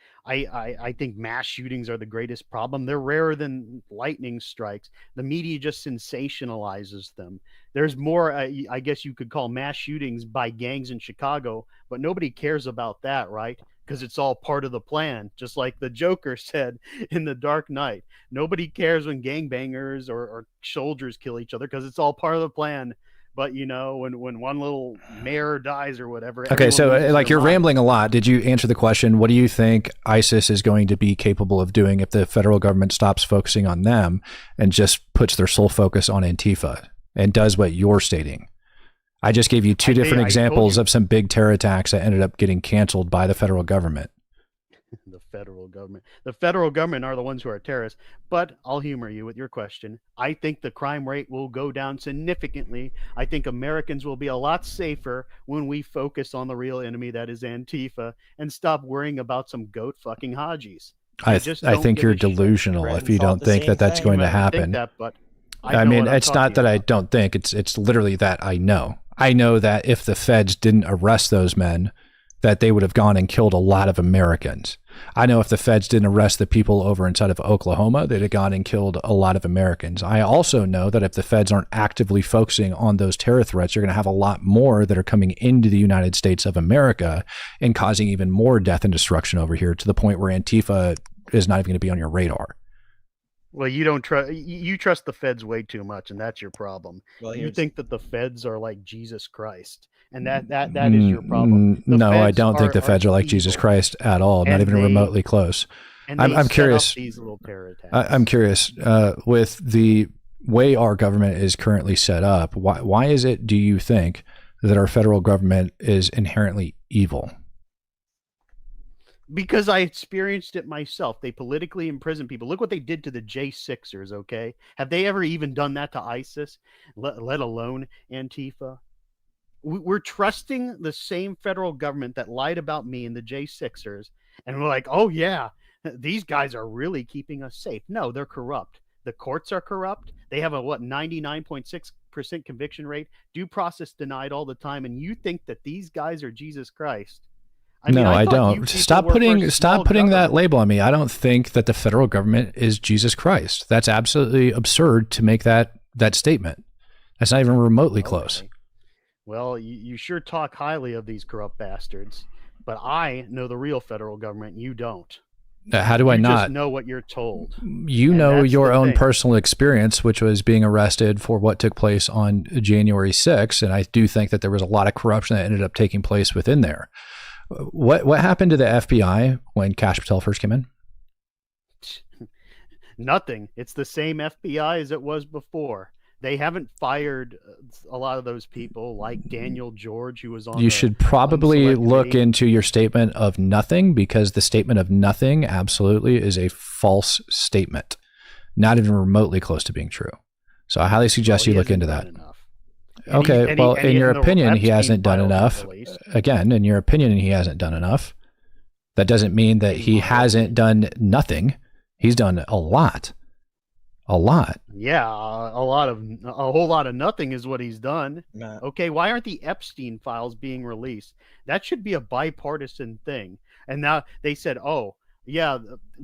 think mass shootings are the greatest problem. They're rarer than lightning strikes. The media just sensationalizes them. There's more, I guess you could call mass shootings by gangs in Chicago, but nobody cares about that, right? Because it's all part of the plan, just like the Joker said in The Dark Knight. Nobody cares when gangbangers or soldiers kill each other because it's all part of the plan. But you know, when one little mayor dies or whatever. Okay, so everyone loses like their you're mind. rambling a lot. Did you answer the question? What do you think ISIS is going to be capable of doing if the federal government stops focusing on them and just puts their sole focus on Antifa and does what you're stating? I just gave you two different examples of some big terror attacks that ended up getting canceled by the federal government. The federal government are the ones who are terrorists. But I'll humor you with your question. I think the crime rate will go down significantly. I think Americans will be a lot safer when we focus on the real enemy, that is Antifa, and stop worrying about some goat fucking Hajis. I think you're delusional if you don't think that that's going to happen. I mean, it's not that I don't think, it's literally that I know. I know that if the feds didn't arrest those men, that they would have gone and killed a lot of Americans. I know if the feds didn't arrest the people over inside of Oklahoma, they'd have gone and killed a lot of Americans. I also know that if the feds aren't actively focusing on those terror threats, you're going to have a lot more that are coming into the United States of America and causing even more death and destruction over here, to the point where Antifa is not even going to be on your radar. Well, you don't trust. You trust the feds way too much, and that's your problem. Well, you here's- think that the feds are like Jesus Christ, and that is your problem. The No, I feds don't think the feds are like Jesus evil. Christ at all, not And even they- remotely close. And I'm they set up curious. these little terror attacks. I'm curious with the way our government is currently set up. Why is it, do you think, that our federal government is inherently evil? Because I experienced it myself. They politically imprison people. Look what they did to the J6ers, okay? Have they ever even done that to ISIS, let alone Antifa? We're trusting the same federal government that lied about me and the J6ers, and we're like, oh yeah, these guys are really keeping us safe. No, they're corrupt. The courts are corrupt. They have a 99.6% conviction rate, due process denied all the time, and you think that these guys are Jesus Christ? No, I thought you don't. people Stop were for putting small that government. label on me. I don't think that the federal government is Jesus Christ. That's absolutely absurd to make that statement. That's not even remotely close. Well, you sure talk highly of these corrupt bastards, but I know the real federal government. You don't. How do I You just not? know what you're told. You And know that's your the own thing. personal experience, which was being arrested for what took place on January 6th. And I do think that there was a lot of corruption that ended up taking place within there. What happened to the FBI when Kash Patel first came in? Nothing. It's the same FBI as it was before. They haven't fired a lot of those people like Daniel George, who was on. You should probably look into your statement of nothing, because the statement of nothing absolutely is a false statement, not even remotely close to being true. So I highly suggest you look into that. Okay, well, in your opinion, he hasn't done enough. Again, in your opinion, he hasn't done enough. That doesn't mean that he hasn't done nothing. He's done a lot. A lot. Yeah, a whole lot of nothing is what he's done. Okay, why aren't the Epstein files being released? That should be a bipartisan thing. And now they said, oh, yeah,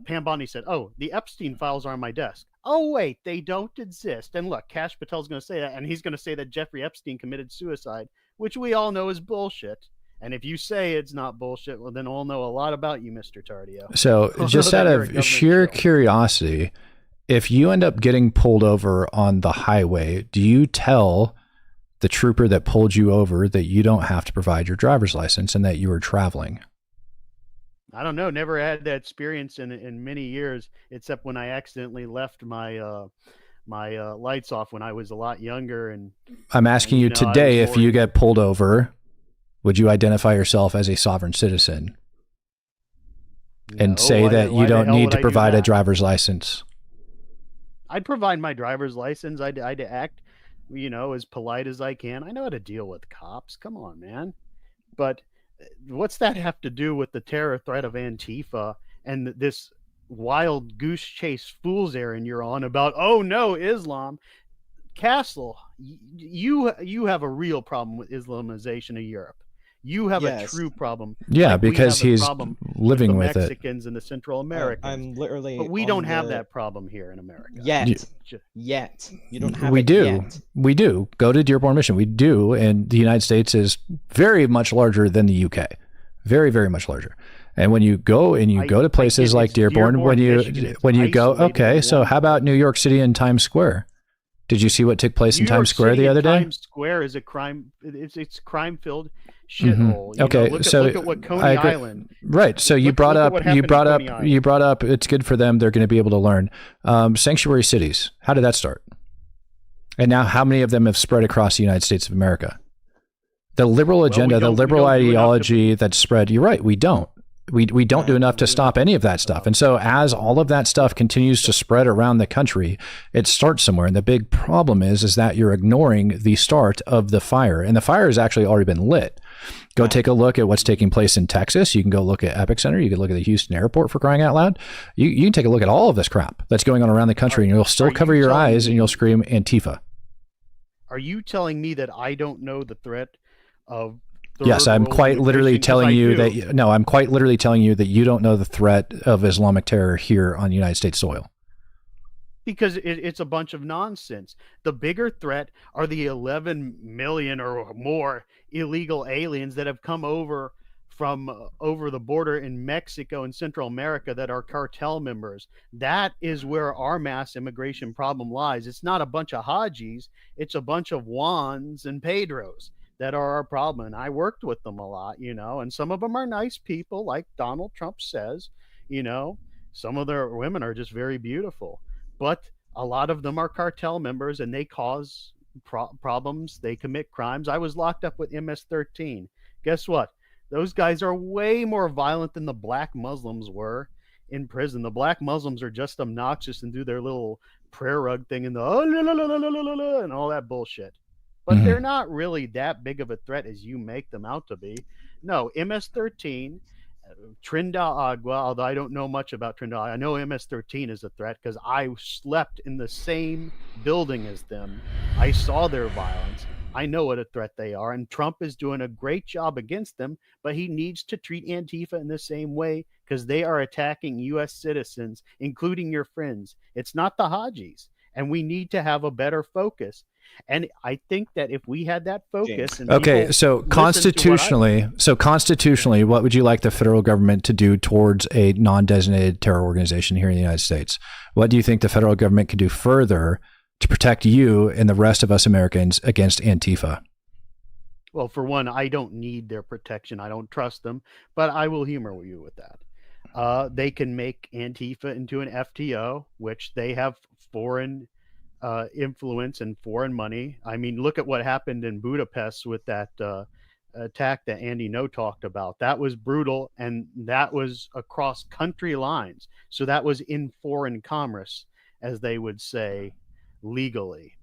Pam Bondi said, oh, the Epstein files are on my desk. Oh, wait, they don't exist. And look, Kash Patel's going to say that, and he's going to say that Jeffrey Epstein committed suicide, which we all know is bullshit. And if you say it's not bullshit, well, then we'll know a lot about you, Mr. Tardio. So just out of sheer curiosity, if you end up getting pulled over on the highway, do you tell the trooper that pulled you over that you don't have to provide your driver's license and that you were traveling? I don't know. Never had that experience in many years, except when I accidentally left my my lights off when I was a lot younger. And I'm asking you today, if you get pulled over, would you identify yourself as a sovereign citizen and say that you don't need to provide a driver's license? I'd provide my driver's license. I'd act, as polite as I can. I know how to deal with cops. Come on, man. But what's that have to do with the terror threat of Antifa and this wild goose chase fool's errand you're on about, oh no, Islam? Castle, you have a real problem with Islamization of Europe. You have a true problem. Yeah, because he's living with it. Mexicans and the Central Americans. I'm literally. But we don't have that problem here in America. Yet. You don't have We it do. yet. We do. Go to Dearborn, Michigan. We do. And the United States is very much larger than the UK. Very, very much larger. And when you go to places like Dearborn, when you go, okay, so how about New York City and Times Square? Did you see what took place in Times Square the other day? Times Square is a crime. It's crime-filled shithole. Okay, look at what Coney Island. Right. So you brought up. It's good for them. They're going to be able to learn. Sanctuary cities. How did that start? And now, how many of them have spread across the United States of America? The liberal agenda, the liberal ideology that's spread. You're right. We don't. We don't do enough to stop any of that stuff. And so as all of that stuff continues to spread around the country, it starts somewhere. And the big problem is that you're ignoring the start of the fire. And the fire has actually already been lit. Go take a look at what's taking place in Texas. You can go look at Epic Center. You can look at the Houston airport, for crying out loud. You can take a look at all of this crap that's going on around the country, and you'll still cover your eyes and you'll scream Antifa. Are you telling me that I don't know the threat of... Yes, I'm quite literally telling you that. No, I'm quite literally telling you that you don't know the threat of Islamic terror here on United States soil. Because it's a bunch of nonsense. The bigger threat are the 11 million or more illegal aliens that have come over from over the border in Mexico and Central America that are cartel members. That is where our mass immigration problem lies. It's not a bunch of Hajis. It's a bunch of Juans and Pedros that are our problem. And I worked with them a lot, and some of them are nice people, like Donald Trump says, some of their women are just very beautiful, but a lot of them are cartel members and they cause problems. They commit crimes. I was locked up with MS-13. Guess what? Those guys are way more violent than the black Muslims were in prison. The black Muslims are just obnoxious and do their little prayer rug thing and and all that bullshit. But they're not really that big of a threat as you make them out to be. No, MS-13, Trinidad Agua, although I don't know much about Trinidad. I know MS-13 is a threat because I slept in the same building as them. I saw their violence. I know what a threat they are. And Trump is doing a great job against them, but he needs to treat Antifa in the same way because they are attacking U.S. citizens, including your friends. It's not the Hajis. And we need to have a better focus. And I think that if we had that focus, and Okay, people so listened to what constitutionally, what would you like the federal government to do towards a non-designated terror organization here in the United States? What do you think the federal government could do further to protect you and the rest of us Americans against Antifa? Well, for one, I don't need their protection. I don't trust them, but I will humor you with that. They can make Antifa into an FTO, which they have foreign influence and foreign money. I mean, look at what happened in Budapest with that attack that Andy No talked about. That was brutal, and that was across country lines. So that was in foreign commerce, as they would say, legally.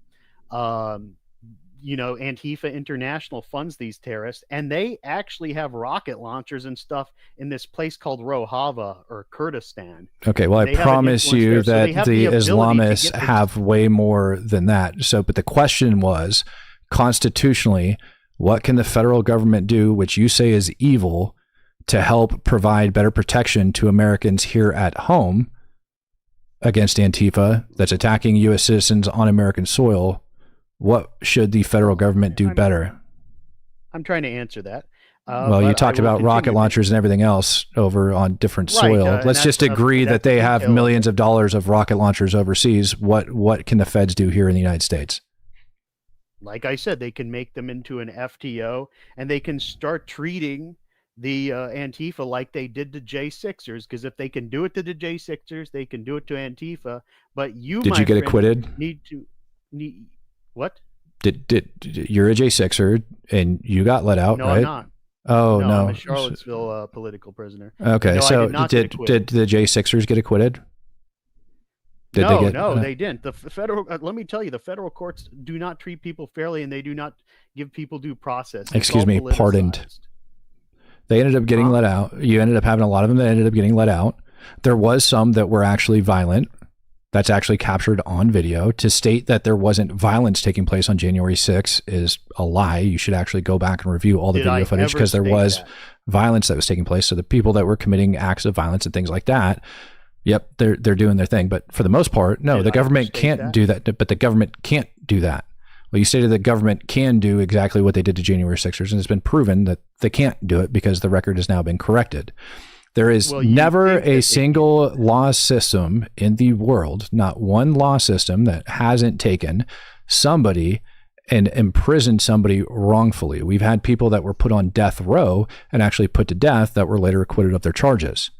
Antifa International funds these terrorists, and they actually have rocket launchers and stuff in this place called Rojava or Kurdistan. Okay, well, I promise you that the Islamists have way more than that. So, but the question was, constitutionally, what can the federal government do, which you say is evil, to help provide better protection to Americans here at home against Antifa that's attacking U.S. citizens on American soil? What should the federal government do better? I'm trying to answer that. Well, you talked about rocket launchers and everything else over on different soil. Let's just agree that they have millions of dollars of rocket launchers overseas. What can the feds do here in the United States? Like I said, they can make them into an FTO, and they can start treating the Antifa like they did to J6ers, because if they can do it to the J6ers, they can do it to Antifa. But Did you get acquitted? What? Did you're a J6er and you got let out, no, right? I'm not. Oh, no. I'm a Charlottesville political prisoner. Okay, no, so did the J6ers get acquitted? They didn't. The federal, let me tell you, the federal courts do not treat people fairly, and they do not give people due process. Excuse me, pardoned. They ended up getting let out. You ended up having a lot of them that ended up getting let out. There was some that were actually violent. That's actually captured on video. To state that there wasn't violence taking place on January 6th is a lie. You should actually go back and review all the video footage, because there was violence that was taking place. So the people that were committing acts of violence and things like that, yep, they're doing their thing. But for the most part, no, the government can't do that. But the government can't do that. Well, you stated the government can do exactly what they did to January 6ers, and it's been proven that they can't do it because the record has now been corrected. There is never a single law system in the world, not one law system, that hasn't taken somebody and imprisoned somebody wrongfully. We've had people that were put on death row and actually put to death that were later acquitted of their charges.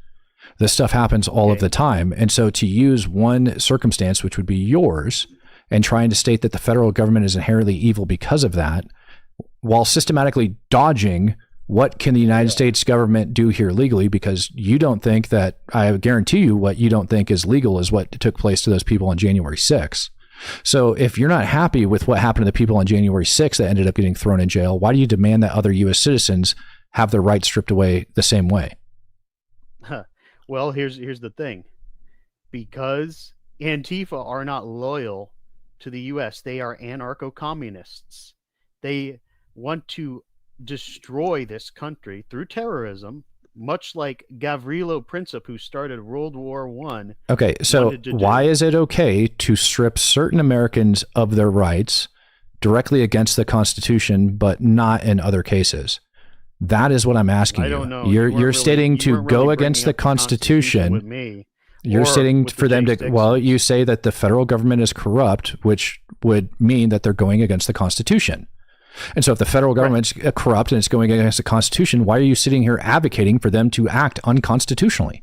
This stuff happens all of the time. And so to use one circumstance, which would be yours, and trying to state that the federal government is inherently evil because of that, while systematically dodging what can the United States government do here legally, because you don't think that, I guarantee you what you don't think is legal is what took place to those people on January 6th. So if you're not happy with what happened to the people on January 6th that ended up getting thrown in jail, why do you demand that other U.S. citizens have their rights stripped away the same way? Well, here's the thing. Because Antifa are not loyal to the U.S., they are anarcho-communists. They want to destroy this country through terrorism, much like Gavrilo Princip, who started World War I. Okay, so why is it okay to strip certain Americans of their rights directly against the Constitution, but not in other cases? That is what I'm asking you. I don't know. You're stating to go against the Constitution. With me. You're stating for them to, well, you say that the federal government is corrupt, which would mean that they're going against the Constitution. And so if the federal government's corrupt and it's going against the Constitution, why are you sitting here advocating for them to act unconstitutionally?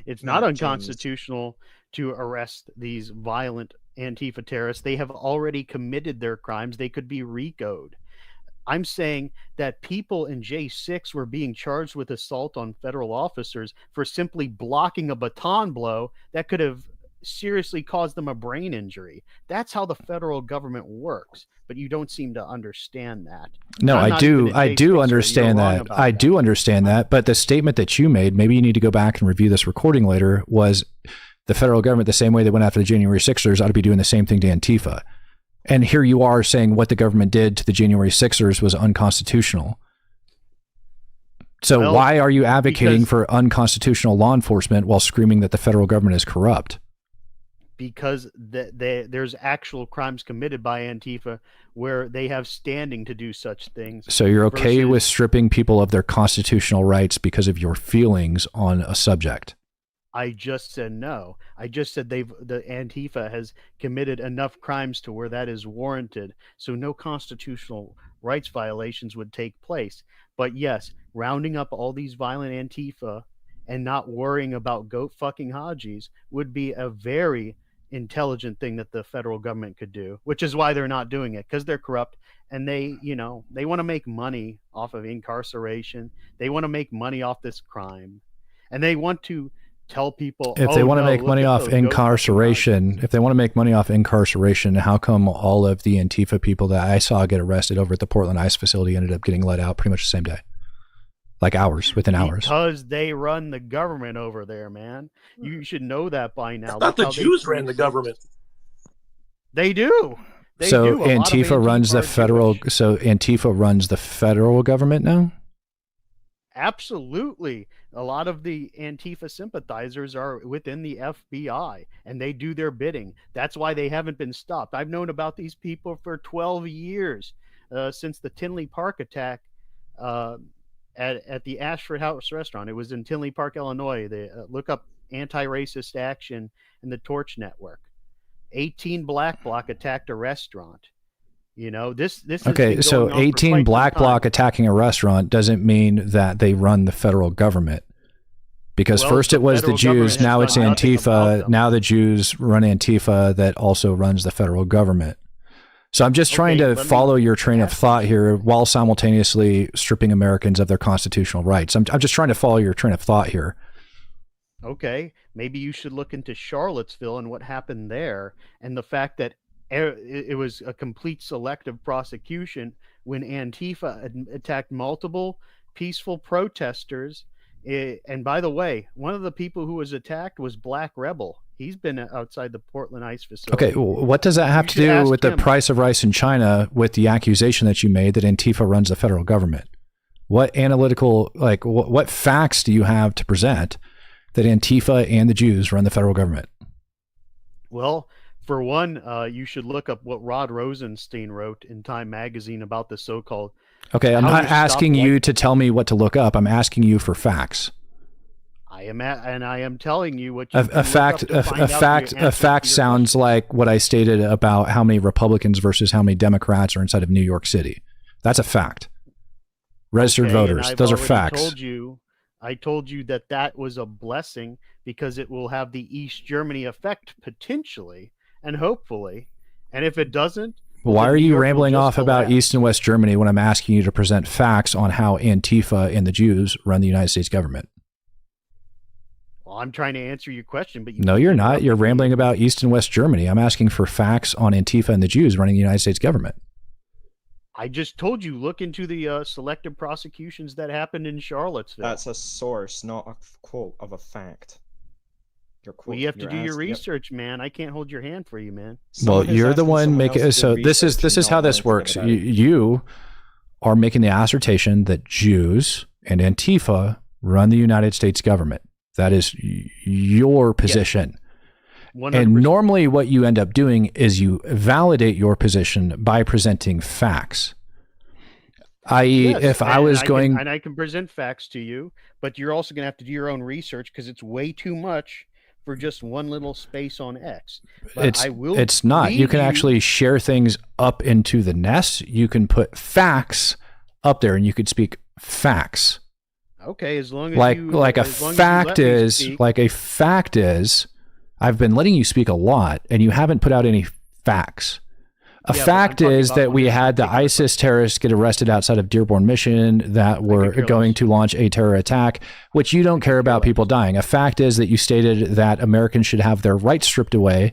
It's not unconstitutional to arrest these violent Antifa terrorists. They have already committed their crimes. They could be RICO'd. I'm saying that people in J6 were being charged with assault on federal officers for simply blocking a baton blow that could have seriously caused them a brain injury. That's how the federal government works, but you don't seem to understand that. No, I do understand that. I do understand that, but the statement that you made, maybe you need to go back and review this recording later, was the federal government, the same way they went after the January 6ers, ought to be doing the same thing to Antifa. And here you are saying what the government did to the January 6ers was unconstitutional. So why are you advocating for unconstitutional law enforcement while screaming that the federal government is corrupt? because there's actual crimes committed by Antifa where they have standing to do such things. So you're okay versus- with stripping people of their constitutional rights because of your feelings on a subject? I just said no. I just said the Antifa has committed enough crimes to where that is warranted, so no constitutional rights violations would take place. But yes, rounding up all these violent Antifa and not worrying about goat fucking Hajis would be a very intelligent thing that the federal government could do, which is why they're not doing it, because they're corrupt and they want to make money off of incarceration. They want to make money off this crime, and they want to tell people If they want to make money off incarceration, how come all of the Antifa people that I saw get arrested over at the Portland ICE facility ended up getting let out pretty much the same day? Like within hours. Because they run the government over there, man. You should know that by now. I thought the Jews ran the government. They do. So Antifa runs the federal. So Antifa runs the federal government now. Absolutely. A lot of the Antifa sympathizers are within the FBI and they do their bidding. That's why they haven't been stopped. I've known about these people for 12 years, since the Tinley Park attack at the Ashford House restaurant. It was in Tinley Park, Illinois. They look up Anti-Racist Action and the Torch Network. 18 Black Bloc attacked a restaurant. This okay, so 18 Black Bloc attacking a restaurant doesn't mean that they run the federal government, because first it was the Jews, now it's Antifa, now the Jews run Antifa that also runs the federal government. So I'm just trying to follow your train of thought here while simultaneously stripping Americans of their constitutional rights. I'm just trying to follow your train of thought here. Okay, maybe you should look into Charlottesville and what happened there, and the fact that it was a complete selective prosecution when Antifa attacked multiple peaceful protesters. And by the way, one of the people who was attacked was Black Rebel. He's been outside the Portland ICE facility. Okay, what does that have to do with the price of rice in China, with the accusation that you made that Antifa runs the federal government? What analytical, what facts do you have to present that Antifa and the Jews run the federal government? Well, for one, you should look up what Rod Rosenstein wrote in Time magazine about the so-called... Okay, I'm not asking you to tell me what to look up. I'm asking you for facts. I am telling you what you a fact sounds like what I stated about how many Republicans versus how many Democrats are inside of New York City. That's a fact. Registered voters, those are facts. I told you that was a blessing because it will have the East Germany effect potentially and hopefully. And if it doesn't, why are you rambling off about East and West Germany when I'm asking you to present facts on how Antifa and the Jews run the United States government? Well, I'm trying to answer your question, but no, you're not. You're rambling about East and West Germany. I'm asking for facts on Antifa and the Jews running the United States government. I just told you, look into the selective prosecutions that happened in Charlottesville. That's a source, not a quote of a fact. Well, you have to do your research, man. I can't hold your hand for you, man. Well, you're the one making. So this is how this works. You are making the assertion that Jews and Antifa run the United States government. That is your position. Yes. And normally what you end up doing is you validate your position by presenting facts. I.e., yes, if I was going... And I can present facts to you, but you're also going to have to do your own research because it's way too much for just one little space on X. But it's not. You can actually share things up into the nest. You can put facts up there and you could speak facts. Okay, as long as a fact is, I've been letting you speak a lot and you haven't put out any facts. A fact is that we had the ISIS terrorists get arrested outside of Dearborn, Michigan that were going to launch a terror attack, which you don't care about people dying. A fact is that you stated that Americans should have their rights stripped away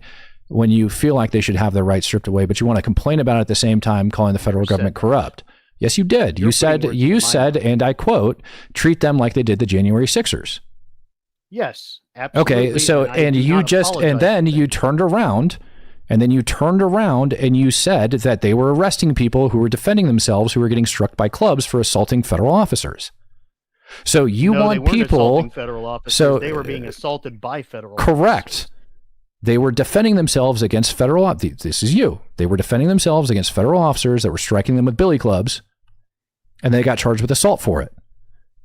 when you feel like they should have their rights stripped away, but you want to complain about it at the same time calling the federal government corrupt. Yes, you did. You said, and I quote, treat them like they did the January 6ers. Yes, absolutely. Okay, so, then you turned around and you said that they were arresting people who were defending themselves, who were getting struck by clubs for assaulting federal officers. So you want people... Federal officers. They were being assaulted by federal officers. Correct. They were defending themselves against federal. This is you. They were defending themselves against federal officers that were striking them with billy clubs, and they got charged with assault for it.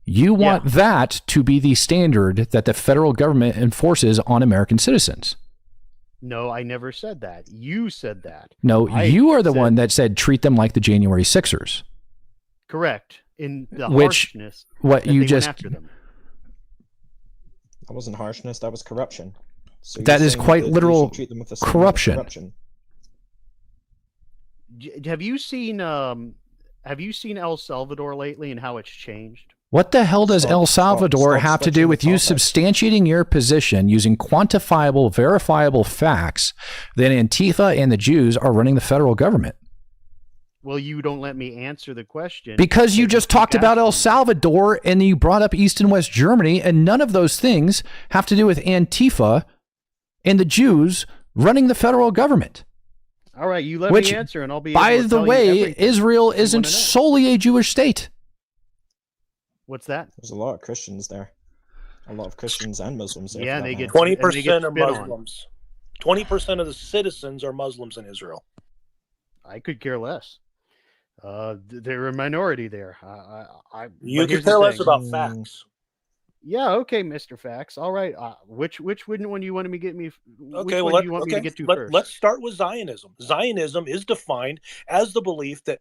You want that to be the standard that the federal government enforces on American citizens. No, I never said that. You said that. No, you are the one that said treat them like the January Sixers. Correct. In the Which, harshness what that you they just went after them. That wasn't harshness, that was corruption. So that you're is saying quite that we literal should treat them with the same corruption. Have you seen El Salvador lately and how it's changed? What the hell does El Salvador have to do with you substantiating your position using quantifiable, verifiable facts that Antifa and the Jews are running the federal government? Well, you don't let me answer the question. Because you just talked about El Salvador and you brought up East and West Germany, and none of those things have to do with Antifa and the Jews running the federal government. All right, you let me answer and I'll be able by to the tell you way, everything Israel you isn't wanna know. solely a Jewish state. What's that? There's a lot of Christians there. A lot of Christians and Muslims there. Yeah, and they get 20% are spit on. Muslims. 20% of the citizens are Muslims in Israel. I could care less. They're a minority there. You could care less about facts. Yeah, okay, Mr. Facts. All right. Which one you wanted me to get me? Okay, which well, one do you want me to get to first? let's start with Zionism. Zionism is defined as the belief that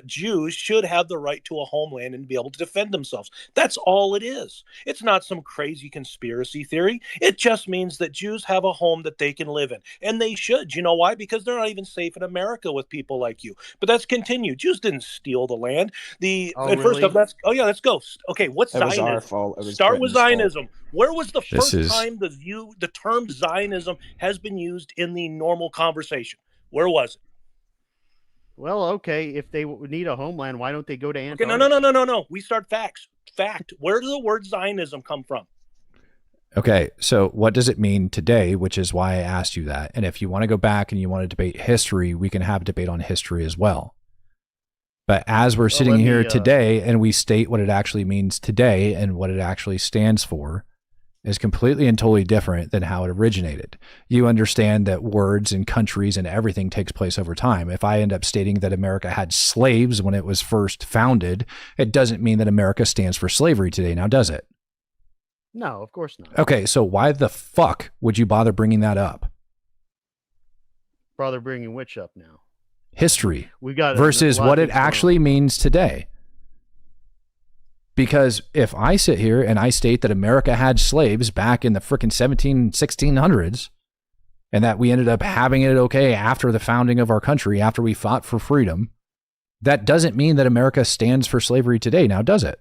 Jews should have the right to a homeland and be able to defend themselves. That's all it is. It's not some crazy conspiracy theory. It just means that Jews have a home that they can live in, and they should. You know why? Because they're not even safe in America with people like you. But that's continued. Jews didn't steal the land. First off, let's go. Okay, what's It was Zionism? our fault. It was Start with Britain's fault. Zionism. Where was the This first is- time the term Zionism has been used in the normal conversation? Where was it? Well, okay. If they need a homeland, why don't they go to Okay, Antarctica? no. We start facts. Fact. Where does the word Zionism come from? Okay, so what does it mean today, which is why I asked you that. And if you want to go back and you want to debate history, we can have a debate on history as well. But as we're sitting here today and we state what it actually means today and what it actually stands for is completely and totally different than how it originated. You understand that words and countries and everything takes place over time. If I end up stating that America had slaves when it was first founded, it doesn't mean that America stands for slavery today. Now, does it? No, of course not. Okay, so why the fuck would you bother bringing that up? Bother bringing which up now? History We got versus a lot what of it things going actually means today. Because if I sit here and I state that America had slaves back in the frickin' 1600s and that we ended up having it okay after the founding of our country, after we fought for freedom, that doesn't mean that America stands for slavery today. Now, does it?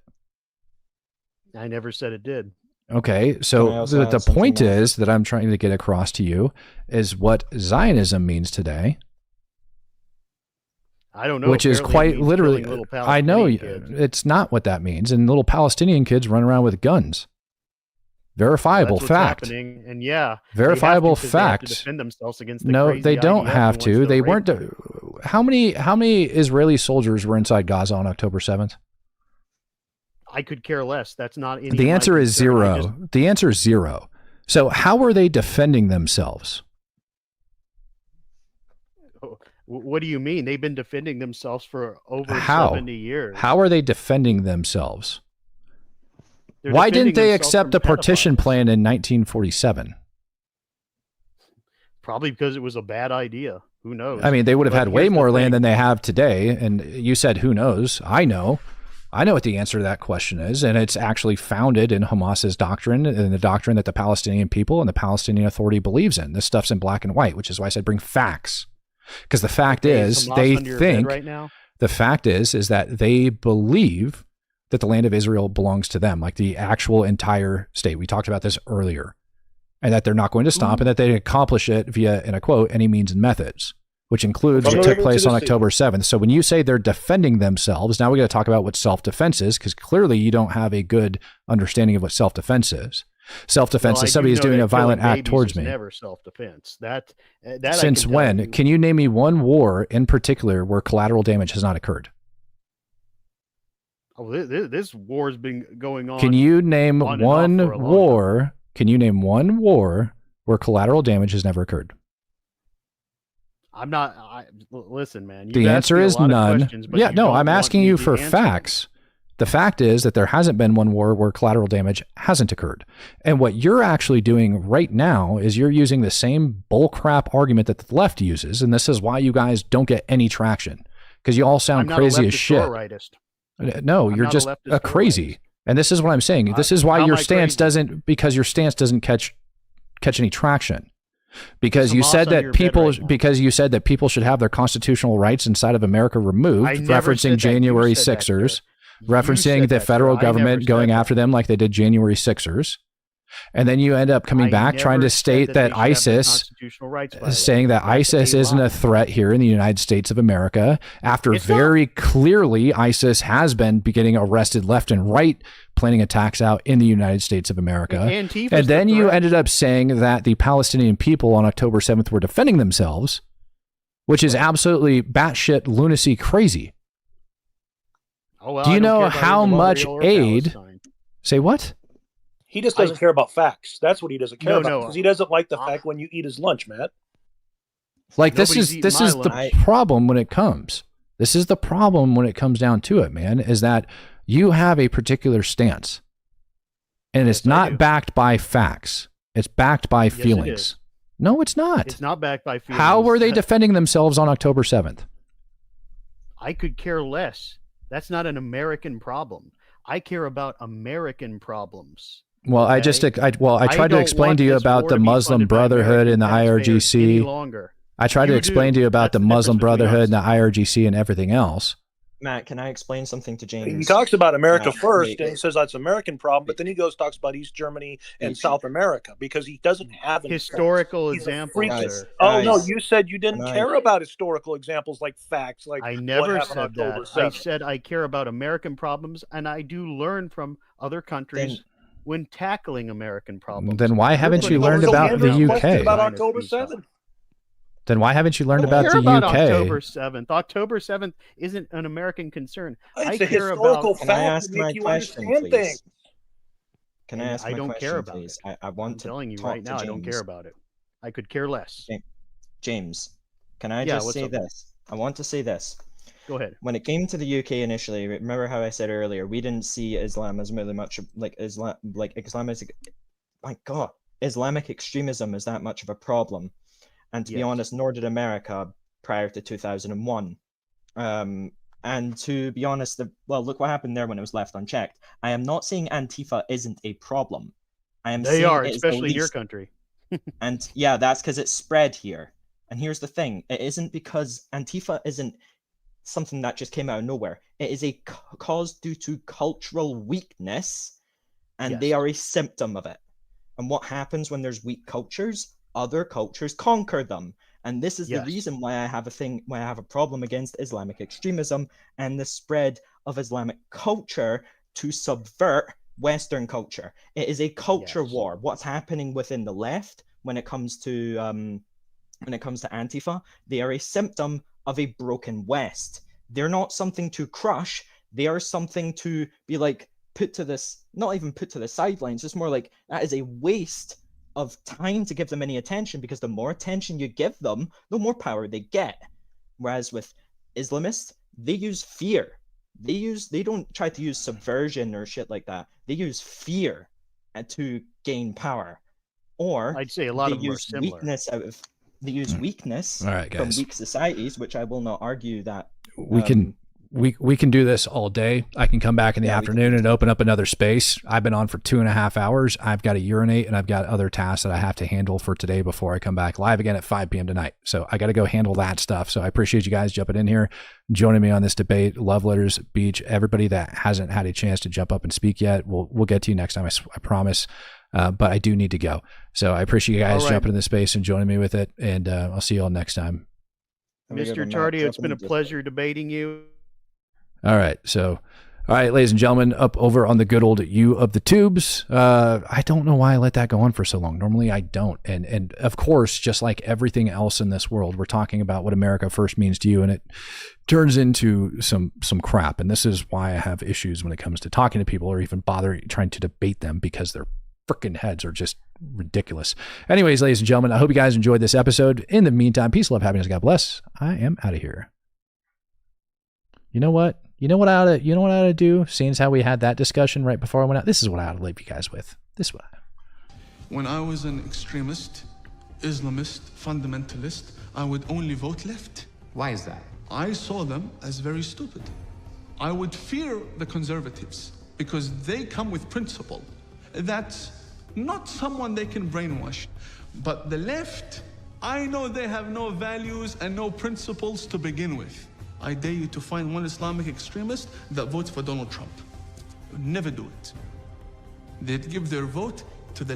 I never said it did. Okay, Can I so also the add something point more? is that I'm trying to get across to you is what Zionism means today. I don't know. Which is Apparently it quite means literally, killing little I know Palestinian kids. it's not what that means. And little Palestinian kids run around with guns. Verifiable That's what's fact. happening. And yeah, Verifiable they have to, 'cause they have to facts. defend themselves against the No, crazy they don't IDF have who wants to. They rape weren't. them. How many Israeli soldiers were inside Gaza on October 7th? I could care less. That's not any. The of my answer is concern. I zero. The answer is zero. So how are they defending themselves? What do you mean? They've been defending themselves for over How? 70 years. How are they defending themselves? They're Why defending didn't they themselves accept from the partition plan in 1947? Probably because it was a bad idea. Who knows? I mean, they would have But had way here's the more thing. land than they have today. And you said, who knows? I know. I know what the answer to that question is. And it's actually founded in Hamas's doctrine and the doctrine that the Palestinian people and the Palestinian Authority believes in. This stuff's in black and white, which is why I said bring facts. Because the fact is, Hamas they under your bed think, right now? the fact is that they believe that the land of Israel belongs to them, like the actual entire state. We talked about this earlier. And that they're not going to stop and that they accomplish it via, and I quote, any means and methods, which includes what took place on October 7th. So when you say they're defending themselves, now we got to talk about what self-defense is, because clearly you don't have a good understanding of what self-defense is. Self-defense Well, I is do somebody who's know doing that a violent killing act babies towards is me. Never self-defense. That Since I can tell when? you. Can you name me one war in particular where collateral damage has not occurred? Oh, this war's been going on. Can you name on and off one for a long war? Can you name one war where collateral damage has never occurred? Listen, man. The answer is none. Yeah, no, I'm asking you for facts. The fact is that there hasn't been one war where collateral damage hasn't occurred. And what you're actually doing right now is you're using the same bullcrap argument that the left uses. And this is why you guys don't get any traction, because you all sound crazy as shit. No, you're just a crazy. And this is what I'm saying. This is why your stance doesn't, because your stance doesn't catch any traction. Because you said that people should have their constitutional rights inside of America removed, referencing January 6ers, referencing the federal government going after them like they did January 6ers. And then you end up coming back trying to state that ISIS, saying that ISIS isn't a threat here in the United States of America, after very clearly ISIS has been getting arrested left and right, planning attacks out in the United States of America. And then you ended up saying that the Palestinian people on October 7th were defending themselves, which is absolutely batshit lunacy crazy. Do you know how much aid? Say what? He just doesn't care about facts. That's what he doesn't care about, because he doesn't like the fact when you eat his lunch, Matt. Like this is the problem when it comes. This is the problem when it comes down to it, man, is that you have a particular stance, and it's not backed by facts. It's backed by feelings. No, it's not. It's not backed by feelings. How were they defending themselves on October 7th? I could care less. That's not an American problem. I care about American problems. Well, okay? I tried to explain to you about the Muslim Brotherhood and the IRGC. I tried to explain to you about the Muslim Brotherhood and the IRGC and everything else. Matt, can I explain something to James? He talks about America first, and he says that's an American problem, but then he talks about East Germany and South America, because he doesn't have historical examples. Oh no, you said you didn't care about historical examples like facts. Like I never said that. I said I care about American problems, and I do learn from other countries when tackling American problems. Then why haven't you learned about the UK? About October 7th. Then why haven't you learned about the UK? October 7th. October 7th isn't an American concern. It's a historical fact to make you understand things. Can I ask my question, please? I don't care about it. I want to telling you right now, I don't care about it. I could care less. James, can I just say this? I want to say this. Go ahead. When it came to the UK initially, remember how I said earlier, we didn't see Islam as really much like Islamic extremism as that much of a problem. And to be honest, nor did America prior to 2001. And to be honest, look what happened there when it was left unchecked. I am not saying Antifa isn't a problem. They are, especially in your country. And yeah, that's because it's spread here. And here's the thing. It isn't because Antifa isn't something that just came out of nowhere. It is a cause due to cultural weakness, and they are a symptom of it. And what happens when there's weak cultures? Other cultures conquer them, and this is the reason why I have a problem against Islamic extremism and the spread of Islamic culture to subvert Western culture. It is a culture war. What's happening within the left when it comes to Antifa? They are a symptom of a broken West. They're not something to crush. They are something to be like not even put to the sidelines. It's more like that is a waste of time to give them any attention, because the more attention you give them, the more power they get. Whereas with Islamists, they use fear. They don't try to use subversion or shit like that. They use fear to gain power. Or I'd say a lot of them are similar. They use weakness from weak societies, which I will not argue that we can do this all day. I can come back in the afternoon and open up another space. I've been on for 2.5 hours. I've got to urinate, and I've got other tasks that I have to handle for today before I come back live again at 5 p.m. tonight. So I got to go handle that stuff. So I appreciate you guys jumping in here, joining me on this debate. Love letters, Beach, everybody that hasn't had a chance to jump up and speak yet. We'll get to you next time. I promise. But I do need to go. So I appreciate you guys jumping in the space and joining me with it. And I'll see you all next time. Mr. Tardio, it's been a pleasure debating you. All right. So, all right, ladies and gentlemen, up over on the good old U of the tubes. I don't know why I let that go on for so long. Normally I don't. And of course, just like everything else in this world, we're talking about what America first means to you, and it turns into some crap. And this is why I have issues when it comes to talking to people or even bother trying to debate them, because they're freaking heads are just ridiculous. Anyways, ladies and gentlemen, I hope you guys enjoyed this episode. In the meantime, peace, love, happiness, God bless. I am out of here. You know what? You know what I ought to do? Seeing as how we had that discussion right before I went out, this is what I ought to leave you guys with. This is what When I was an extremist, Islamist, fundamentalist, I would only vote left. Why is that? I saw them as very stupid. I would fear the conservatives because they come with principle. That's not someone they can brainwash. But the left, I know they have no values and no principles to begin with. I dare you to find one Islamic extremist that votes for Donald Trump. Never do it. They'd give their vote to the